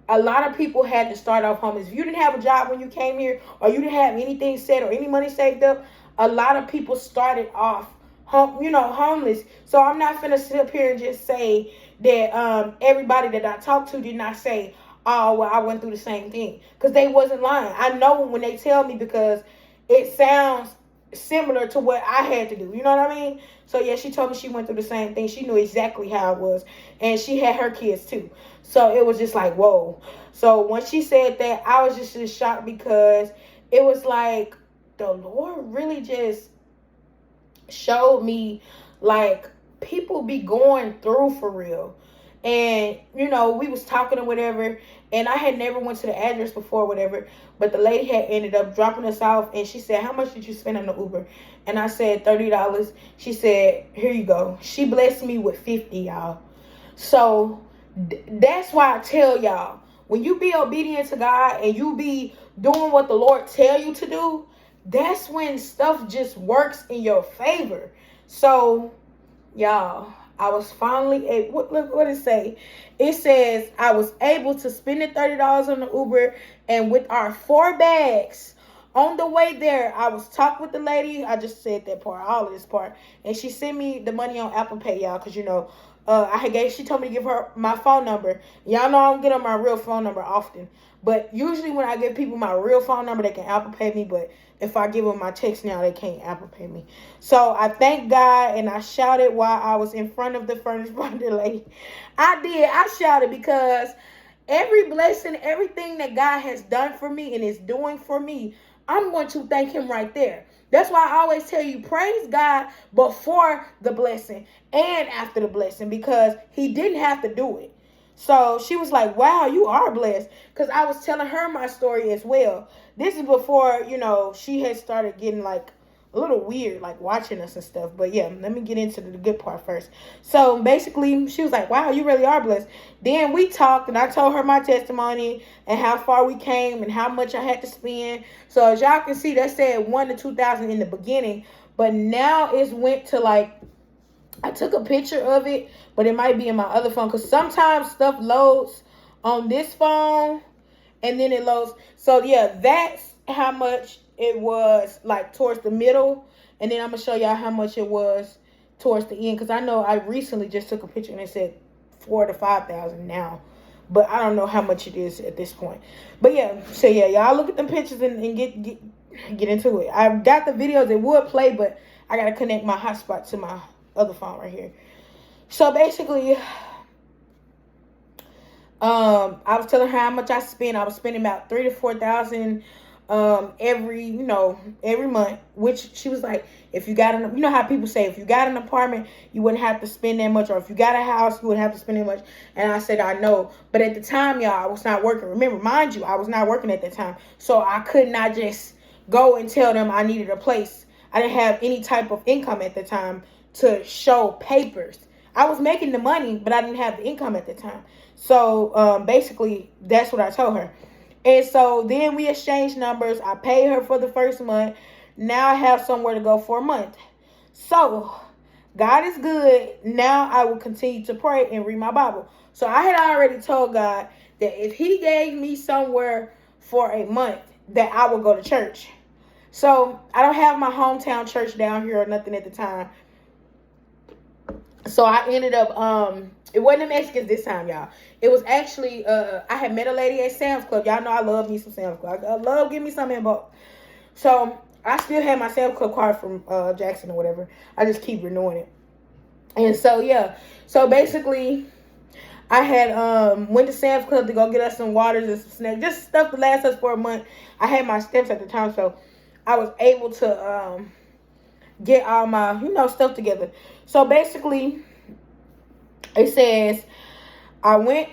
a lot of people had to start off homeless. If you didn't have a job when you came here, or you didn't have anything set or any money saved up, a lot of people started off homeless. So I'm not finna sit up here and just say that everybody that I talked to did not say, oh, well, I went through the same thing, because they wasn't lying. I know when they tell me, because it sounds similar to what I had to do. You know what I mean? So yeah, she told me she went through the same thing. She knew exactly how it was, and she had her kids too. So it was just like, whoa. So when she said that, I was just shocked, because it was like the Lord really just showed me, like, people be going through for real. And we was talking or whatever, and I had never went to the address before, whatever, but the lady had ended up dropping us off, and she said, how much did you spend on the Uber? And I said $30. She said, here you go. She blessed me with 50, y'all. So that's why I tell y'all, when you be obedient to God and you be doing what the Lord tell you to do, that's when stuff just works in your favor. So y'all, I was finally able, look what it say. It says I was able to spend the $30 on the Uber, and with our 4 bags on the way there, I was talking with the lady. I just said that part, all of this part, and she sent me the money on Apple Pay, y'all, because she told me to give her my phone number. Y'all know I don't get on my real phone number often, but usually when I give people my real phone number, they can Apple Pay me. But if I give them my text now, they can't Apple Pay me. So I thank God, and I shouted while I was in front of the furnace burner lady. I shouted, because every blessing, everything that God has done for me and is doing for me, I'm going to thank him right there. That's why I always tell you, praise God before the blessing and after the blessing, because he didn't have to do it. So she was like, wow, you are blessed. Because I was telling her my story as well. This is before, she had started getting like a little weird, like watching us and stuff. But yeah, let me get into the good part first. So basically, she was like, wow, you really are blessed. Then we talked, and I told her my testimony and how far we came and how much I had to spend. So as y'all can see, that said $1,000 to $2,000 in the beginning. But now it's went to like, I took a picture of it, but it might be in my other phone, because sometimes stuff loads on this phone and then it loads. So yeah, that's how much it was like towards the middle, and then I'm gonna show y'all how much it was towards the end, because I know I recently just took a picture and it said $4,000 to $5,000 now, but I don't know how much it is at this point. But yeah, so yeah, y'all look at the pictures and get into it. I've got the videos that would play, but I gotta connect my hotspot to my other phone right here. So basically, I was telling her how much I spent. I was spending about $3,000 to $4,000 every month, which she was like, if you got how people say, if you got an apartment, you wouldn't have to spend that much, or if you got a house, you wouldn't have to spend that much. And I said, I know, but at the time, y'all, I was not working. Remember, mind you, I was not working at that time, so I could not just go and tell them I needed a place. I didn't have any type of income at the time to show papers. I was making the money, but I didn't have the income at the time. So basically, that's what I told her. And so then we exchanged numbers. I paid her for the first month. Now I have somewhere to go for a month. So God is good. Now I will continue to pray and read my Bible. So I had already told God that if he gave me somewhere for a month, that I would go to church. So I don't have my hometown church down here or nothing at the time. So I ended up, it wasn't the Mexicans this time, y'all. It was actually, I had met a lady at Sam's Club. Y'all know I love me some Sam's Club. I love giving me something in bulk. So I still have my Sam's Club card from Jackson or whatever. I just keep renewing it. And so, yeah. So basically, I had went to Sam's Club to go get us some waters and some snacks. Just stuff to last us for a month. I had my steps at the time, so I was able to get all my, stuff together. So basically, it says, I went,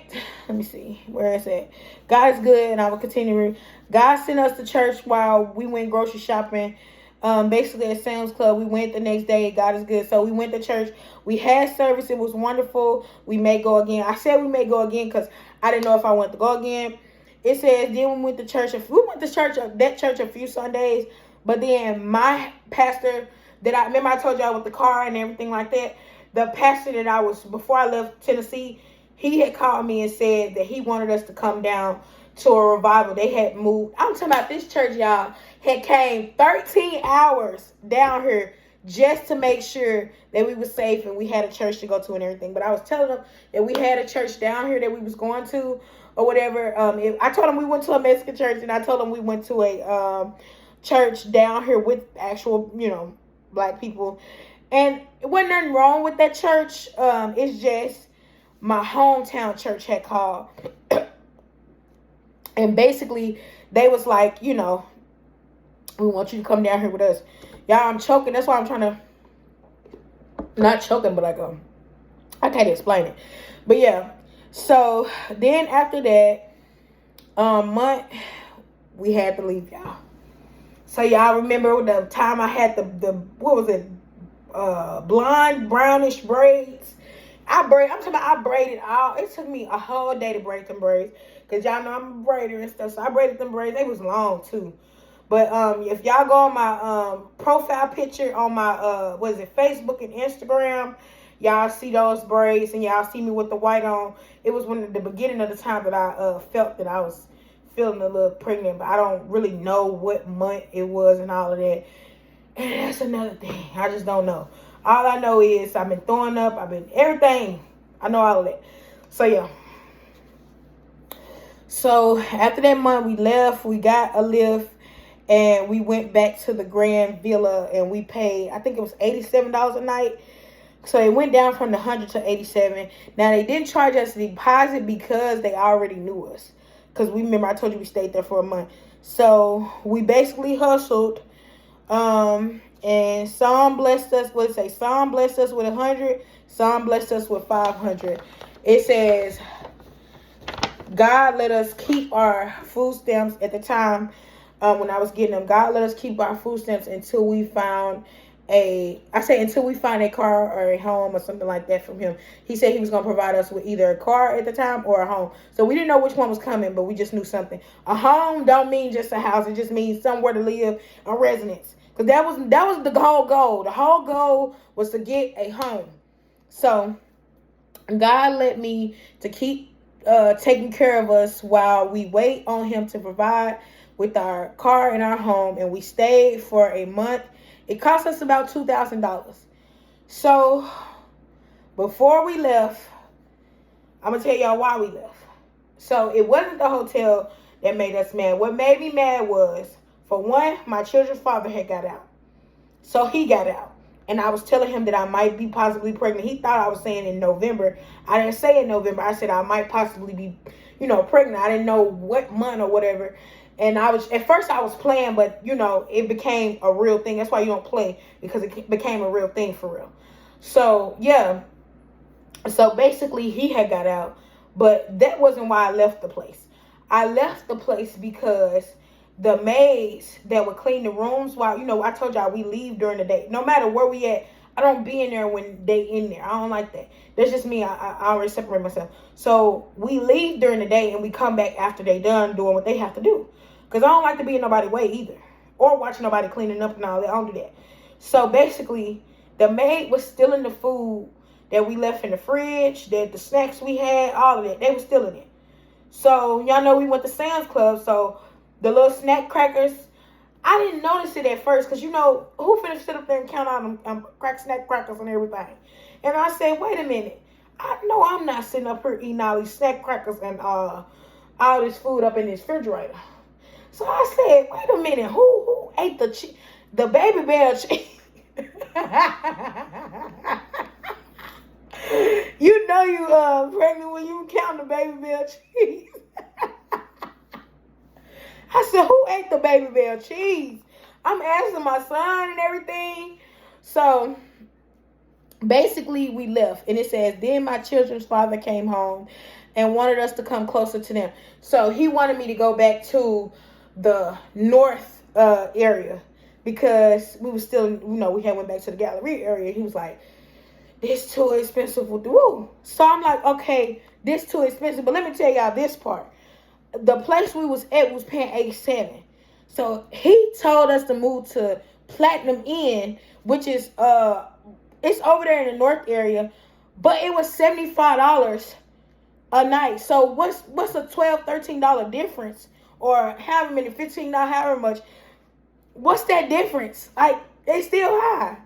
let me see where it's at. God is good, and I will continue. God sent us to church while we went grocery shopping. Basically at Sam's Club, we went the next day. God is good. So we went to church. We had service. It was wonderful. We may go again. I said we may go again because I didn't know if I wanted to go again. It says then we went to church. We went to that church a few Sundays, but then my pastor that I remember I told y'all with the car and everything like that, the pastor that I was, before I left Tennessee, he had called me and said that he wanted us to come down to a revival. They had moved. I'm talking about this church, y'all, had came 13 hours down here just to make sure that we were safe and we had a church to go to and everything. But I was telling them that we had a church down here that we was going to or whatever. I told them we went to a Mexican church, and I told them we went to a church down here with actual, black people. And it wasn't nothing wrong with that church. It's just my hometown church had called. And basically, they was like, we want you to come down here with us. Y'all, I'm choking. That's why I'm trying to, not choking, but like, I can't explain it. But yeah. So then after that, month, we had to leave, y'all. So y'all remember the time I had the what was it? Blonde, brownish braids. I braided all. It took me a whole day to braid them braids. Because y'all know I'm a braider and stuff. So I braided them braids. They was long too. But if y'all go on my profile picture on my Facebook and Instagram, y'all see those braids and y'all see me with the white on. It was the beginning of the time that I felt that I was feeling a little pregnant, but I don't really know what month it was and all of that. And that's another thing. I just don't know. All I know is I've been throwing up. I've been everything. I know all of that. So yeah. So after that month, we left. We got a lift. And we went back to the Grand Villa. And we paid, I think it was $87 a night. So it went down from the 100 to 87. Now, they didn't charge us a deposit because they already knew us. Because remember, I told you we stayed there for a month. So we basically hustled. And some blessed us, some blessed us with 100, some blessed us with 500. It says, God let us keep our food stamps at the time when I was getting them. God let us keep our food stamps until we found until we find a car or a home or something like that from him. He said he was going to provide us with either a car at the time or a home. So we didn't know which one was coming, but we just knew something. A home don't mean just a house. It just means somewhere to live, a residence. Because that was the whole goal. The whole goal was to get a home. So God let me to keep taking care of us while we wait on him to provide with our car and our home. And we stayed for a month. It cost us about $2,000. So before we left, I'm going to tell y'all why we left. So it wasn't the hotel that made us mad. What made me mad was, for one, my children's father had got out. So he got out. And I was telling him that I might be possibly pregnant. He thought I was saying in November. I didn't say in November. I said I might possibly be, pregnant. I didn't know what month or whatever. And at first I was playing, but, it became a real thing. That's why you don't play, because it became a real thing for real. So, yeah. So basically he had got out. But that wasn't why I left the place. I left the place because the maids that would clean the rooms while, I told y'all we leave during the day. No matter where we at, I don't be in there when they in there. I don't like that. That's just me. I already separate myself. So we leave during the day and we come back after they done doing what they have to do. Because I don't like to be in nobody's way either. Or watch nobody cleaning up and all that. I don't do that. So basically, the maid was stealing the food that we left in the fridge, that the snacks we had, all of that. They were stealing it. So y'all know we went to Sam's Club. So the little snack crackers, I didn't notice it at first. Because, who finna sit up there and count out them snack crackers and everything. And I said, wait a minute. I know I'm not sitting up here eating all these snack crackers and all this food up in this refrigerator. So I said, wait a minute, who ate the Baby Bell cheese? You know you pregnant when you count the Baby Bell cheese. I said, who ate the Baby Bell cheese? I'm asking my son and everything. So basically we left. And it says, then my children's father came home and wanted us to come closer to them. So he wanted me to go back to the north area because we were still, we had went back to the Galleria area. He was like, this too expensive with the woo. So I'm like, okay, this too expensive. But let me tell y'all this part. The place we was at was paying $87. So he told us to move to Platinum Inn, which is it's over there in the north area, but it was $75 a night. So what's a $12, $13 difference? Or however many, $15, however much. What's that difference? Like, they still high.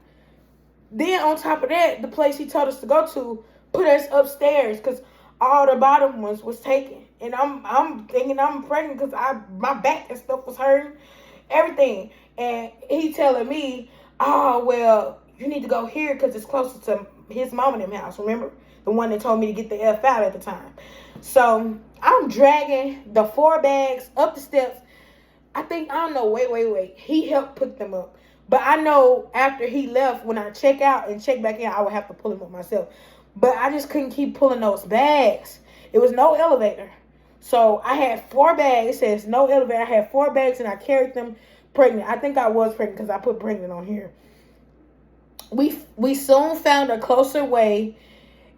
Then on top of that, the place he told us to go to put us upstairs because all the bottom ones was taken. And I'm thinking I'm pregnant because my back and stuff was hurting, everything. And he telling me, oh well, you need to go here because it's closer to his mom and them house. Remember the one that told me to get the F out at the time. So I'm dragging the 4 bags up the steps. I don't know, wait. He helped put them up. But I know after he left, when I check out and check back in, I would have to pull them up myself. But I just couldn't keep pulling those bags. It was no elevator. So I had 4 bags. It says no elevator. I had 4 bags and I carried them pregnant. I think I was pregnant because I put pregnant on here. We soon found a closer way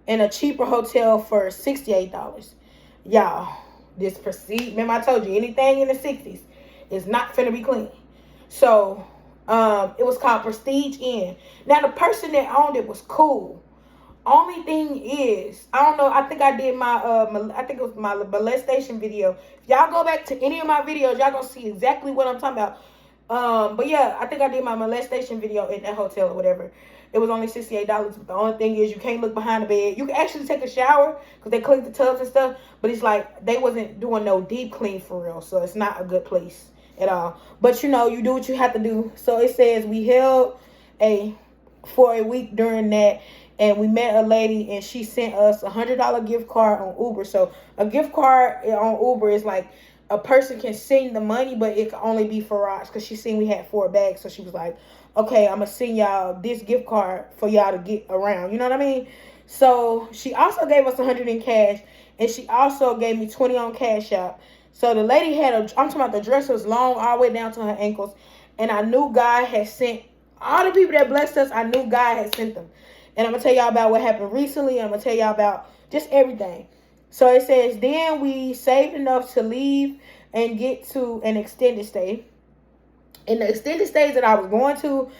in a cheaper hotel for $68. Y'all, this proceed. Remember I told you, anything in the 60s is not finna be clean. So it was called Prestige Inn. Now the person that owned it was cool. Only thing is, I don't know, I think I did I think it was my molestation video. If y'all go back to any of my videos, y'all gonna see exactly what I'm talking about. But yeah, I think I did my molestation video in that hotel or whatever. It was only $68. But the only thing is you can't look behind the bed. You can actually take a shower because they clean the tubs and stuff. But it's like they wasn't doing no deep clean for real. So it's not a good place at all. But you know, you do what you have to do. So it says we held for a week during that. And we met a lady and she sent us $100 gift card on Uber. So a gift card on Uber is like a person can send the money, but it can only be for rides because she seen we had 4 bags. So she was like, okay, I'm going to send y'all this gift card for y'all to get around. You know what I mean? So she also gave us $100 in cash. And she also gave me $20 on Cash App. So the lady had I'm talking about the dress was long all the way down to her ankles. And I knew God had sent all the people that blessed us. I knew God had sent them. And I'm going to tell y'all about what happened recently. I'm going to tell y'all about just everything. So it says, then we saved enough to leave and get to an extended stay. And the extended stays that I was going to,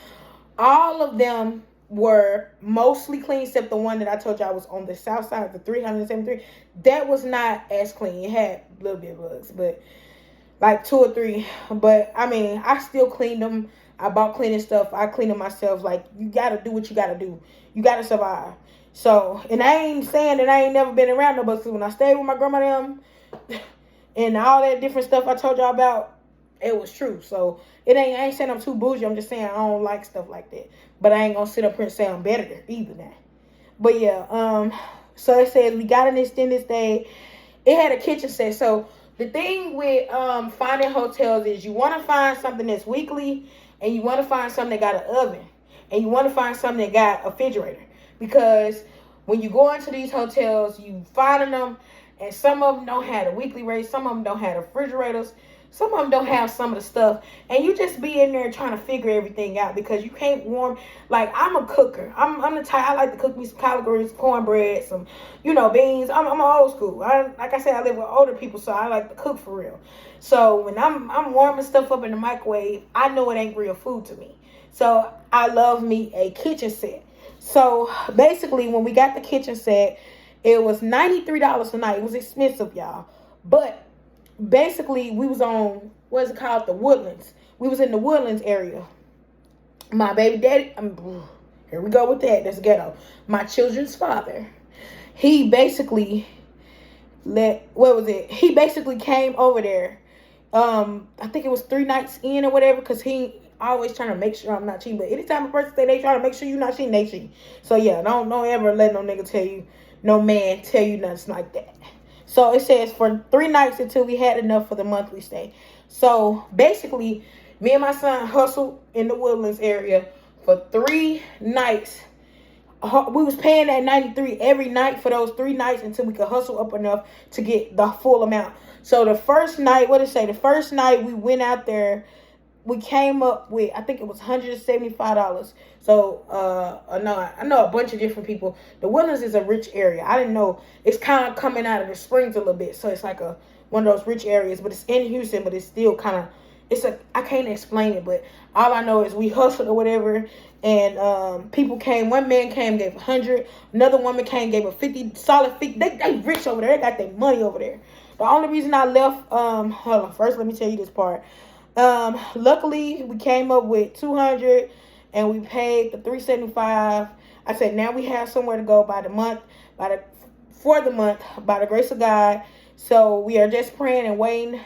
all of them were mostly clean, except the one that I told y'all was on the south side of the 373. That was not as clean. It had a little bit of bugs, but like 2 or 3. But, I mean, I still cleaned them. I bought cleaning stuff. I cleaned them myself. Like, you got to do what you got to do. You got to survive. So, and I ain't saying that I ain't never been around nobody. When I stayed with my grandma and all that different stuff I told y'all about, it was true. So, I ain't saying I'm too bougie. I'm just saying I don't like stuff like that. But I ain't going to sit up here and say I'm better than either now. But, yeah. So, it says we got an extended stay. It had a kitchen set. So, the thing with finding hotels is you want to find something that's weekly. And you want to find something that got an oven. And you want to find something that got a refrigerator. Because when you go into these hotels, you find them. And some of them don't have a weekly rate. Some of them don't have refrigerators. Some of them don't have some of the stuff. And you just be in there trying to figure everything out. Because you can't warm. Like, I'm a cooker. I'm the type. I like to cook me some collard greens, cornbread, some, beans. I'm old school. Like I said, I live with older people. So I like to cook for real. So when I'm warming stuff up in the microwave, I know it ain't real food to me. So I love me a kitchen set. So basically, when we got the kitchen set, it was $93 a night. It was expensive, y'all. But basically, we was on, what's it called? The Woodlands. We was in the Woodlands area. My baby daddy, here we go with that. That's ghetto. My children's father, he basically he basically came over there. I think it was 3 nights in or whatever, because he always trying to make sure I'm not cheating. But anytime a person say they trying to make sure you're not cheating, they cheat. So yeah, don't ever let no nigga no man tell you nothing like that. So it says for 3 nights until we had enough for the monthly stay. So basically, me and my son hustled in the Woodlands area for 3 nights. We was paying that $93 every night for those 3 nights until we could hustle up enough to get the full amount. So the first night, the first night we went out there, we came up with, I think it was $175. So I know a bunch of different people. The Woodlands is a rich area. I didn't know. It's kind of coming out of the springs a little bit. So it's like one of those rich areas, but it's in Houston, but it's still kind of, I can't explain it, but all I know is we hustled or whatever, and people came. One man came, gave 100. Another woman came, gave a 50, solid 50. They rich over there. They got their money over there. The only reason I left, hold on, first let me tell you this part. Luckily, we came up with 200, and we paid the $375. I said, now we have somewhere to go for the month, by the grace of God. So we are just praying and waiting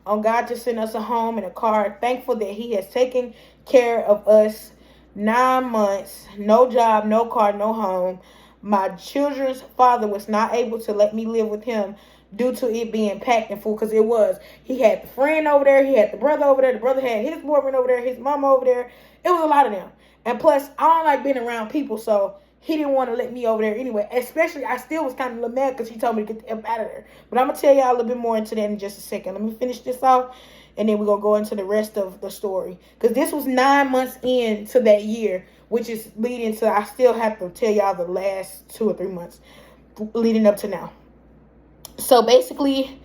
on God to send us a home and a car. Thankful that He has taken care of us 9 months, no job, no car, no home. My children's father was not able to let me live with him due to it being packed and full, because it was. He had the friend over there, he had the brother over there, the brother had his boyfriend over there, his mama over there. It was a lot of them. And plus, I don't like being around people, so he didn't want to let me over there anyway. Especially, I still was kind of a little mad because he told me to get the F out of there. But I'm going to tell y'all a little bit more into that in just a second. Let me finish this off, and then we're going to go into the rest of the story. Because this was 9 months into that year, which is leading to, I still have to tell y'all the last 2 or 3 months leading up to now. So basically,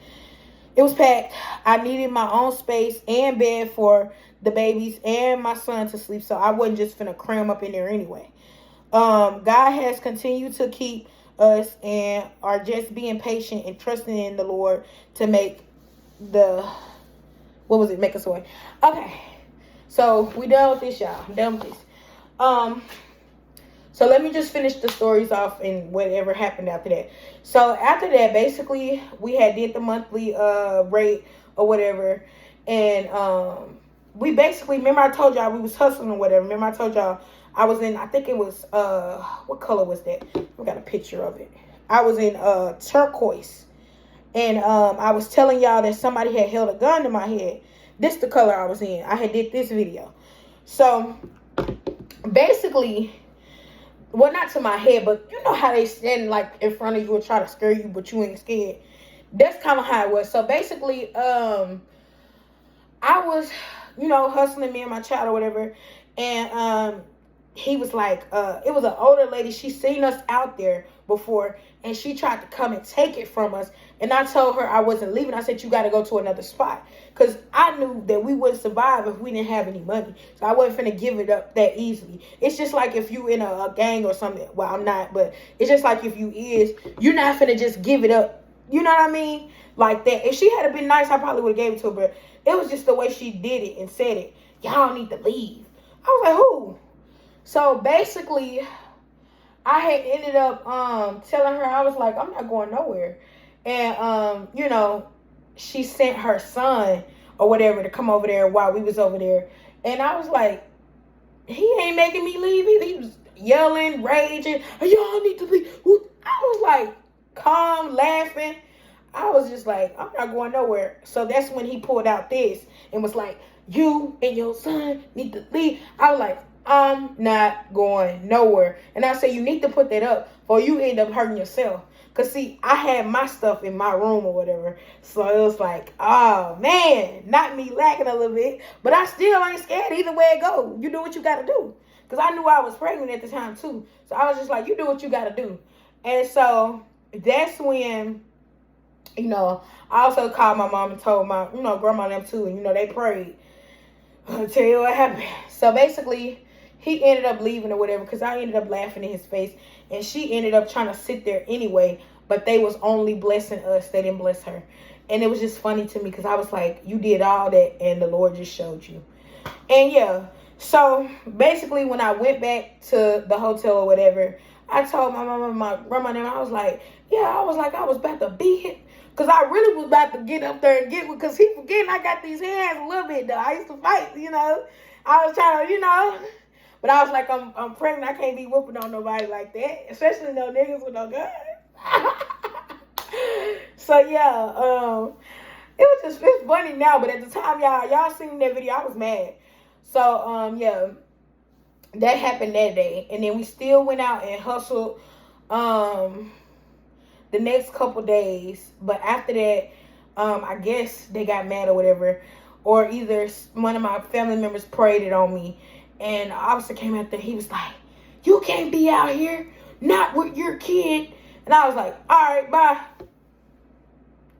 it was packed. I needed my own space and bed for the babies and my son to sleep, so I wasn't just finna cram up in there anyway. God has continued to keep us and are just being patient and trusting in the Lord to make make us away. Okay, so we done with this, y'all. I'm done with this. So let me just finish the stories off and whatever happened after that. So after that, basically, we had did the monthly rate or whatever. And we basically, remember I told y'all we was hustling or whatever. Remember I told y'all I was in, I think it was, what color was that? We got a picture of it. I was in turquoise. And I was telling y'all that somebody had held a gun to my head. This the color I was in. I had did this video. So basically, well, not to my head, but you know how they stand like in front of you and try to scare you, but you ain't scared. That's kind of how it was. So basically, I was, hustling, me and my child or whatever, and he was like, it was an older lady. She seen us out there before, and she tried to come and take it from us. And I told her I wasn't leaving. I said, you got to go to another spot. Because I knew that we wouldn't survive if we didn't have any money. So I wasn't finna give it up that easily. It's just like if you in a gang or something. Well, I'm not, but it's just like if you're not finna just give it up. You know what I mean? Like that. If she had been nice, I probably would have gave it to her. But it was just the way she did it and said it. Y'all need to leave. I was like, who? So basically, I had ended up telling her, I was like, I'm not going nowhere. And, she sent her son or whatever to come over there while we was over there. And I was like, he ain't making me leave either. He was yelling, raging, y'all need to leave. I was like, calm, laughing. I was just like, I'm not going nowhere. So that's when he pulled out this and was like, you and your son need to leave. I was like, I'm not going nowhere. And I said, you need to put that up or you end up hurting yourself. Because, see, I had my stuff in my room or whatever. So it was like, oh, man, not me lacking a little bit. But I still ain't scared either way it go. You do what you got to do. Because I knew I was pregnant at the time, too. So I was just like, you do what you got to do. And so that's when, I also called my mom and told my, grandma and them, too. And, they prayed. I'll tell you what happened. So basically, he ended up leaving or whatever because I ended up laughing in his face. And she ended up trying to sit there anyway. But they was only blessing us. They didn't bless her. And it was just funny to me because I was like, you did all that and the Lord just showed you. And yeah. So basically when I went back to the hotel or whatever, I told my mama, my grandma, and I was like, I was about to beat him. Because I really was about to get up there and get, because he forgetting I got these hands a little bit though. I used to fight, I was trying to, but I was like, I'm pregnant. I can't be whooping on nobody like that, especially no niggas with no guns. So yeah, it's funny now, but at the time, y'all seen that video, I was mad. So yeah, that happened that day, and then we still went out and hustled the next couple days. But after that, I guess they got mad or whatever, or either one of my family members prayed it on me. And the officer came out there. He was like, you can't be out here, not with your kid. And I was like, all right, bye.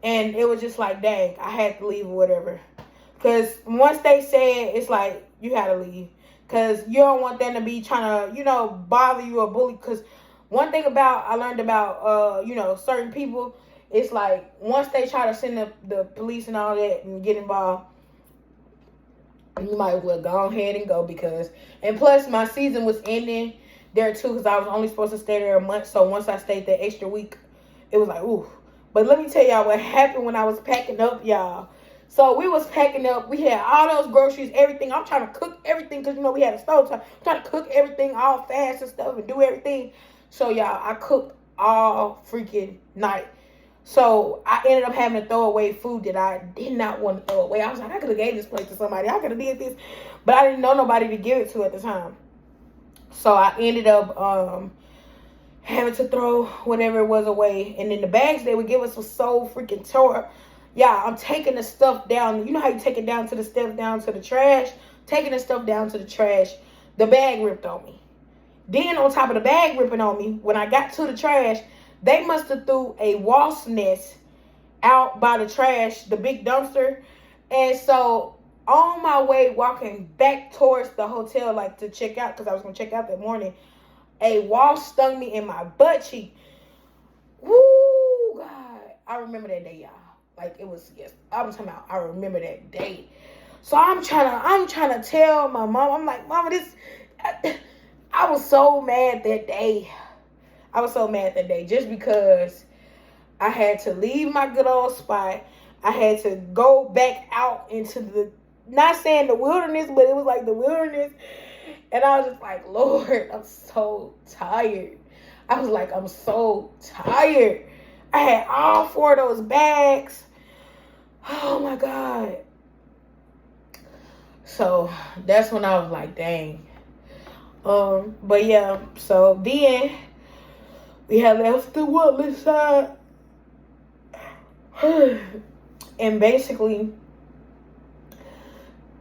And it was just like, dang, I had to leave or whatever. Because once they said, it's like, you had to leave. Because you don't want them to be trying to, bother you or bully. Because one thing I learned about, certain people, it's like, once they try to send the police and all that and get involved, you might as well go ahead and go because, and plus my season was ending there too because I was only supposed to stay there a month. So once I stayed that extra week, it was like, ooh. But let me tell y'all what happened when I was packing up, y'all. So we was packing up. We had all those groceries, everything. I'm trying to cook everything because, you know, we had a stove. I'm trying to cook everything all fast and stuff and do everything. So, y'all, I cooked all freaking night. So I ended up having to throw away food that I did not want to throw away. I was like, I could have gave this plate to somebody. I could have did this. But I didn't know nobody to give it to at the time. So I ended up having to throw whatever it was away. And then the bags they would give us was so freaking tore. Yeah, I'm taking the stuff down. You know how you take it down to the steps, down to the trash? Taking the stuff down to the trash. The bag ripped on me. Then on top of the bag ripping on me, when I got to the trash, they must have threw a wasp nest out by the trash, the big dumpster. And so on my way walking back towards the hotel, like to check out, because I was going to check out that morning, a wasp stung me in my butt cheek. Woo, God. I remember that day, y'all. Like it was, yes, I'm talking about, I remember that day. So I'm trying to tell my mom, I'm like, Mama, I was so mad that day. I was so mad that day just because I had to leave my good old spot. I had to go back out into the, not saying the wilderness, but it was like the wilderness. And I was just like, Lord, I'm so tired. I was like, I'm so tired. I had all 4 of those bags. Oh my God. So that's when I was like, dang. But yeah, so then we had left the Woodland side. And basically,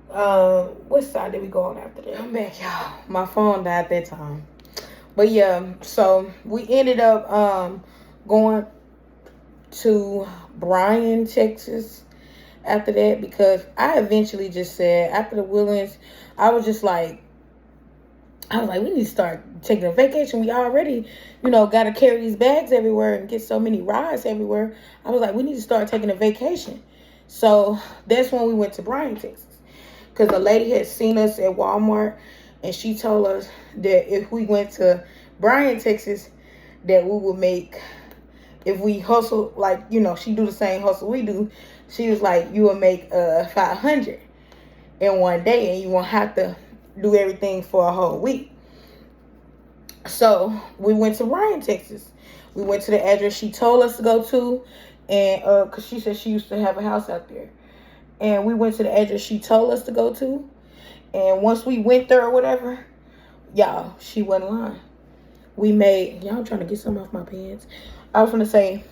what side did we go on after that? I'm back, y'all. My phone died that time. But yeah, so we ended up going to Bryan, Texas after that because I eventually just said, after the Woodlands, I was like, we need to start taking a vacation. We already, got to carry these bags everywhere and get so many rides everywhere. I was like, we need to start taking a vacation. So that's when we went to Bryan, Texas. Because a lady had seen us at Walmart and she told us that if we went to Bryan, Texas, that we would make, if we hustle, like, she do the same hustle we do. She was like, you will make $500 in one day and you won't have to do everything for a whole week. So we went to Bryan, Texas. We went to the address she told us to go to, and because she said she used to have a house out there. And we went to the address she told us to go to. And once we went there or whatever, y'all, she wasn't lying. We made, y'all trying to get some off my pants. I was going to say,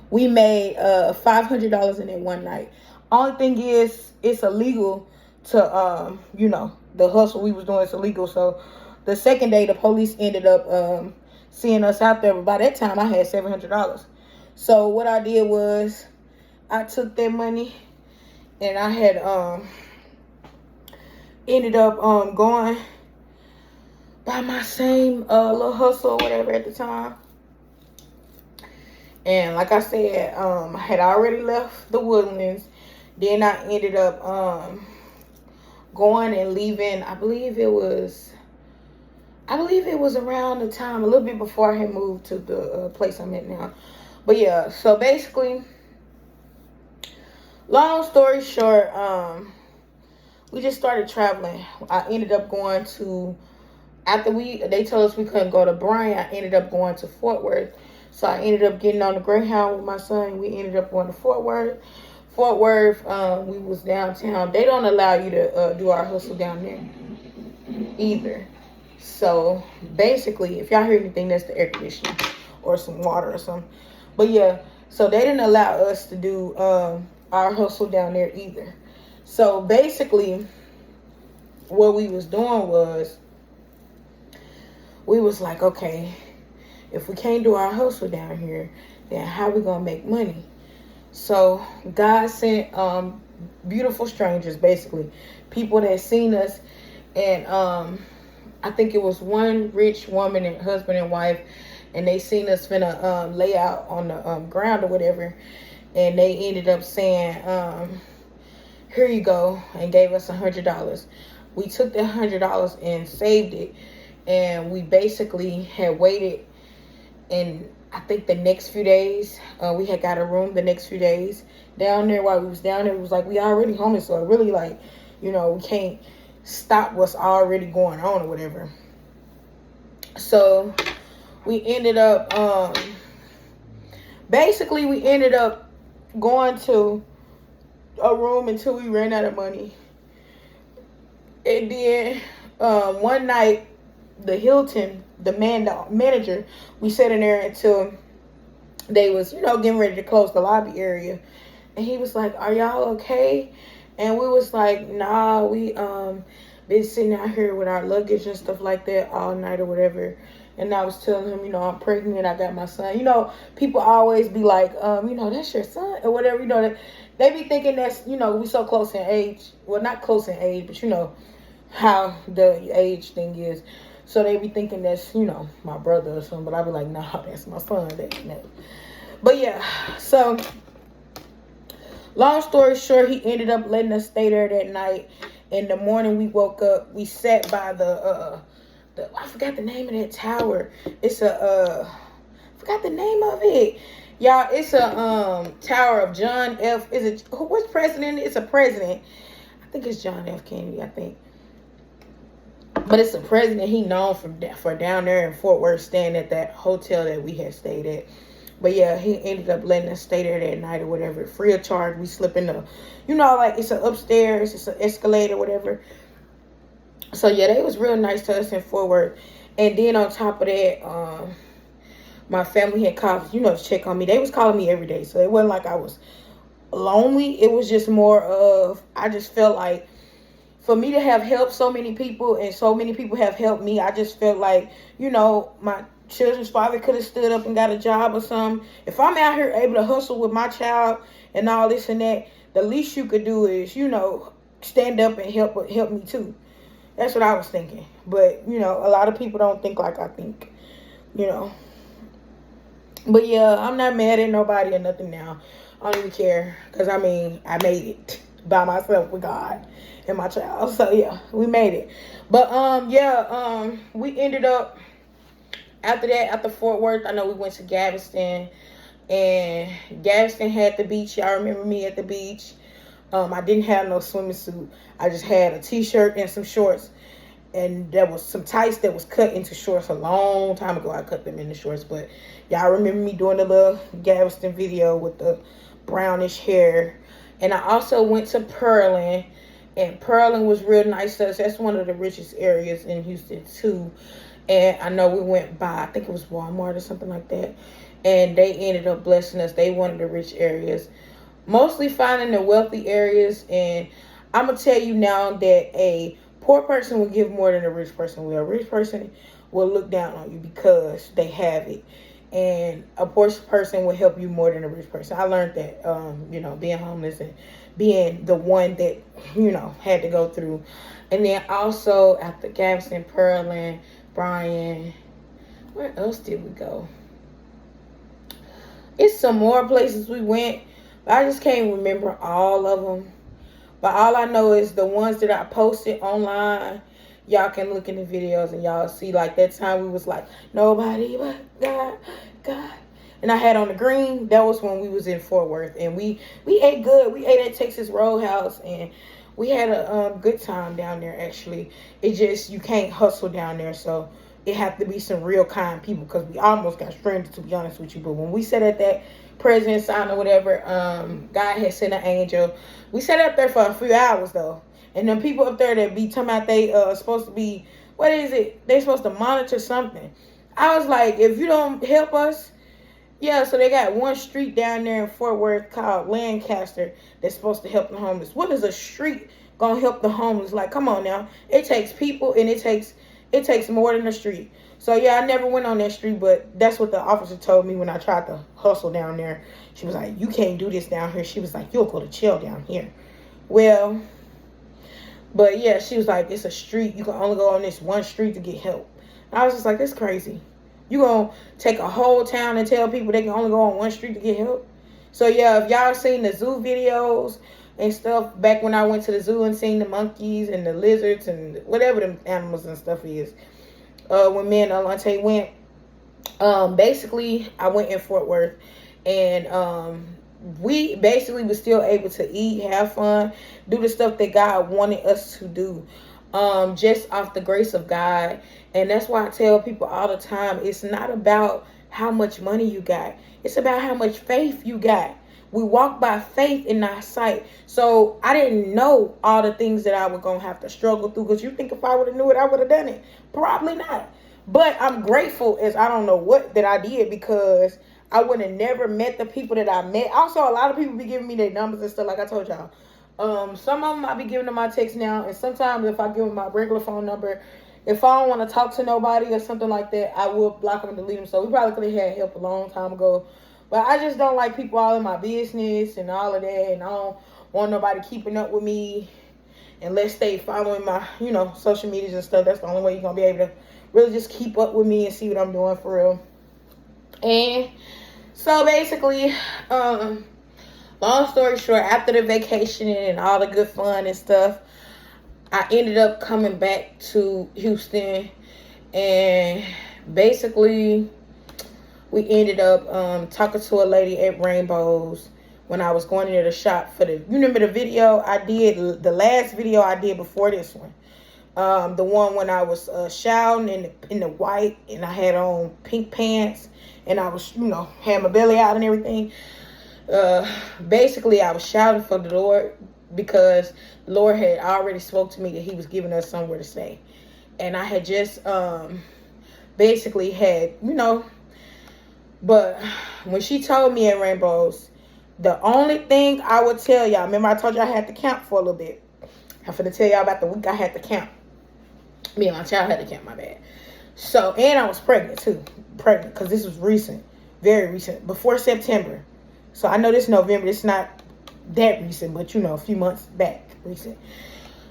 we made $500 in it one night. Only thing is, it's illegal to, the hustle we was doing is illegal. So the second day, the police ended up seeing us out there. But by that time, I had $700. So what I did was I took that money and I had ended up going by my same little hustle or whatever at the time. And like I said, I had already left the Woodlands. Then I ended up going and leaving. I believe it was around the time, a little bit before I had moved to the place I'm at now. But yeah, so basically, long story short, we just started traveling. I ended up going to, after they told us we couldn't go to Bryan, I ended up going to Fort Worth. So I ended up getting on the Greyhound with my son. We ended up going to Fort Worth. Fort Worth, we was downtown. They don't allow you to do our hustle down there either. So basically, if y'all hear anything, that's the air conditioning or some water or something. But yeah, so they didn't allow us to do our hustle down there either. So basically, what we was doing was, we was like, okay, if we can't do our hustle down here, then how we gonna make money? So God sent beautiful strangers, basically, people that seen us, and I think it was one rich woman and husband and wife, and they seen us finna lay out on the ground or whatever, and they ended up saying, here you go, and gave us $100. We took that $100 and saved it, and we basically had waited. And I think the next few days, we had got a room the next few days down there. While we was down there, it was like, we already homeless, so it really, like, you know, we can't stop what's already going on or whatever. So we ended up, basically we ended up going to a room until we ran out of money. And then one night, the Hilton, the manager, we sat in there until they was, you know, getting ready to close the lobby area. And he was like, are y'all okay? And we was like, nah, we been sitting out here with our luggage and stuff like that all night or whatever. And I was telling him, you know, I'm pregnant, I got my son. You know, people always be like, you know, that's your son or whatever. You know, they be thinking that's, you know, we so close in age. Well, not close in age, but you know how the age thing is. So they be thinking that's, you know, my brother or something. But I be like, nah, that's my son. No. But yeah, so long story short, he ended up letting us stay there that night. In the morning, we woke up. We sat by the I forgot the name of that tower. It's I forgot the name of it. Y'all, it's a tower of John F. Is it what's president? It's a president. I think it's John F. Kennedy, I think. But it's a president he known for down there in Fort Worth, staying at that hotel that we had stayed at. But yeah, he ended up letting us stay there that night or whatever, free of charge. We slip in the, you know, like it's an upstairs, it's an escalator, whatever. So yeah, they was real nice to us in Fort Worth. And then on top of that, my family had called, you know, to check on me. They was calling me every day, so it wasn't like I was lonely. It was just more of, I just felt like, for me to have helped so many people and so many people have helped me, I just felt like, you know, my children's father could have stood up and got a job or something. If I'm out here able to hustle with my child and all this and that, the least you could do is, you know, stand up and help me too. That's what I was thinking. But, you know, a lot of people don't think like I think, you know. But yeah, I'm not mad at nobody or nothing now. I don't even care. Because, I mean, I made it by myself with God and my child. So yeah, we made it. But we ended up after that, after Fort Worth, I know we went to Galveston, and Galveston had the beach. Y'all remember me at the beach. I didn't have no swimming suit. I just had a t-shirt and some shorts, and there was some tights that was cut into shorts a long time ago. I cut them into shorts, but y'all remember me doing the little Galveston video with the brownish hair. And I also went to Pearland. And Pearland was real nice to us. That's one of the richest areas in Houston, too. And I know we went by, I think it was Walmart or something like that. And they ended up blessing us. They one of the rich areas. Mostly finding the wealthy areas. And I'm going to tell you now that a poor person will give more than a rich person will. A rich person will look down on you because they have it. And a poor person will help you more than a rich person. I learned that, you know, being homeless and being the one that, you know, had to go through. And then also after Galveston, Pearland, Bryan, where else did we go? It's some more places we went, but I just can't remember all of them. But all I know is the ones that I posted online, y'all can look in the videos and y'all see, like that time we was like, nobody but God, God. And I had on the green. That was when we was in Fort Worth. And we ate good. We ate at Texas Roadhouse. And we had a good time down there, actually. It just, you can't hustle down there. So it have to be some real kind people. Because we almost got stranded, to be honest with you. But when we sat at that president sign or whatever, God had sent an angel. We sat up there for a few hours, though. And then people up there that be talking about they supposed to be, what is it? They supposed to monitor something. I was like, if you don't help us. Yeah, so they got one street down there in Fort Worth called Lancaster that's supposed to help the homeless. What is a street gonna help the homeless? Like, come on now. It takes people and it takes more than a street. So yeah, I never went on that street, but that's what the officer told me when I tried to hustle down there. She was like, you can't do this down here. She was like, you'll go to jail down here. Well, but yeah, she was like, it's a street. You can only go on this one street to get help. And I was just like, that's crazy. You gonna take a whole town and tell people they can only go on one street to get help? So yeah, if y'all seen the zoo videos, and stuff back when I went to the zoo and seen the monkeys and the lizards and whatever the animals and stuff is. When me and Alante went, basically I went in Fort Worth, and we basically were still able to eat, have fun, do the stuff that God wanted us to do, just off the grace of God. And that's why I tell people all the time, it's not about how much money you got. It's about how much faith you got. We walk by faith and not sight. So I didn't know all the things that I was going to have to struggle through. Because you think if I would have knew it, I would have done it. Probably not. But I'm grateful as I don't know what that I did, because I would have never met the people that I met. Also, a lot of people be giving me their numbers and stuff like I told y'all. Some of them I be giving them my text now. And sometimes if I give them my regular phone number, if I don't want to talk to nobody or something like that, I will block them and delete them. So we probably could have had help a long time ago. But I just don't like people all in my business and all of that. And I don't want nobody keeping up with me unless they following my, social medias and stuff. That's the only way you're going to be able to really just keep up with me and see what I'm doing for real. And so basically, long story short, after the vacation and all the good fun and stuff, I ended up coming back to Houston, and basically we ended up talking to a lady at Rainbows when I was going into the shop for you remember the video I did, the last video I did before this one, the one when I was shouting in the white, and I had on pink pants, and I was, had my belly out and everything. Basically I was shouting for the Lord, because the Lord had already spoke to me that he was giving us somewhere to stay. And I had just basically had, but when she told me at Rainbows, the only thing I would tell y'all, remember I told y'all I had to camp for a little bit. I'm finna tell y'all about the week I had to camp. Me and my child had to camp, my bad. So, and I was pregnant too. Because this was recent. Very recent. Before September. So I know this November, it's not that recent, but a few months back recent.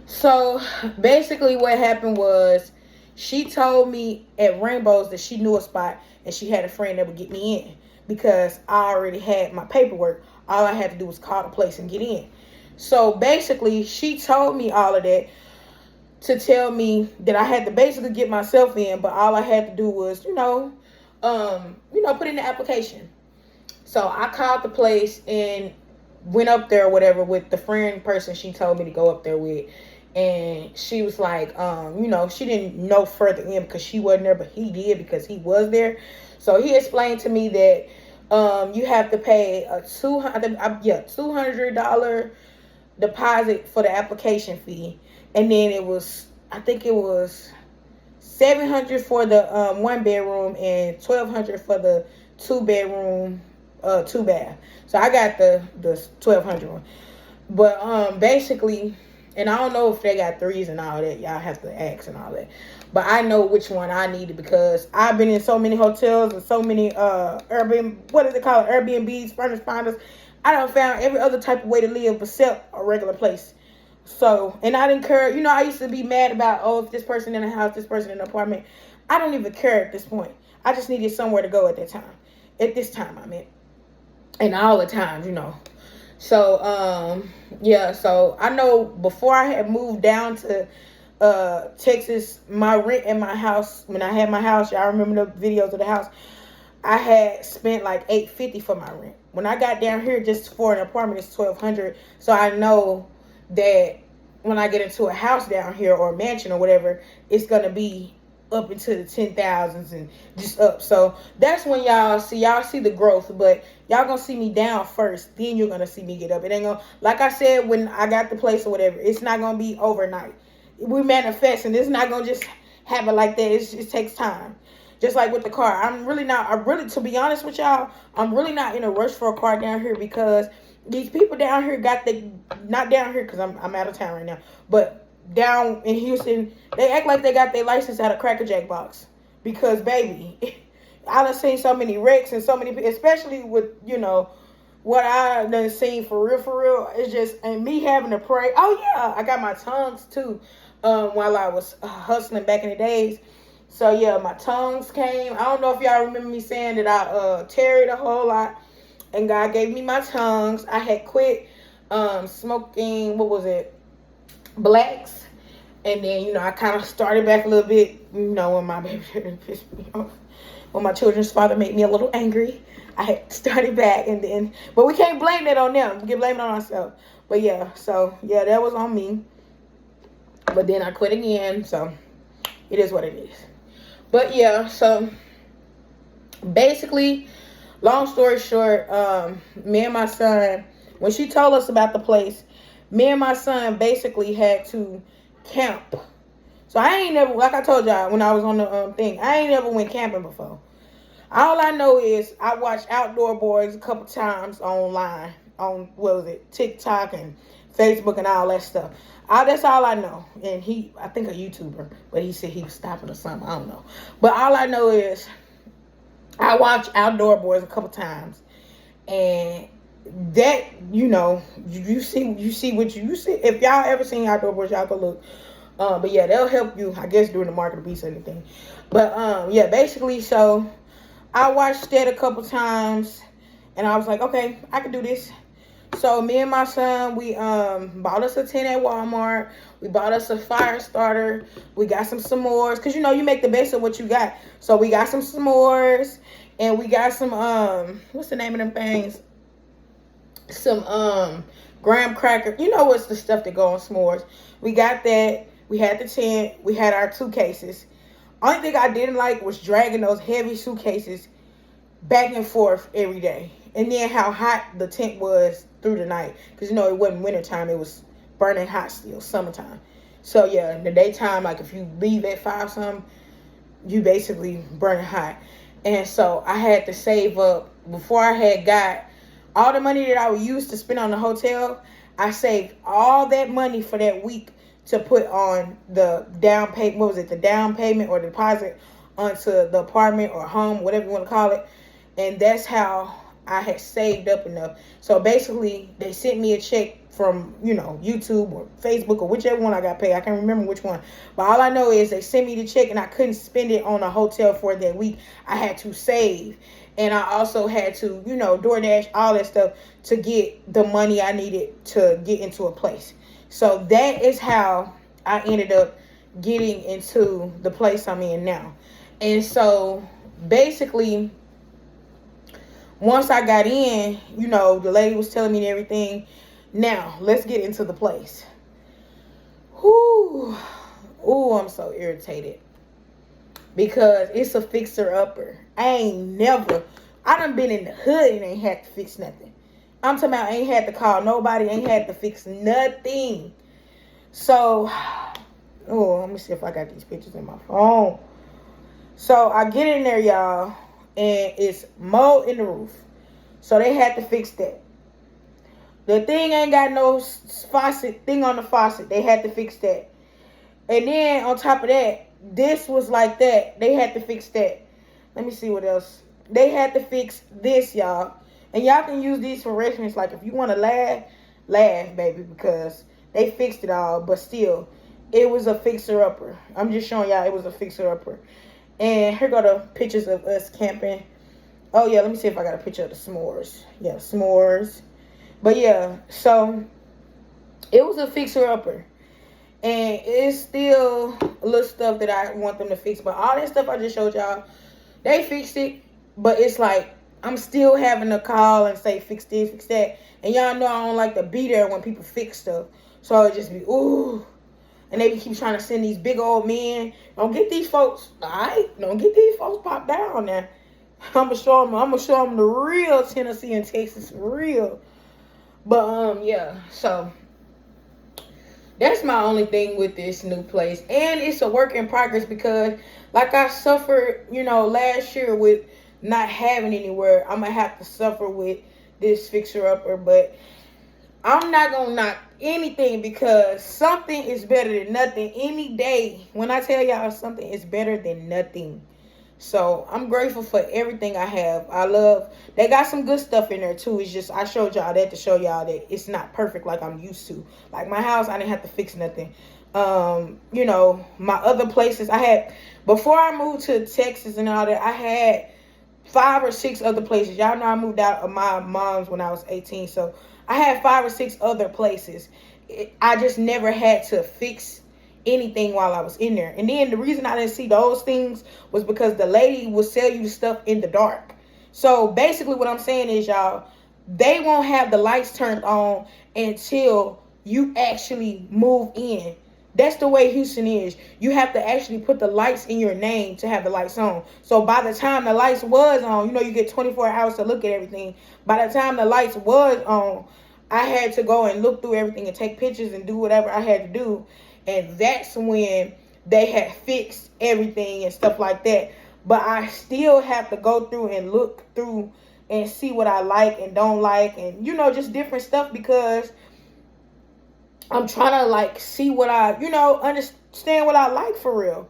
So basically what happened was, she told me at Rainbows that she knew a spot and she had a friend that would get me in, because I already had my paperwork. All I had to do was call the place and get in. So basically she told me all of that to tell me that I had to basically get myself in, but all I had to do was, put in the application. So I called the place and went up there or whatever with the friend person she told me to go up there with. And she was like, she didn't know further in because she wasn't there, but he did because he was there. So he explained to me that you have to pay a $200 deposit for the application fee. And then I think it was $700 for the 1 bedroom and $1,200 for the 2 bedroom, 2 bath. So I got the $1,200 one. But basically, and I don't know if they got 3s and all that. Y'all have to ask and all that. But I know which one I needed, because I've been in so many hotels and so many Airbnbs, furnish finders. I done found every other type of way to live except a regular place. So, and I didn't care. I used to be mad about, if this person in a house, this person in an apartment. I don't even care at this point. I just needed somewhere to go at that time. At this time, I meant. And all the times, So, so I know before I had moved down to Texas, my rent in my house, when I had my house, y'all remember the videos of the house, I had spent like $850 for my rent. When I got down here, just for an apartment, it's $1,200. So I know that when I get into a house down here or a mansion or whatever, it's going to be up into the 10,000s and just up. So that's when y'all see the growth, but y'all gonna see me down first, then you're gonna see me get up. It ain't gonna, like I said when I got the place or whatever, it's not gonna be overnight. We manifest, and it's not gonna just happen like that. It takes time. Just like with the car, to be honest with y'all, I'm really not in a rush for a car down here, because these people down here not down here because I'm out of town right now, but down in Houston, they act like they got their license out of Cracker Jack box. Because baby, I done seen so many wrecks and so many, especially with what I done seen for real. It's just, and me having to pray. Oh yeah, I got my tongues too while I was hustling back in the days. So yeah, my tongues came. I don't know if y'all remember me saying that I tarried a whole lot, and God gave me my tongues. I had quit smoking, what was it, blacks. And then, you know, I kind of started back a little bit, you know, when my baby pissed me off. When my children's father made me a little angry, I had started back. And then, but we can't blame that on them. We can blame it on ourselves. But yeah, so yeah, that was on me. But then I quit again, so it is what it is. But yeah, so basically, long story short, me and my son, when she told us about the place, me and my son basically had to camp. So I ain't never, like I told y'all when I was on the thing, I ain't never went camping before. All I know is I watched Outdoor Boys a couple times online on, what was it, TikTok and Facebook and all that stuff. That's all I know. And I think a YouTuber, but he said he was stopping or something. I don't know. But all I know is I watched Outdoor Boys a couple times, and that, you know, you see what you see. If y'all ever seen Outdoor Boys, y'all go look. But yeah, they'll help you, I guess, during the mark of the beast or anything. But yeah, basically, so I watched that a couple times, and I was like, okay, I can do this. So me and my son, we bought us a tent at Walmart. We bought us a fire starter. We got some s'mores, because, you know, you make the best of what you got. So we got some s'mores, and we got some, what's the name of them things? Some graham cracker. You know what's the stuff that go on s'mores. We got that. We had the tent. We had our suitcases. Only thing I didn't like was dragging those heavy suitcases back and forth every day. And then how hot the tent was through the night. Because, you know, it wasn't wintertime. It was burning hot still, summertime. So, yeah, in the daytime, like if you leave at 5 something, you basically burning hot. And so I had to save up. Before I had got all the money that I would use to spend on the hotel, I saved all that money for that week to put on the down payment. What was it? The down payment or the deposit onto the apartment or home, whatever you want to call it. And that's how I had saved up enough. So basically, they sent me a check from, you know, YouTube or Facebook or whichever one I got paid. I can't remember which one. But all I know is they sent me the check, and I couldn't spend it on a hotel for that week. I had to save. And I also had to, you know, DoorDash, all that stuff to get the money I needed to get into a place. So that is how I ended up getting into the place I'm in now. And so basically, once I got in, you know, the lady was telling me everything. Now, let's get into the place. Whoo. Ooh, I'm so irritated. Because it's a fixer-upper. I done been in the hood and ain't had to fix nothing. I'm talking about I ain't had to call nobody, ain't had to fix nothing. So, let me see if I got these pictures in my phone. So, I get in there, y'all, and it's mold in the roof. So, they had to fix that. The thing ain't got no faucet thing on the faucet. They had to fix that. And then, on top of that, this was like that. They had to fix that. Let me see what else. They had to fix this, y'all. And y'all can use these for reference. Like, if you want to laugh, baby, because they fixed it all. But still, it was a fixer-upper. I'm just showing y'all it was a fixer-upper. And here go the pictures of us camping. Oh, yeah, let me see if I got a picture of the s'mores. Yeah, s'mores. But, yeah, so it was a fixer-upper. And it's still a little stuff that I want them to fix. But all that stuff I just showed y'all, they fixed it. But it's like, I'm still having to call and say, fix this, fix that. And y'all know I don't like to be there when people fix stuff. So it just be, ooh. And they keep trying to send these big old men. Don't get these folks, all right? Don't get these folks popped down now. I'm going to show them the real Tennessee and Texas, real. But, yeah, so that's my only thing with this new place. And it's a work in progress because, like I suffered, you know, last year with not having anywhere, I'm going to have to suffer with this fixer-upper. But I'm not going to knock anything because something is better than nothing any day. When I tell y'all something is better than nothing. So I'm grateful for everything I have. They got some good stuff in there too. It's just, I showed y'all that to show y'all that it's not perfect like I'm used to. Like my house, I didn't have to fix nothing. You know, my other places before I moved to Texas and all that, I had 5 or 6 other places. Y'all know I moved out of my mom's when I was 18. So I had 5 or 6 other places. I just never had to fix anything while I was in there. And then the reason I didn't see those things was because the lady would sell you stuff in the dark. So basically what I'm saying is, y'all, they won't have the lights turned on until you actually move in. That's the way Houston is. You have to actually put the lights in your name to have the lights on. So by the time the lights was on, you get 24 hours to look at everything. By the time the lights was on, I had to go and look through everything and take pictures and do whatever I had to do. And that's when they had fixed everything and stuff like that. But I still have to go through and look through and see what I like and don't like, and just different stuff, because I'm trying to like see what I understand what I like for real.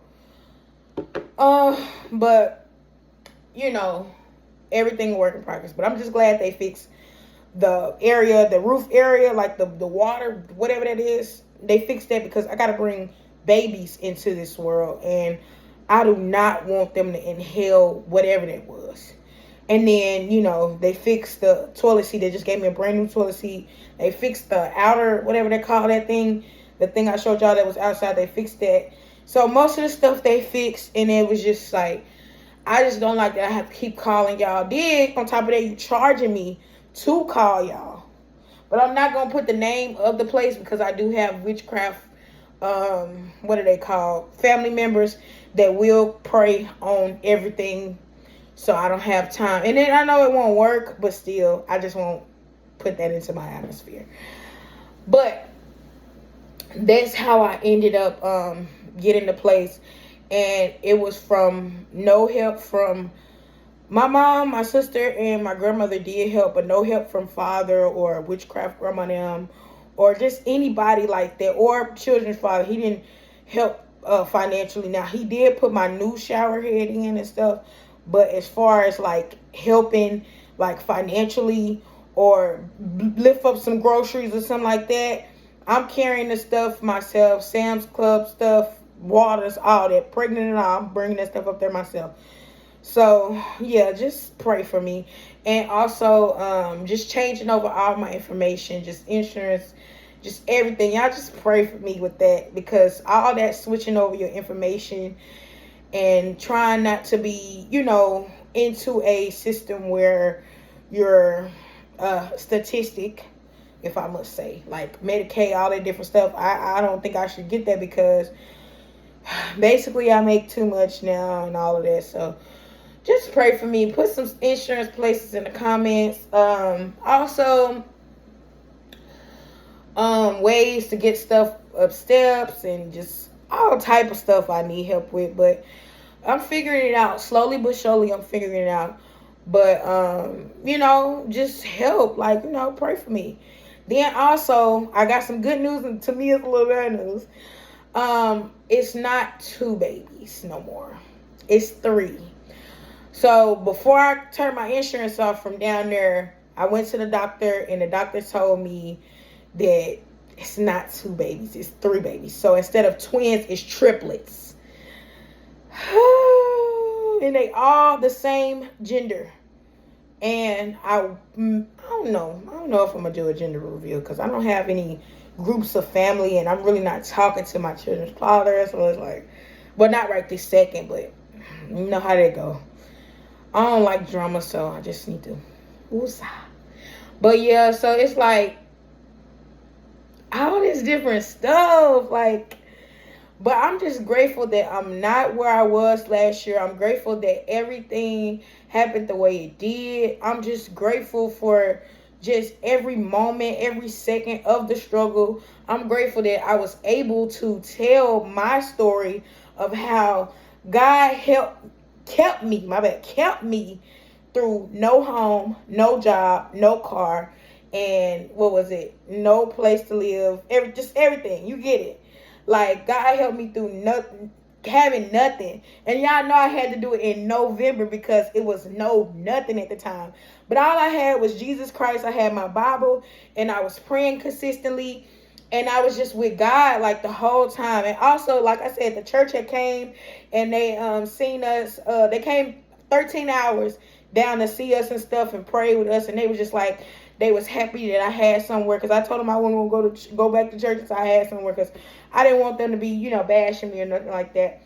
But everything work in progress. But I'm just glad they fixed the area, the roof area, like the water, whatever that is. They fixed that, because I gotta bring babies into this world, and I do not want them to inhale whatever that was. And then, they fixed the toilet seat. They just gave me a brand new toilet seat. They fixed the outer, whatever they call that thing. The thing I showed y'all that was outside, they fixed that. So most of the stuff they fixed, and it was just like, I just don't like that I have to keep calling y'all. Then, on top of that, you charging me to call y'all. But I'm not going to put the name of the place, because I do have witchcraft, what are they called? Family members that will pray on everything. So I don't have time. And then I know it won't work, but still, I just won't put that into my atmosphere. But that's how I ended up getting the place. And it was from no help from my mom, my sister, and my grandmother did help, but no help from father or witchcraft grandma them, or just anybody like that, or children's father. He didn't help financially. Now, he did put my new shower head in and stuff, but as far as like helping like financially or lift up some groceries or something like that, I'm carrying the stuff myself. Sam's Club stuff, waters, all that, pregnant and all, I'm bringing that stuff up there myself. So yeah, just pray for me. And also just changing over all my information, just insurance, just everything. Y'all just pray for me with that, because all that switching over your information and trying not to be, into a system where you're statistic, if I must say, like Medicaid, all that different stuff. I don't think I should get that, because basically I make too much now and all of that. So just pray for me. Put some insurance places in the comments. Also, ways to get stuff up steps and just all type of stuff I need help with. But I'm figuring it out. Slowly but surely, I'm figuring it out. But, just help. Like, pray for me. Then also, I got some good news, and to me it's a little bad news. It's not 2 babies no more. It's 3. So before I turned my insurance off from down there, I went to the doctor, and the doctor told me that it's not 2 babies, it's 3 babies. So instead of twins, it's triplets. And they all the same gender. And I don't know if I'm gonna do a gender reveal, because I don't have any groups of family, and I'm really not talking to my children's father. So it's like, well, not right this second, but you know how that go. I don't like drama, so I just need to woosah. But yeah, so it's like all this different stuff, like. But I'm just grateful that I'm not where I was last year. I'm grateful that everything happened the way it did. I'm just grateful for just every moment, every second of the struggle. I'm grateful that I was able to tell my story of how God kept me through no home, no job, no car, and no place to live, just everything. You get it. Like, God helped me through having nothing. And y'all know I had to do it in November, because it was nothing at the time. But all I had was Jesus Christ. I had my Bible, and I was praying consistently. And I was just with God like the whole time. And also, like I said, the church had came, and they seen us. They came 13 hours down to see us and stuff and pray with us. And they was just like, they was happy that I had somewhere, because I told them I wasn't going to go back to church until I had somewhere, because I didn't want them to be, you know, bashing me or nothing like that,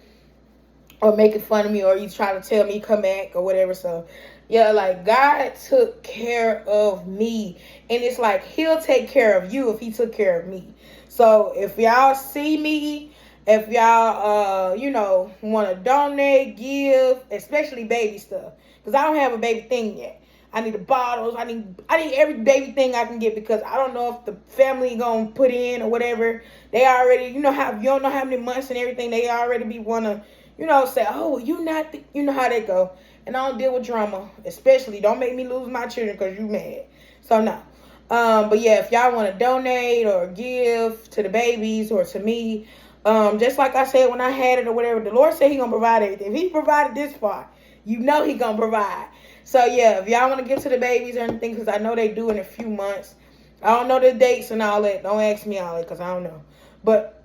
or making fun of me, or you try to tell me come back or whatever. So yeah, like, God took care of me, and it's like he'll take care of you if he took care of me. So if y'all see me, if y'all you know, want to donate, give, especially baby stuff, because I don't have a baby thing yet. I need the bottles. I need every baby thing I can get, because I don't know if the family gonna put in or whatever. They already, you know how, you don't know how many months and everything. They already be wanna, you know, say, oh, you not, you know how they go. And I don't deal with drama, especially don't make me lose my children because you mad. So no. But yeah, if y'all want to donate or give to the babies or to me, just like I said when I had it or whatever, the Lord said he gonna provide everything. If he provided this far, you know he gonna provide. So yeah, if y'all want to give to the babies or anything, because I know they do in a few months. I don't know the dates and all that. Don't ask me all that, because I don't know. But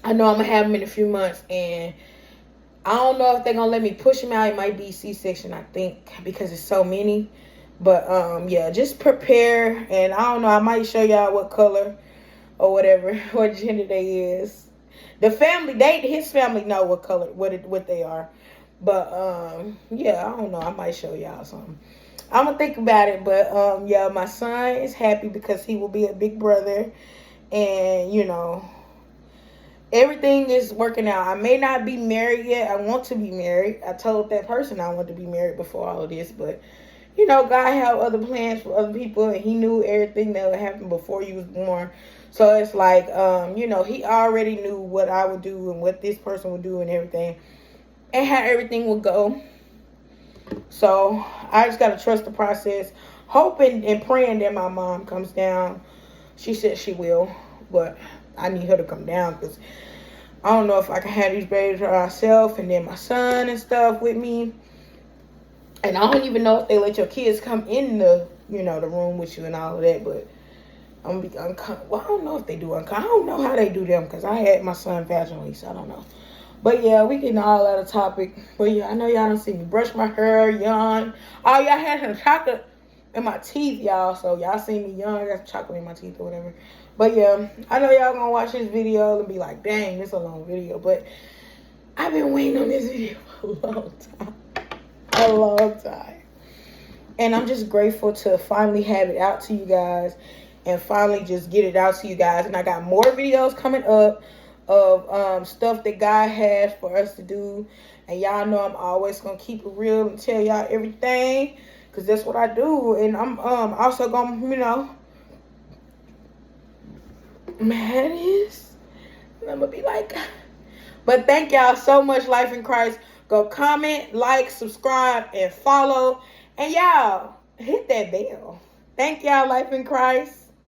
I know I'm gonna have them in a few months, and I don't know if they're gonna let me push them out. It might be C-section, I think, because it's so many. But yeah, just prepare. And I don't know, I might show y'all what color or whatever, what gender they is. The family, his family know what color, what they are. But yeah, I don't know, I might show y'all something. I'm gonna think about it. But yeah, my son is happy because he will be a big brother, and you know, everything is working out. I may not be married yet. I want to be married. I told that person I want to be married before all of this. But, you know, God had other plans for other people. And he knew everything that would happen before you was born. So it's like, you know, he already knew what I would do and what this person would do and everything. And how everything would go. So I just got to trust the process. Hoping and praying that my mom comes down. She said she will. But I need her to come down, because I don't know if I can have these babies for myself and then my son and stuff with me. And I don't even know if they let your kids come in the, you know, the room with you and all of that. But I'm gonna be well, I don't know if they do I don't know how they do them, because I had my son vaginally, so I don't know. But yeah, we getting all out of topic. But yeah, I know y'all don't see me brush my hair, yawn. Oh, y'all had some chocolate in my teeth, y'all. So y'all see me yawn. I got chocolate in my teeth or whatever. But yeah, I know y'all gonna watch this video and be like, dang, this is a long video. But I've been waiting on this video for a long time. A long time. And I'm just grateful to finally have it out to you guys. And finally just get it out to you guys. And I got more videos coming up of stuff that God has for us to do. And y'all know I'm always gonna keep it real and tell y'all everything, because that's what I do. And I'm also gonna, you know, mad is, and I'm gonna be like, but thank y'all so much, Life in Christ. Go comment, like, subscribe, and follow. And y'all, hit that bell. Thank y'all, Life in Christ.